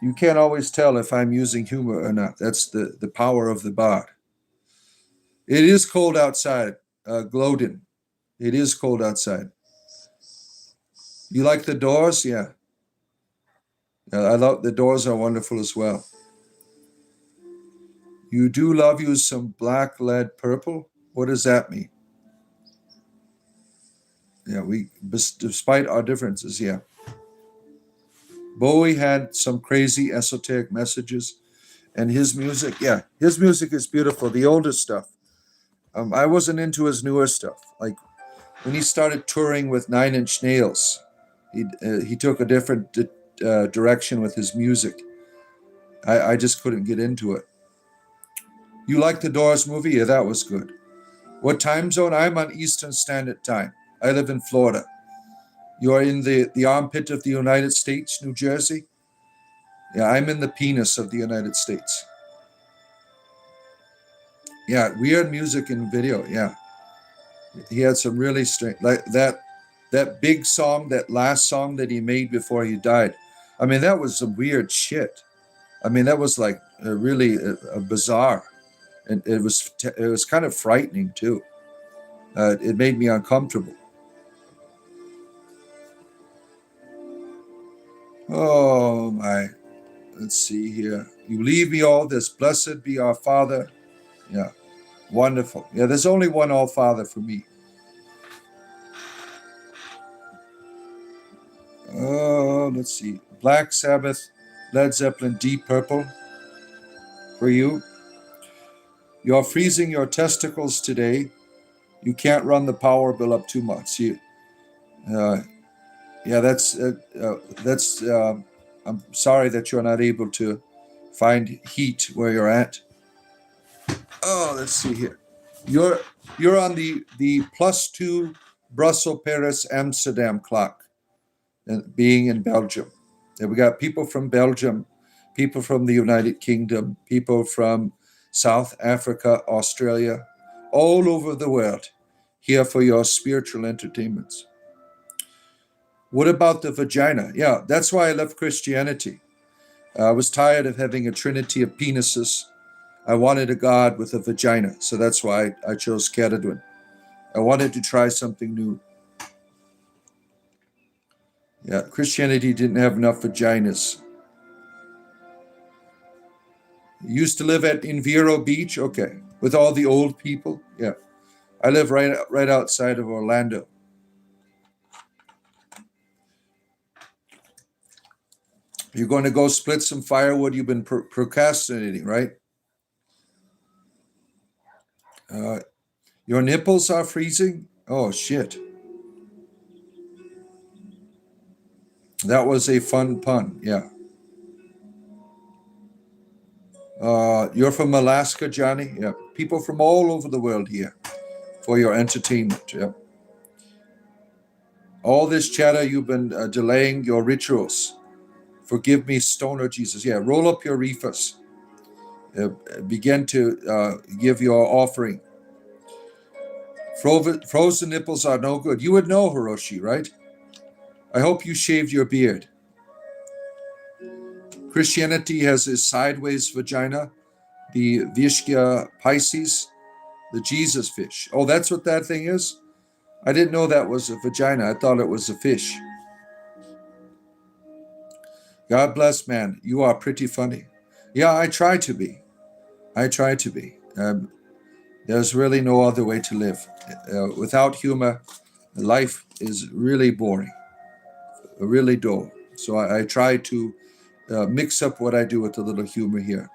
You can't always tell if I'm using humor or not. That's the power of the bard. It is cold outside, Glodin. It is cold outside. You like the doors? Yeah. I love the doors are wonderful as well. You do love you some black lead purple? What does that mean? Yeah, despite our differences, yeah. Bowie had some crazy esoteric messages, and his music is beautiful. The older stuff. I wasn't into his newer stuff. Like when he started touring with Nine Inch Nails, he took a different direction with his music. I just couldn't get into it. You like the Doors movie? Yeah, that was good. What time zone? I'm on Eastern Standard Time. I live in Florida. You are in the armpit of the United States, New Jersey? Yeah, I'm in the penis of the United States. Yeah, weird music and video, yeah. He had some really strange, like that big song, that last song that he made before he died. I mean, that was some weird shit. I mean, that was like really bizarre. And it was kind of frightening too. It made me uncomfortable. Oh my. Let's see here. You leave me all this. Blessed be our Father. Yeah. Wonderful. Yeah, there's only one All Father for me. Oh, let's see. Black Sabbath, Led Zeppelin, Deep Purple for you. You're freezing your testicles today. You can't run the power bill up too much. Yeah, that's. I'm sorry that you're not able to find heat where you're at. Oh, let's see here. You're on the +2 Brussels, Paris, Amsterdam clock, and being in Belgium. And we got people from Belgium, people from the United Kingdom, people from South Africa, Australia, all over the world here for your spiritual entertainments. What about the vagina? Yeah, that's why I left Christianity. I was tired of having a trinity of penises. I wanted a God with a vagina, so that's why I chose Caradwin. I wanted to try something new. Yeah, Christianity didn't have enough vaginas. You used to live in Vero Beach? Okay. With all the old people? Yeah. I live right outside of Orlando. You're going to go split some firewood. You've been procrastinating, right? Your nipples are freezing? Oh, shit. That was a fun pun. Yeah. You're from Alaska, Johnny? Yeah. People from all over the world here for your entertainment. Yeah. All this chatter, you've been delaying your rituals. Forgive me, stoner Jesus. Yeah. Roll up your reefers. Begin to give your offering. Frozen nipples are no good. You would know, Hiroshi, right? I hope you shaved your beard. Christianity has a sideways vagina, the Vishka Pisces, the Jesus fish. Oh, that's what that thing is? I didn't know that was a vagina. I thought it was a fish. God bless, man. You are pretty funny. Yeah, I try to be. There's really no other way to live. Without humor, life is really boring, really dull. So I try to mix up what I do with a little humor here.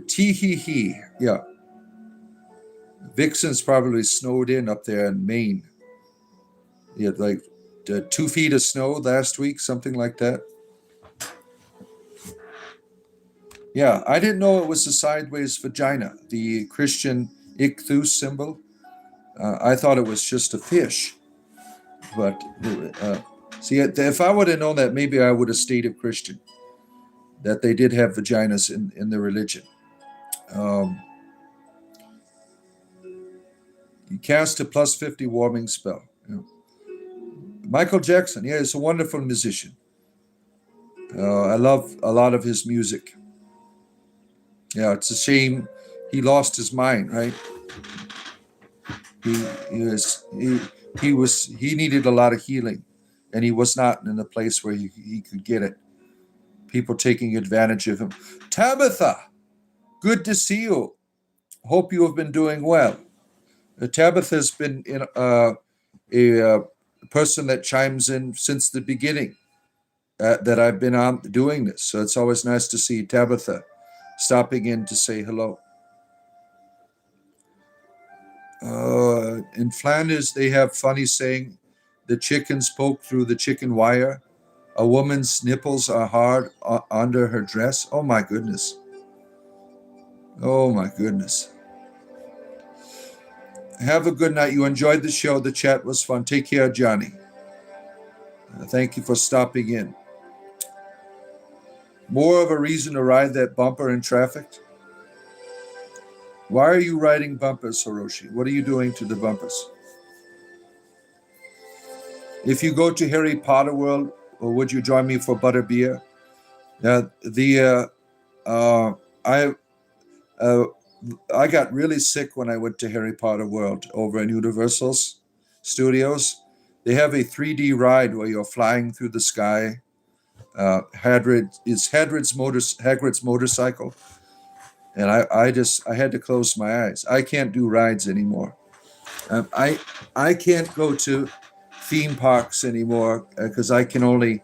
Tee hee hee. Yeah. Vixen's probably snowed in up there in Maine. Yeah, like 2 feet of snow last week, something like that. Yeah, I didn't know it was a sideways vagina, the Christian ichthus symbol. I thought it was just a fish. But see, if I would have known that, maybe I would have stayed a Christian, that they did have vaginas in their religion. Um, you cast a plus 50 warming spell. Yeah. Michael Jackson, yeah, he's a wonderful musician. I love a lot of his music. Yeah, it's a shame he lost his mind, right? He, he was he needed a lot of healing, and he was not in a place where he could get it. People taking advantage of him. Tabitha, good to see you. Hope you have been doing well. Tabitha's been a person that chimes in since the beginning that I've been on doing this. So it's always nice to see Tabitha stopping in to say hello. In Flanders, they have funny saying, the chickens poke through the chicken wire. A woman's nipples are hard under her dress. Oh my goodness. Oh my goodness. Have a good night. You enjoyed the show. The chat was fun. Take care, Johnny. Thank you for stopping in. More of a reason to ride that bumper in traffic? Why are you riding bumpers, Hiroshi? What are you doing to the bumpers? If you go to Harry Potter World, would you join me for butterbeer? I got really sick when I went to Harry Potter World over in Universal's Studios. They have a 3D ride where you're flying through the sky. Hagrid's motorcycle, and I had to close my eyes. I can't do rides anymore. I can't go to theme parks anymore because I can only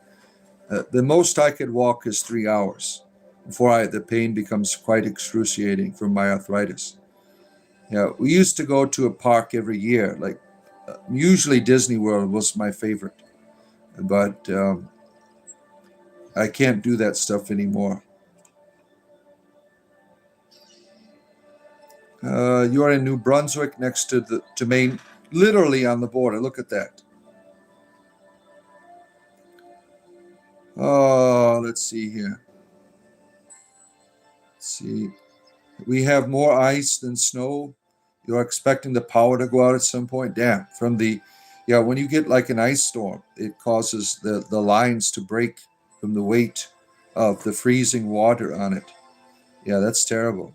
the most I could walk is 3 hours before the pain becomes quite excruciating from my arthritis. Yeah, we used to go to a park every year. Like usually Disney World was my favorite, but I can't do that stuff anymore. You are in New Brunswick, next to Maine, literally on the border. Look at that. Oh, let's see here. Let's see. We have more ice than snow. You're expecting the power to go out at some point. Damn. When you get like an ice storm, it causes the lines to break from the weight of the freezing water on it. Yeah, that's terrible.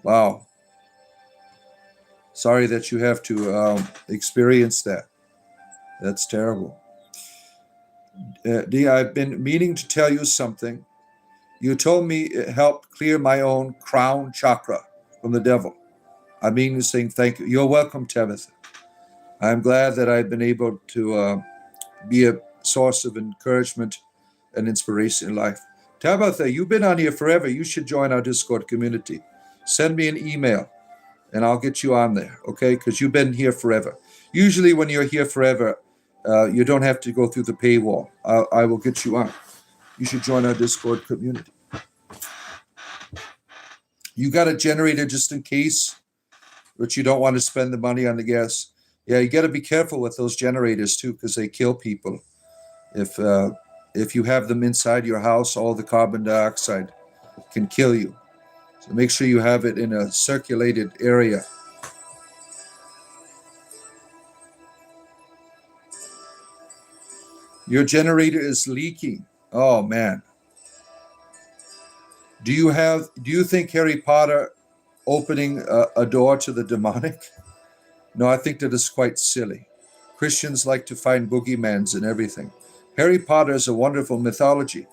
Wow. Sorry that you have to experience that. That's terrible. Dee, I've been meaning to tell you something. You told me it helped clear my own crown chakra from the devil. I mean to saying thank you. You're welcome, Tabitha. I'm glad that I've been able to be a source of encouragement and inspiration in life. Tabitha, you've been on here forever. You should join our Discord community. Send me an email and I'll get you on there, okay? Because you've been here forever. Usually when you're here forever, you don't have to go through the paywall. I will get you on. You should join our Discord community. You got a generator just in case, but you don't want to spend the money on the gas. Yeah, you got to be careful with those generators too, because they kill people. If you have them inside your house, all the carbon dioxide can kill you. So make sure you have it in a circulated area. Your generator is leaking. Oh man. Do you think Harry Potter opening a door to the demonic? No, I think that is quite silly. Christians like to find boogeymans and everything. Harry Potter is a wonderful mythology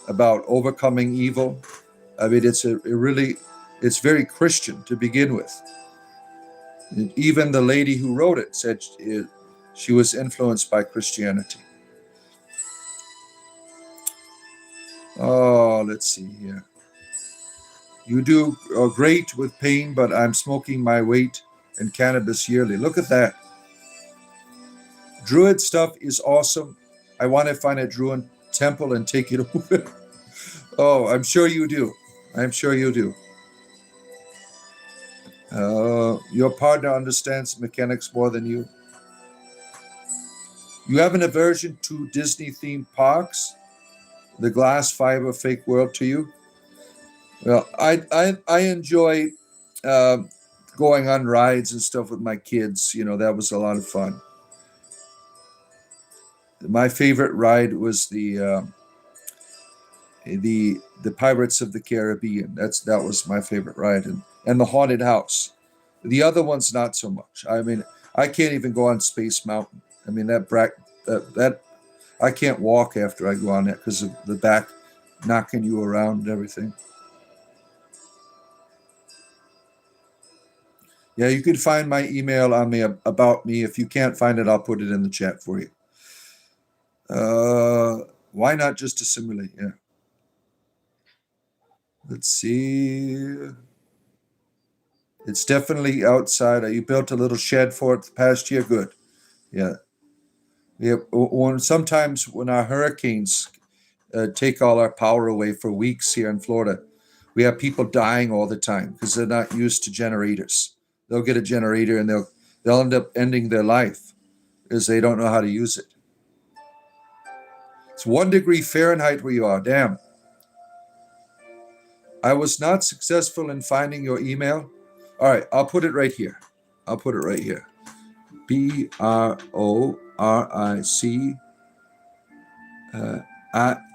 about overcoming evil. I mean, it's a really It's very Christian to begin with. And even the lady who wrote it said she was influenced by Christianity. Oh, let's see here. You do great with pain, but I'm smoking my weight in cannabis yearly. Look at that. Druid stuff is awesome. I want to find a druid temple and take it over. Oh, I'm sure you do. I'm sure you do. Your partner understands mechanics more than you. You have an aversion to Disney-themed parks? The glass fiber fake world to you? Well, I enjoy uh, going on rides and stuff with my kids. That was a lot of fun. My favorite ride was the Pirates of the Caribbean. That was my favorite ride, and the haunted house. The other ones not so much. I mean, I can't even go on Space Mountain. I mean that I can't walk after I go on that because of the back knocking you around and everything. Yeah, you can find my email on me about me. If you can't find it, I'll put it in the chat for you. Why not just assimilate? Yeah. Let's see. It's definitely outside. You built a little shed for it the past year. Good. Yeah. Yeah. Sometimes when our hurricanes take all our power away for weeks here in Florida, we have people dying all the time because they're not used to generators. They'll get a generator and they'll end up ending their life because they don't know how to use it. It's 1 degree Fahrenheit where you are. Damn. I was not successful in finding your email. All right, I'll put it right here. I'll put it right here. BRORIC.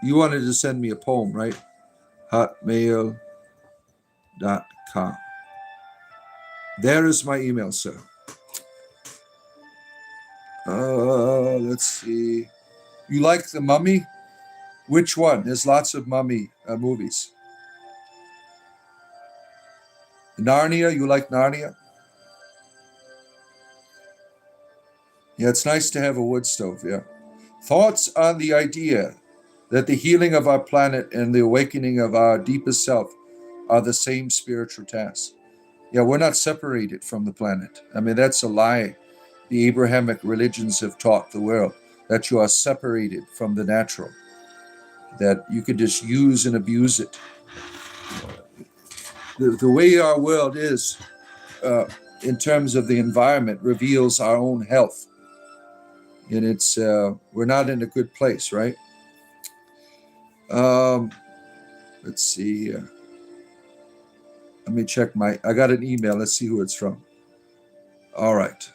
You wanted to send me a poem, right? Hotmail.com. There is my email, sir. Let's see. You like The Mummy? Which one? There's lots of mummy movies. Narnia? You like Narnia? Yeah, it's nice to have a wood stove, yeah. Thoughts on the idea that the healing of our planet and the awakening of our deepest self are the same spiritual task. Yeah, we're not separated from the planet. I mean, that's a lie. The Abrahamic religions have taught the world that you are separated from the natural, that you could just use and abuse it. The way our world is, in terms of the environment, reveals our own health. And we're not in a good place, right? Let's see. Let me check I got an email. Let's see who it's from. All right.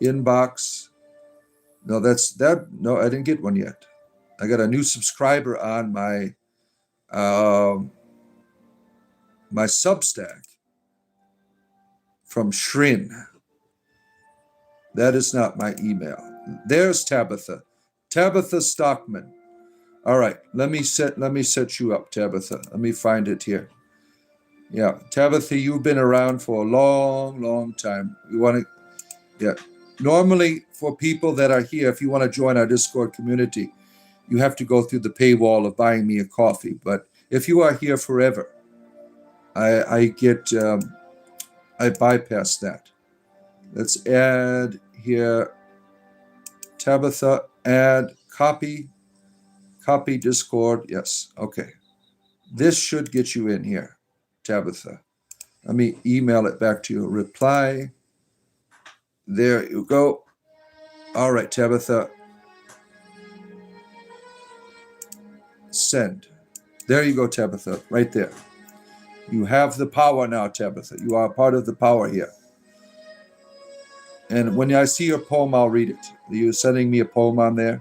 Inbox. No, No, I didn't get one yet. I got a new subscriber on my Substack from Shrin. That is not my email. There's Tabitha. Tabitha Stockman. All right. Let me set you up, Tabitha. Let me find it here. Yeah, Tabitha, you've been around for a long, long time. Yeah. Normally, for people that are here, if you want to join our Discord community, you have to go through the paywall of buying me a coffee. But if you are here forever, I bypass that. Let's add here, Tabitha, add copy Discord. Yes, okay. This should get you in here, Tabitha. Let me email it back to you. Reply. There you go. All right, Tabitha. Send. There you go, Tabitha, right there. You have the power now, Tabitha. You are part of the power here. And when I see your poem, I'll read it. You're sending me a poem on there.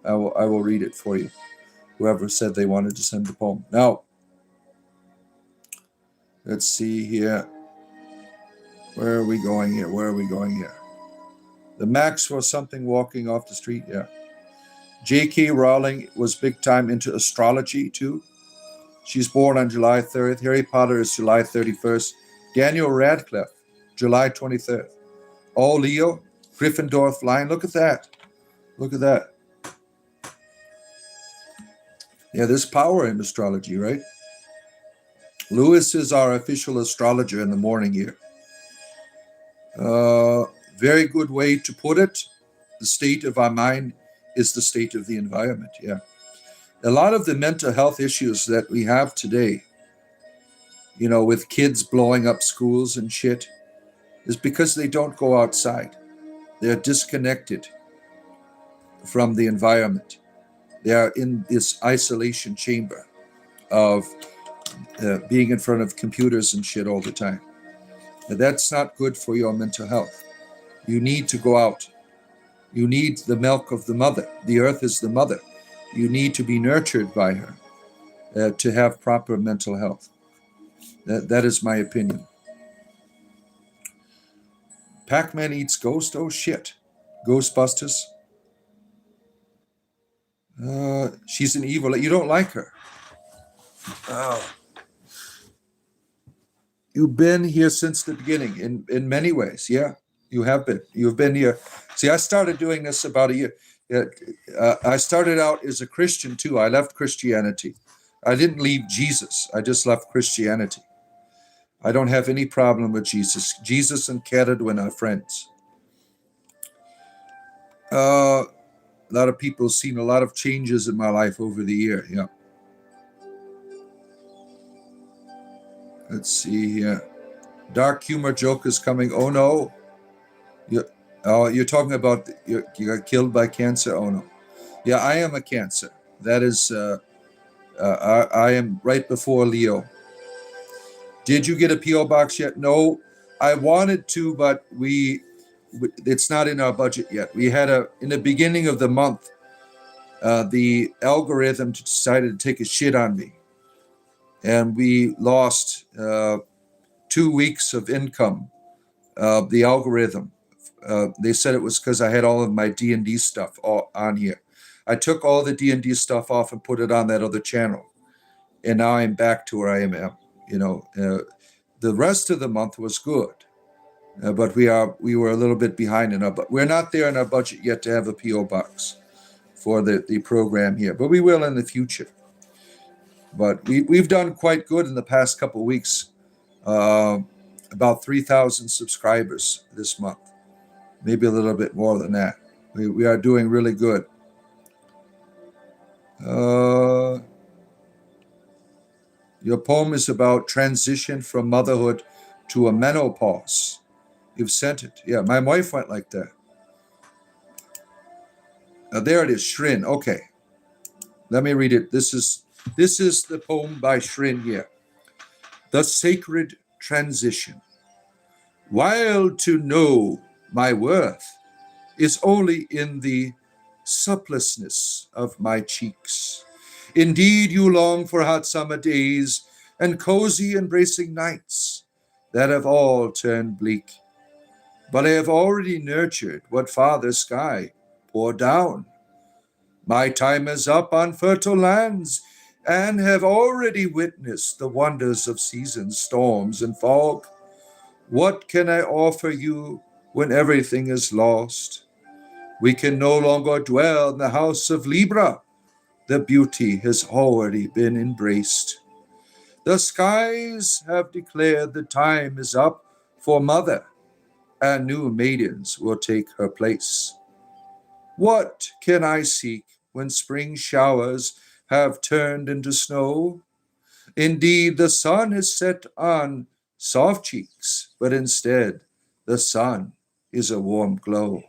I will read it for you. Whoever said they wanted to send the poem. Now, let's see here. Where are we going here? The Max was something walking off the street. Yeah. J.K. Rowling was big time into astrology too. She's born on July 3rd. Harry Potter is July 31st. Daniel Radcliffe, July 23rd. All Leo, Gryffindor flying. Look at that. Look at that. Yeah, there's power in astrology, right? Lewis is our official astrologer in the morning here. Very good way to put it. The state of our mind is the state of the environment. Yeah. A lot of the mental health issues that we have today, with kids blowing up schools and shit, is because they don't go outside. They're disconnected from the environment. They are in this isolation chamber of being in front of computers and shit all the time. Now, that's not good for your mental health. You need to go out. You need the milk of the mother. The earth is the mother. You need to be nurtured by her to have proper mental health. That is my opinion. Pac-Man eats ghost? Oh shit. Ghostbusters? She's an evil. You don't like her. Oh. You've been here since the beginning in many ways. Yeah, you have been. You've been here. See, I started doing this about a year. I started out as a Christian too. I left Christianity. I didn't leave Jesus. I just left Christianity. I don't have any problem with Jesus. Jesus and Cadwin are friends. A lot of people have seen a lot of changes in my life over the year. Yeah. Let's see here. Dark humor joke is coming. Oh no. You're talking about you got killed by cancer. Oh no. Yeah, I am a Cancer. That is, I am right before Leo. Did you get a PO box yet? No, I wanted to, but it's not in our budget yet. We had in the beginning of the month, the algorithm decided to take a shit on me, and we lost 2 weeks of income. The algorithm. They said it was because I had all of my D&D stuff on here. I took all the D&D stuff off and put it on that other channel, and now I'm back to where I am. The rest of the month was good, but we were a little bit behind but we're not there in our budget yet to have a PO box for the program here, but we will in the future. But we've done quite good in the past couple of weeks. About 3,000 subscribers this month, maybe a little bit more than that. We are doing really good. Your poem is about transition from motherhood to a menopause. You've sent it. Yeah, my wife went like that. Now there it is, Shrin. Okay, let me read it. This is the poem by Shrin here. The Sacred Transition. While to know my worth is only in the suppleness of my cheeks. Indeed, you long for hot summer days and cozy embracing nights that have all turned bleak. But I have already nurtured what Father Sky poured down. My time is up on fertile lands and have already witnessed the wonders of seasons, storms, and fog. What can I offer you when everything is lost? We can no longer dwell in the house of Libra. The beauty has already been embraced. The skies have declared the time is up for mother, and new maidens will take her place. What can I seek when spring showers have turned into snow? Indeed, the sun has set on soft cheeks, but instead the sun is a warm glow.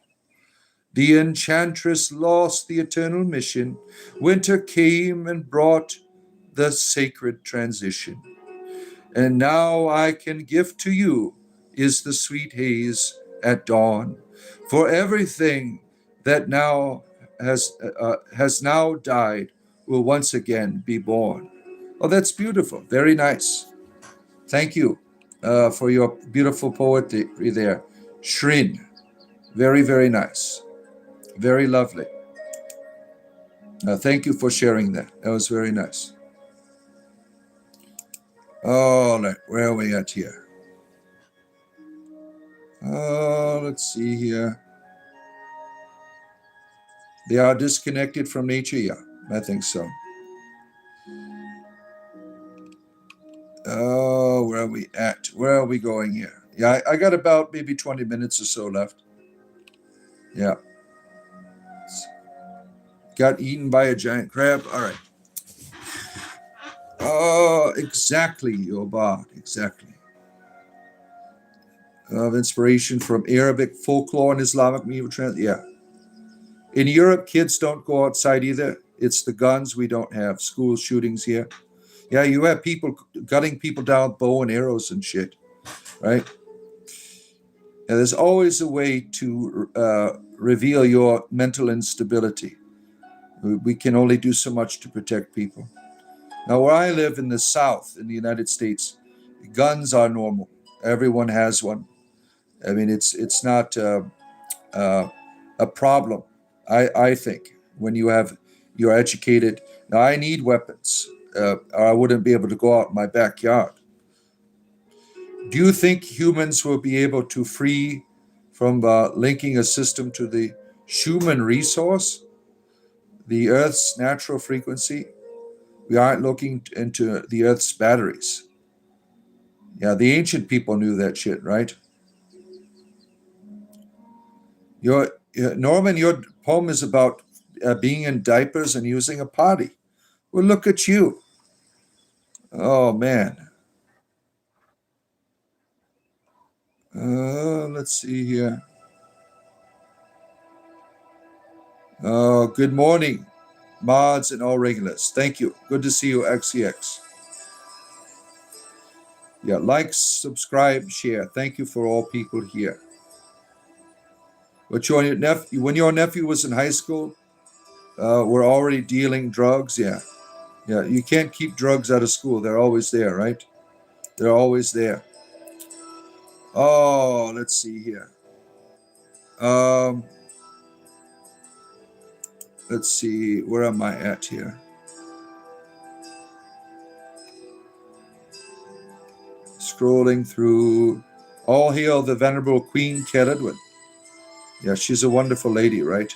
The enchantress lost the eternal mission. Winter came and brought the sacred transition. And now I can give to you is the sweet haze at dawn. For everything that now has now died will once again be born. Oh, that's beautiful. Very nice. Thank you for your beautiful poetry there. Shrin. Very, very nice. Very lovely. Thank you for sharing that. That was very nice. Oh, where are we at here? Oh, let's see here. They are disconnected from nature? Yeah, I think so. Oh, where are we at? Where are we going here? Yeah, I got about maybe 20 minutes or so left. Yeah. Got eaten by a giant crab. All right. Oh, exactly, Yobad. Exactly. Of inspiration from Arabic folklore and Islamic medieval trends. Yeah. In Europe, kids don't go outside either. It's the guns we don't have. School shootings here. Yeah, you have people gutting people down with bow and arrows and shit, right? And there's always a way to reveal your mental instability. We can only do so much to protect people. Now, where I live in the South, in the United States, guns are normal. Everyone has one. I mean, it's not a problem. I think when you're educated. Now, I need weapons, or I wouldn't be able to go out in my backyard. Do you think humans will be able to free from linking a system to the Schumann resource, the Earth's natural frequency? We aren't looking into the Earth's batteries. Yeah, the ancient people knew that shit, right? Norman, your poem is about being in diapers and using a potty. Well, look at you. Oh man. Let's see here. Good morning, mods and all regulars. Thank you. Good to see you, XCX. Yeah, like, subscribe, share. Thank you for all people here. But when your nephew was in high school, we're already dealing drugs. Yeah, yeah. You can't keep drugs out of school. They're always there, right? They're always there. Oh, let's see here. Um, let's see. Where am I at here? Scrolling through. All hail the venerable Queen Caledwin. Yeah, she's a wonderful lady, right?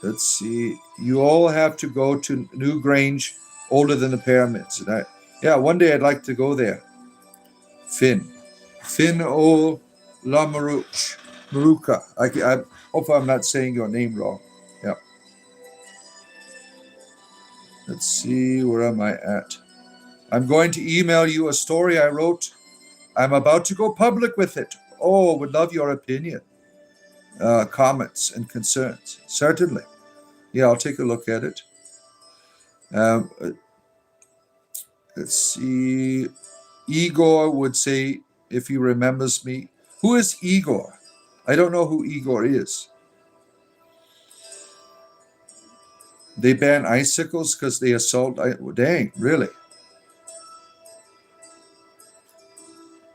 Let's see. You all have to go to New Grange, older than the pyramids. Yeah, one day I'd like to go there. Finn O Maruka. I hope I'm not saying your name wrong. Yeah. Let's see. Where am I at? I'm going to email you a story I wrote. I'm about to go public with it. Oh, would love your opinion, comments, and concerns. Certainly. Yeah, I'll take a look at it. Um, let's see. Igor would say, if he remembers me. Who is Igor? I don't know who Igor is. They ban icicles because they assault. Dang, really?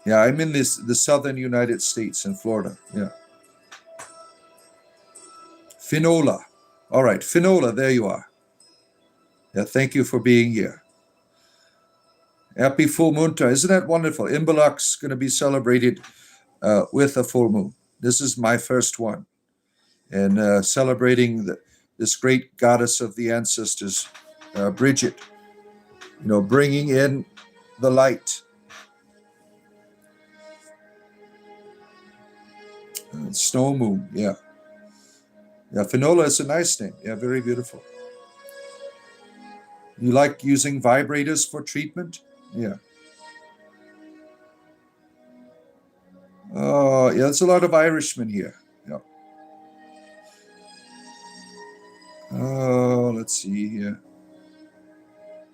Yeah, I'm in the southern United States in Florida. Yeah. Finola. All right, Finola, there you are. Yeah, thank you for being here. Happy full moon time. Isn't that wonderful? Imbolc's going to be celebrated with a full moon. This is my first one. And celebrating this great goddess of the ancestors, Bridget, bringing in the light. Snow moon, yeah. Yeah, Finola is a nice name. Yeah, very beautiful. You like using vibrators for treatment? Yeah. Oh, yeah, there's a lot of Irishmen here. Yeah. Oh, let's see here.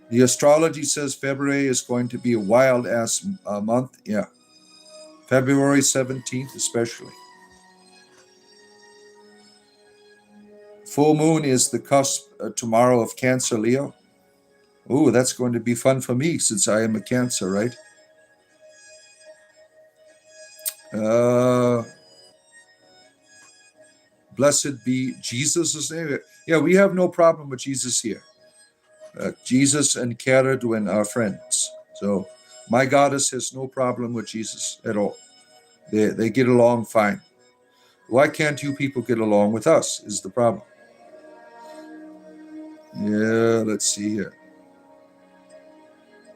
The astrology says February is going to be a wild ass month. Yeah. February 17th, especially. Full moon is the cusp tomorrow of Cancer, Leo. Oh, that's going to be fun for me since I am a Cancer, right? Blessed be Jesus' name. Yeah, we have no problem with Jesus here. Jesus and Cara Dwin are friends. So my goddess has no problem with Jesus at all. They get along fine. Why can't you people get along with us is the problem. Yeah, let's see here.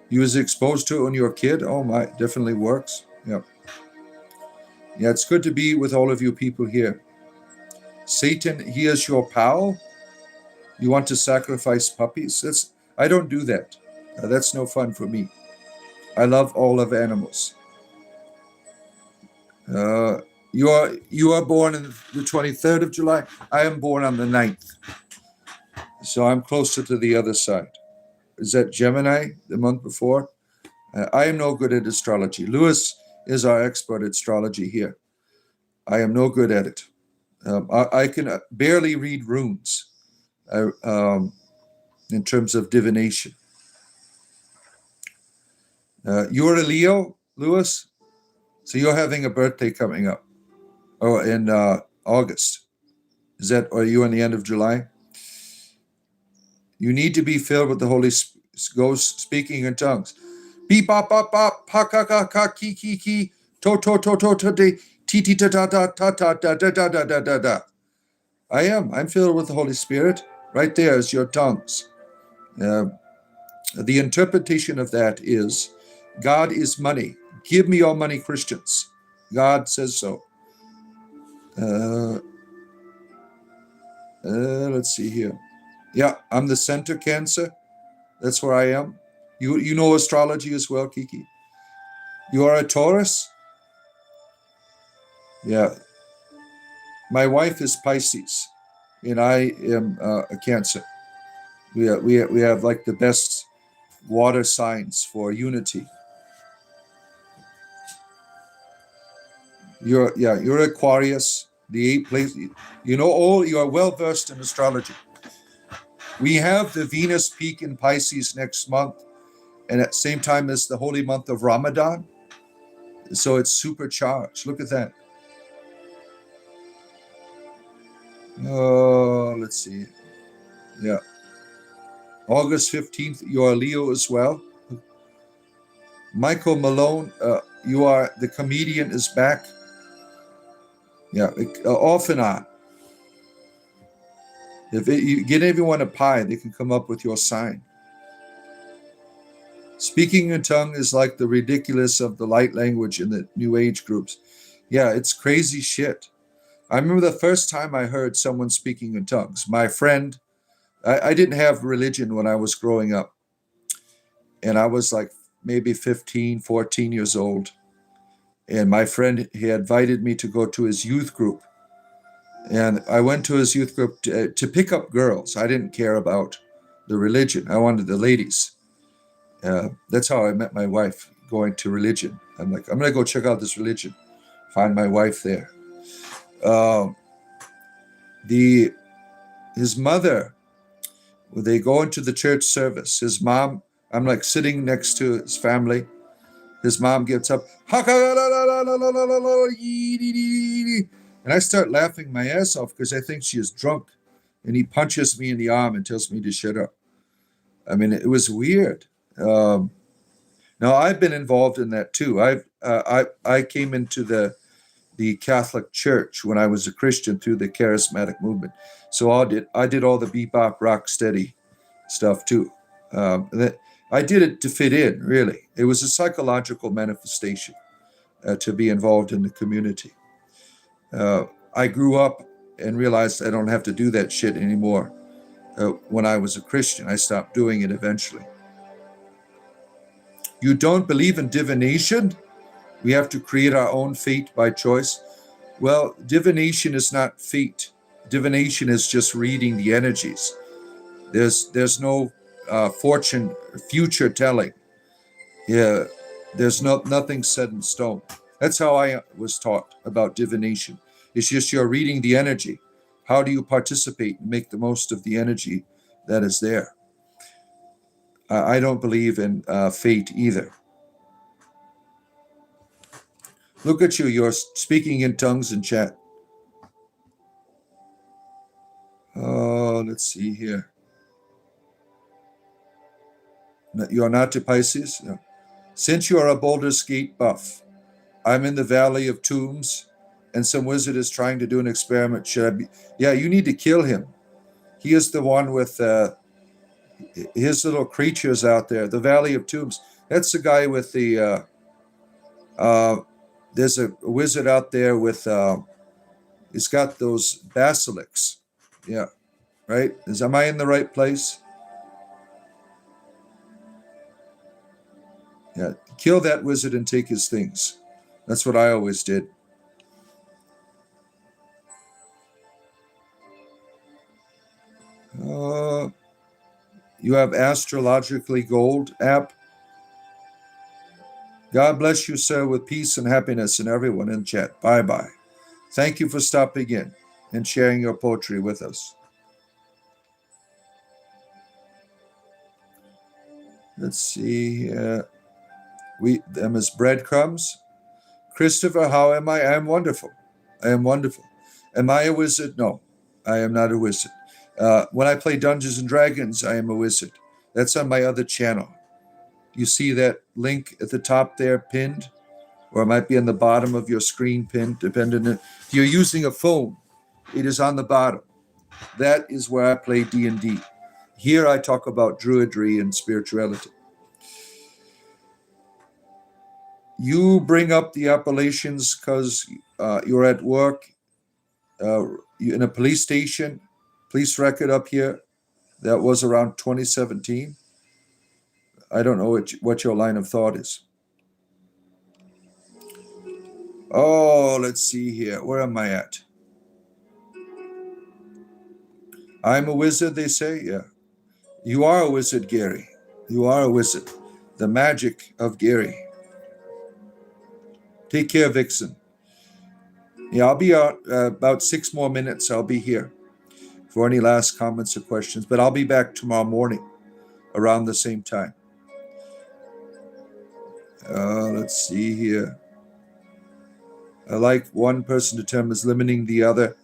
You was exposed to it when you were a kid? Oh my, definitely works. Yeah. Yeah, it's good to be with all of you people here. Satan, he is your pal. You want to sacrifice puppies? I don't do that. That's no fun for me. I love all of animals. You are born on the 23rd of July. I am born on the 9th. So I'm closer to the other side. Is that Gemini, the month before? I am no good at astrology. Lewis is our expert at astrology here. I am no good at it. I can barely read runes in terms of divination. You're a Leo, Lewis? So you're having a birthday coming up. Oh, in August. Is that, or are you on the end of July? You need to be filled with the Holy Ghost, speaking in tongues. Beep, bop, bop, bop, pa, ka, ka, ka, ki, to, de, ti, ti, ta, ta, ta, ta, ta, da, da, da, da, da, da. I'm filled with the Holy Spirit. Right there is your tongues. The interpretation of that is, God is money. Give me your money, Christians. God says so. Let's see here. Yeah, I'm the center Cancer. That's where I am. You know astrology as well, Kiki? You are a Taurus? Yeah. My wife is Pisces, and I am a Cancer. We have like the best water signs for unity. You're Aquarius, the 8th place. You are well versed in astrology. We have the Venus peak in Pisces next month, and at the same time as the holy month of Ramadan. So it's supercharged. Look at that. Let's see. Yeah. August 15th, you are Leo as well. Michael Malone, you are the comedian is back. Yeah, off and on. If you get everyone a pie, they can come up with your sign. Speaking in tongue is like the ridiculous of the light language in the New Age groups. Yeah, it's crazy shit. I remember the first time I heard someone speaking in tongues. My friend, I didn't have religion when I was growing up. And I was like maybe 15, 14 years old. And my friend, he invited me to go to his youth group. And I went to his youth group to pick up girls. I didn't care about the religion. I wanted the ladies. That's how I met my wife, going to religion. I'm like, I'm going to go check out this religion. Find my wife there. His mother, they go into the church service. His mom, I'm like sitting next to his family. His mom gets up, and I start laughing my ass off because I think she is drunk. And he punches me in the arm and tells me to shut up. I mean, it was weird. Now I've been involved in that too. I came into the Catholic Church when I was a Christian through the charismatic movement. So I did all the bebop rock steady stuff too. I did it to fit in, really. It was a psychological manifestation to be involved in the community. I grew up and realized I don't have to do that shit anymore. When I was a Christian, I stopped doing it eventually. You don't believe in divination? We have to create our own fate by choice. Well, divination is not fate. Divination is just reading the energies. There's no future telling. Yeah, there's nothing set in stone. That's how I was taught about divination. It's just you're reading the energy. How do you participate and make the most of the energy that is there? I don't believe in fate either. Look at you. You're speaking in tongues in chat. Let's see here. You are not to Pisces? No. Since you are a Baldur's Gate buff, I'm in the Valley of Tombs, and some wizard is trying to do an experiment. Should I be? Yeah, you need to kill him. He is the one with his little creatures out there. The Valley of Tombs. That's the guy with the. There's a wizard out there with. He's got those basilisks. Yeah, right. Am I in the right place? Yeah, kill that wizard and take his things. That's what I always did. You have Astrologically Gold app. God bless you, sir, with peace and happiness, and everyone in chat. Bye-bye. Thank you for stopping in and sharing your poetry with us. Let's see. Them as breadcrumbs. Christopher, how am I? I am wonderful. I am wonderful. Am I a wizard? No, I am not a wizard. When I play Dungeons and Dragons, I am a wizard. That's on my other channel. You see that link at the top there pinned? Or it might be on the bottom of your screen pinned, depending on if you're using a phone, it is on the bottom. That is where I play D&D. Here I talk about druidry and spirituality. You bring up the Appalachians because you're at work, you're in a police station, police record up here. That was around 2017. I don't know what your line of thought is. Oh, let's see here. Where am I at? I'm a wizard, they say? Yeah. You are a wizard, Gary. You are a wizard. The magic of Gary. Take care, Vixen. Yeah, I'll be out about 6 more minutes. I'll be here for any last comments or questions. But I'll be back tomorrow morning around the same time. Let's see here. I like one person to term as limiting the other,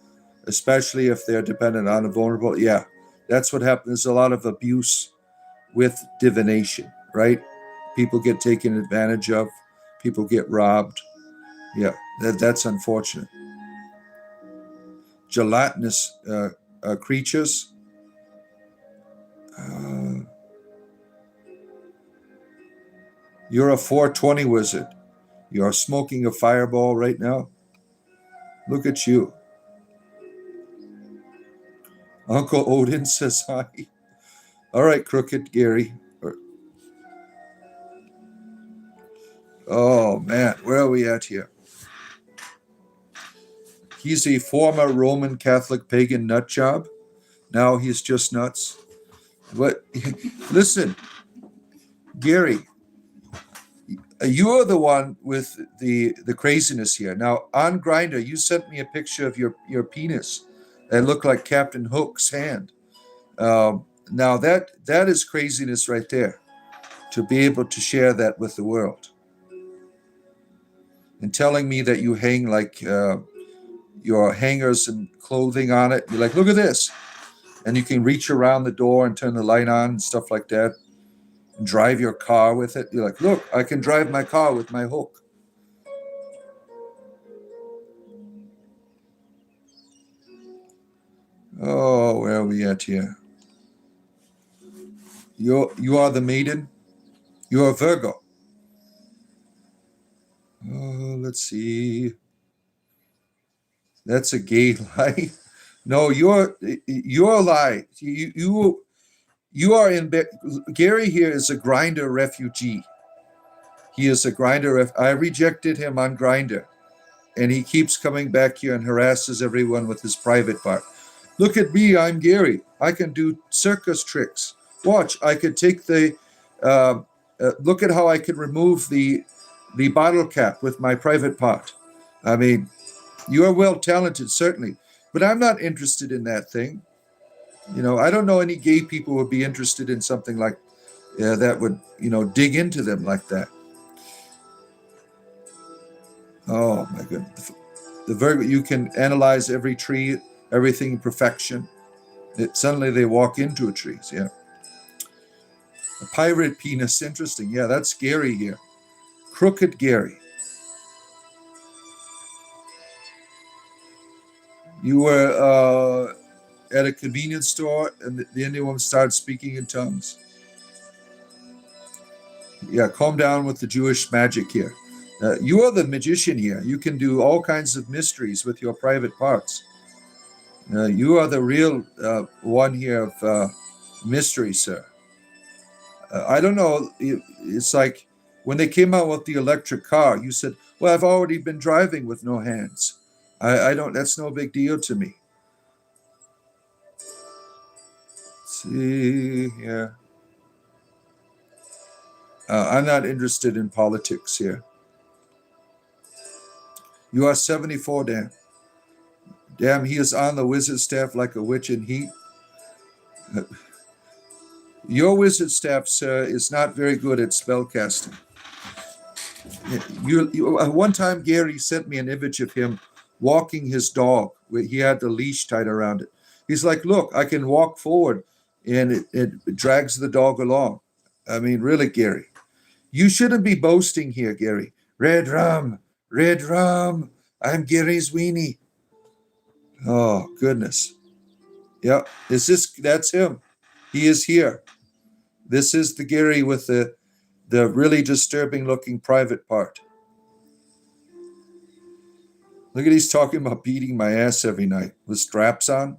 especially if they're dependent on a vulnerable. Yeah, that's what happens. There's a lot of abuse with divination, right? People get taken advantage of. People get robbed. Yeah, that's unfortunate. Gelatinous creatures. You're a 420 wizard. You're smoking a fireball right now. Look at you. Uncle Odin says hi. All right, Crooked Gary. Oh, man, where are we at here? He's a former Roman Catholic pagan nut job. Now he's just nuts. But listen, Gary, you are the one with the craziness here. Now, on Grindr, you sent me a picture of your penis that looked like Captain Hook's hand. Now, that is craziness right there, to be able to share that with the world. And telling me that you hang like your hangers and clothing on it. You're like, look at this. And you can reach around the door and turn the light on and stuff like that. And drive your car with it. You're like, look, I can drive my car with my hook. Oh, where are we at here? You are the maiden. You are Virgo. Oh, let's see. That's a gay lie. No, you're a lie. You are in. Gary here is a Grindr refugee. He is a Grindr. I rejected him on Grindr, and he keeps coming back here and harasses everyone with his private part. Look at me, I'm Gary. I can do circus tricks. Watch, I could take the. Look at how I could remove the bottle cap with my private part. I mean, you are well talented, certainly, but I'm not interested in that thing. You know, I don't know any gay people who would be interested in something like that would, dig into them like that. Oh my goodness. The Virgo, you can analyze every tree, everything in perfection. Suddenly they walk into a tree. Yeah. A pirate penis, interesting. Yeah, that's Gary here. Crooked Gary. You were at a convenience store and the Indian woman started speaking in tongues. Yeah, calm down with the Jewish magic here. You are the magician here. You can do all kinds of mysteries with your private parts. You are the real one here of mystery, sir. I don't know. It's like when they came out with the electric car, you said, well, I've already been driving with no hands. I don't, that's no big deal to me. Let's see here. I'm not interested in politics here. You are 74, Dan. Damn, he is on the wizard staff like a witch in heat. Your wizard staff, sir, is not very good at spellcasting. One time, Gary sent me an image of him walking his dog. Where he had the leash tied around it. He's like, look, I can walk forward, and it drags the dog along. I mean, really, Gary. You shouldn't be boasting here, Gary. Red rum, I'm Gary's weenie. Oh, goodness. Yeah, that's him. He is here. This is the Gary with the really disturbing looking private part. Look at he's talking about beating my ass every night with straps on.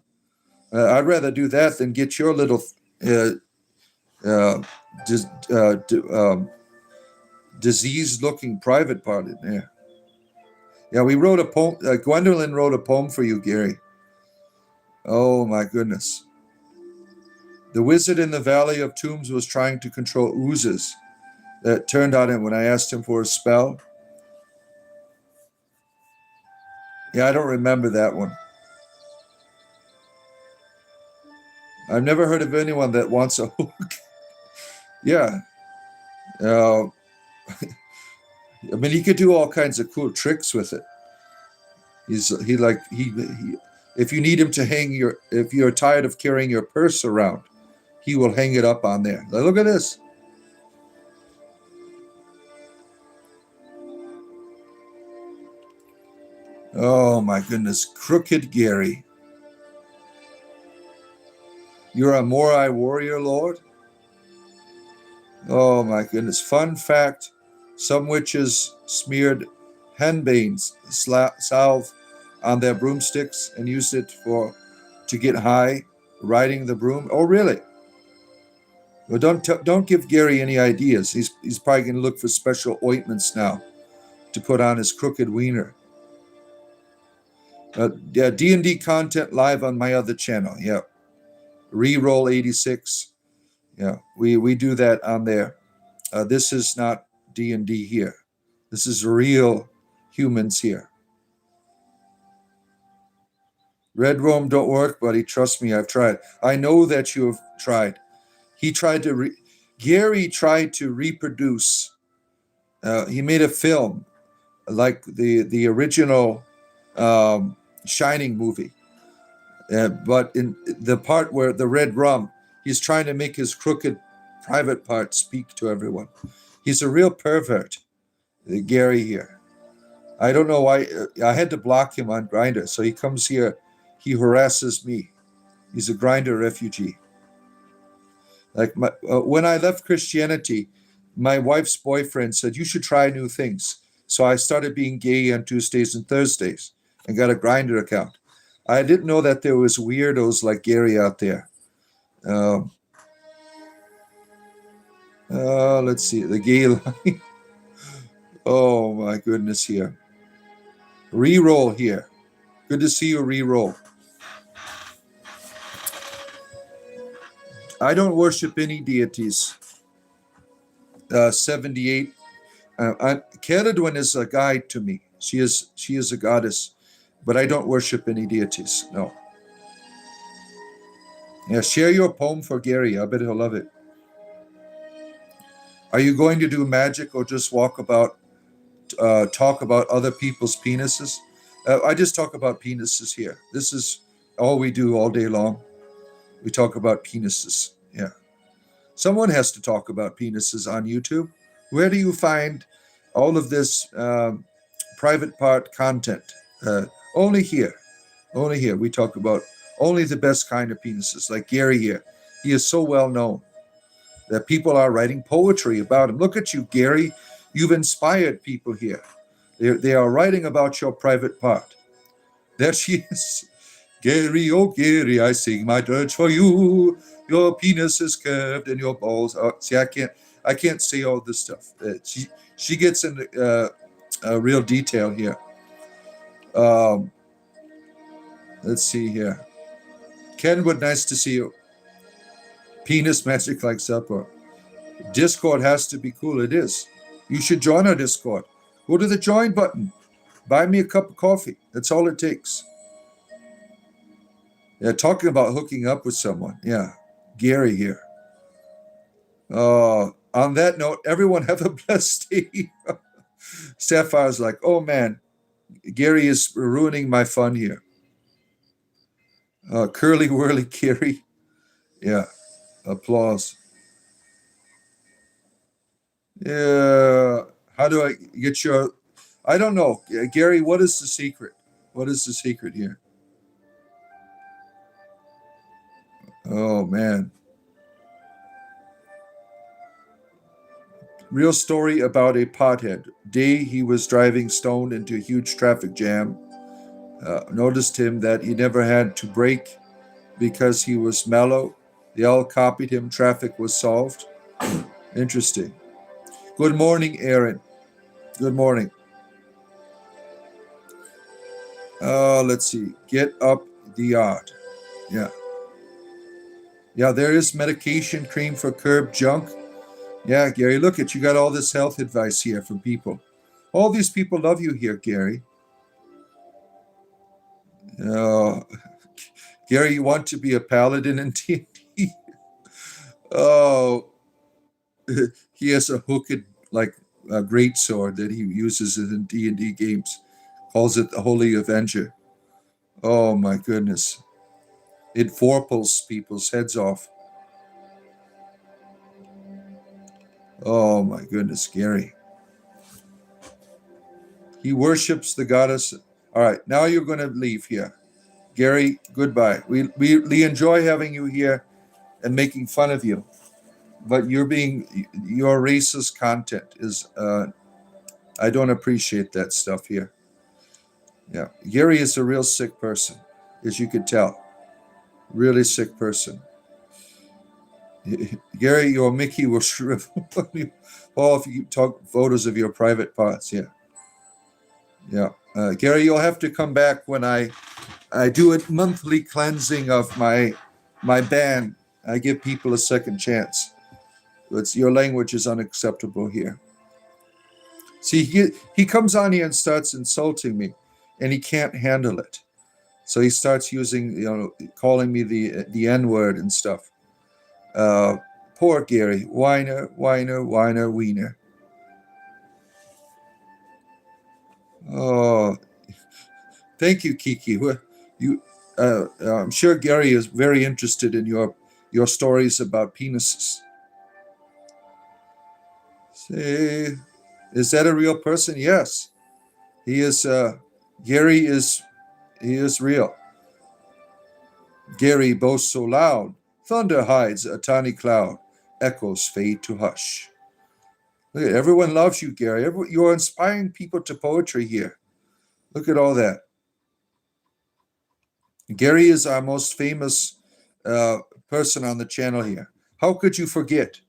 I'd rather do that than get your little diseased looking private part in there. Yeah, we wrote a poem. Gwendolyn wrote a poem for you, Gary. Oh, my goodness. The wizard in the Valley of Tombs was trying to control oozes that turned on him when I asked him for a spell. Yeah, I don't remember that one. I've never heard of anyone that wants a hook. Yeah. I mean, he could do all kinds of cool tricks with it. If you need him to if you're tired of carrying your purse around, he will hang it up on there. Look at this. Oh my goodness, Crooked Gary. You're a Morai warrior, Lord? Oh my goodness. Fun fact, some witches smeared henbane salve on their broomsticks and used it to get high riding the broom. Oh, really? Well, don't give Gary any ideas. He's probably going to look for special ointments now to put on his crooked wiener. Yeah, D&D content live on my other channel. Yeah, Reroll 86. Yeah, we do that on there. This is not D&D here. This is real humans here. Red Roam don't work, buddy. Trust me, I've tried. I know that you have tried. Gary tried to reproduce. He made a film like the original Shining movie, but in the part where the red rum, he's trying to make his crooked private part speak to everyone. He's a real pervert, Gary here. I don't know why. I had to block him on Grindr, so he comes here. He harasses me. He's a Grindr refugee. Like when I left Christianity, my wife's boyfriend said, you should try new things. So I started being gay on Tuesdays and Thursdays and got a Grindr account. I didn't know that there was weirdos like Gary out there. Let's see, the gay line. Oh my goodness here. Reroll here. Good to see you, Reroll. I don't worship any deities. 78. Caradwin is a guide to me. She is a goddess, but I don't worship any deities. No. Yeah, share your poem for Gary. I bet he'll love it. Are you going to do magic or just talk about other people's penises? I just talk about penises here. This is all we do all day long. We talk about penises. Yeah. Someone has to talk about penises on YouTube. Where do you find all of this private part content? Only here. Only here. We talk about only the best kind of penises, like Gary here. He is so well known that people are writing poetry about him. Look at you, Gary. You've inspired people here. They are writing about your private part. There she is. Gary, oh Gary, I sing my dirge for you. Your penis is curved and your balls are. See, I can't say all this stuff. She gets into real detail here. Let's see here. Kenwood, nice to see you. Penis magic like supper. Discord has to be cool. It is. You should join our Discord. Go to the join button. Buy me a cup of coffee. That's all it takes. Yeah, talking about hooking up with someone. Yeah, Gary here. On that note, everyone have a blessed day. Sapphire's like, oh man, Gary is ruining my fun here. Curly whirly Gary. Yeah, applause. Yeah, how do I get your... I don't know. Gary, what is the secret? What is the secret here? Oh, man. Real story about a pothead. Day he was driving stoned into a huge traffic jam. Noticed him that he never had to brake because he was mellow. They all copied him. Traffic was solved. Interesting. Good morning, Aaron. Good morning. Let's see. Get up the yard. Yeah. Yeah, there is medication cream for curb junk. Yeah, Gary, look at you got all this health advice here from people. All these people love you here, Gary. Gary, you want to be a paladin in D&D? Oh, he has a hooked, like a great sword that he uses in D&D games. Calls it the Holy Avenger. Oh my goodness. It vorpals people's heads off. Oh my goodness, Gary. He worships the goddess. All right, now you're going to leave here. Gary, goodbye. We enjoy having you here and making fun of you. But your racist content is, I don't appreciate that stuff here. Yeah, Gary is a real sick person, as you could tell. Really sick person. Gary, your Mickey will shrivel. Oh, if you talk photos of your private parts, yeah. Yeah. Gary, you'll have to come back when I do a monthly cleansing of my ban. I give people a second chance. Your language is unacceptable here. See, he comes on here and starts insulting me, and he can't handle it. So he starts using, calling me the N-word and stuff. Poor Gary. Whiner, whiner, whiner, wiener. Oh, thank you, Kiki. I'm sure Gary is very interested in your stories about penises. Say, is that a real person? Yes, he is. Gary is. He is real. Gary boasts so loud, thunder hides a tiny cloud, echoes fade to hush. Look at everyone loves you, Gary. You're inspiring people to poetry here. Look at all that. Gary is our most famous person on the channel here. How could you forget?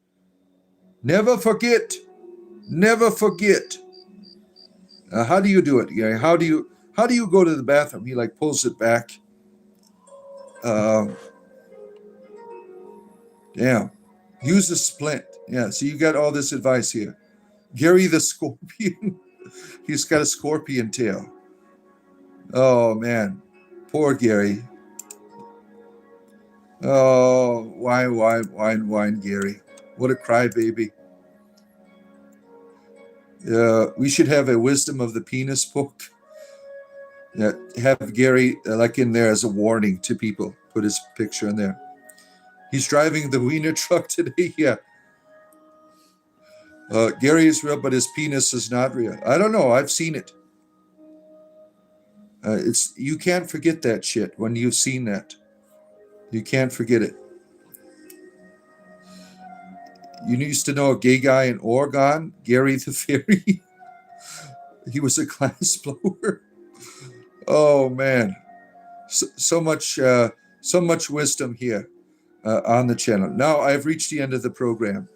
Never forget. Never forget. How do you do it, Gary? How do you go to the bathroom? He like pulls it back. Yeah. Use a splint. Yeah. So you got all this advice here. Gary the Scorpion. He's got a scorpion tail. Oh man. Poor Gary. Oh, wine, Gary. What a crybaby. We should have a wisdom of the penis book. Have Gary like in there as a warning to people. Put his picture in there. He's driving the wiener truck today. Yeah. Gary is real, but his penis is not real. I don't know. I've seen it. You can't forget that shit when you've seen that. You can't forget it. You used to know a gay guy in Oregon, Gary the Fairy. He was a glass blower. Oh man, so much wisdom here on the channel. Now I've reached the end of the program.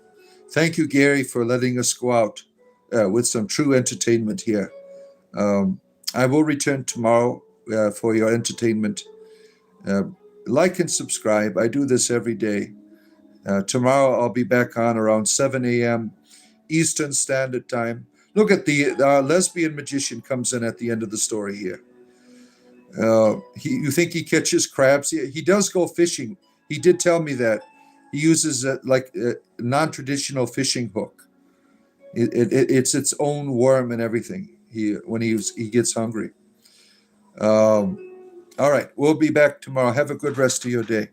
Thank you, Gary, for letting us go out with some true entertainment here. I will return tomorrow for your entertainment. Like and subscribe. I do this every day. Tomorrow I'll be back on around 7 a.m. Eastern Standard Time. Look at the lesbian magician comes in at the end of the story here. You think he catches crabs? He does go fishing. He did tell me that. He uses a non-traditional fishing hook. It's its own worm and everything. When he gets hungry. All right, we'll be back tomorrow. Have a good rest of your day.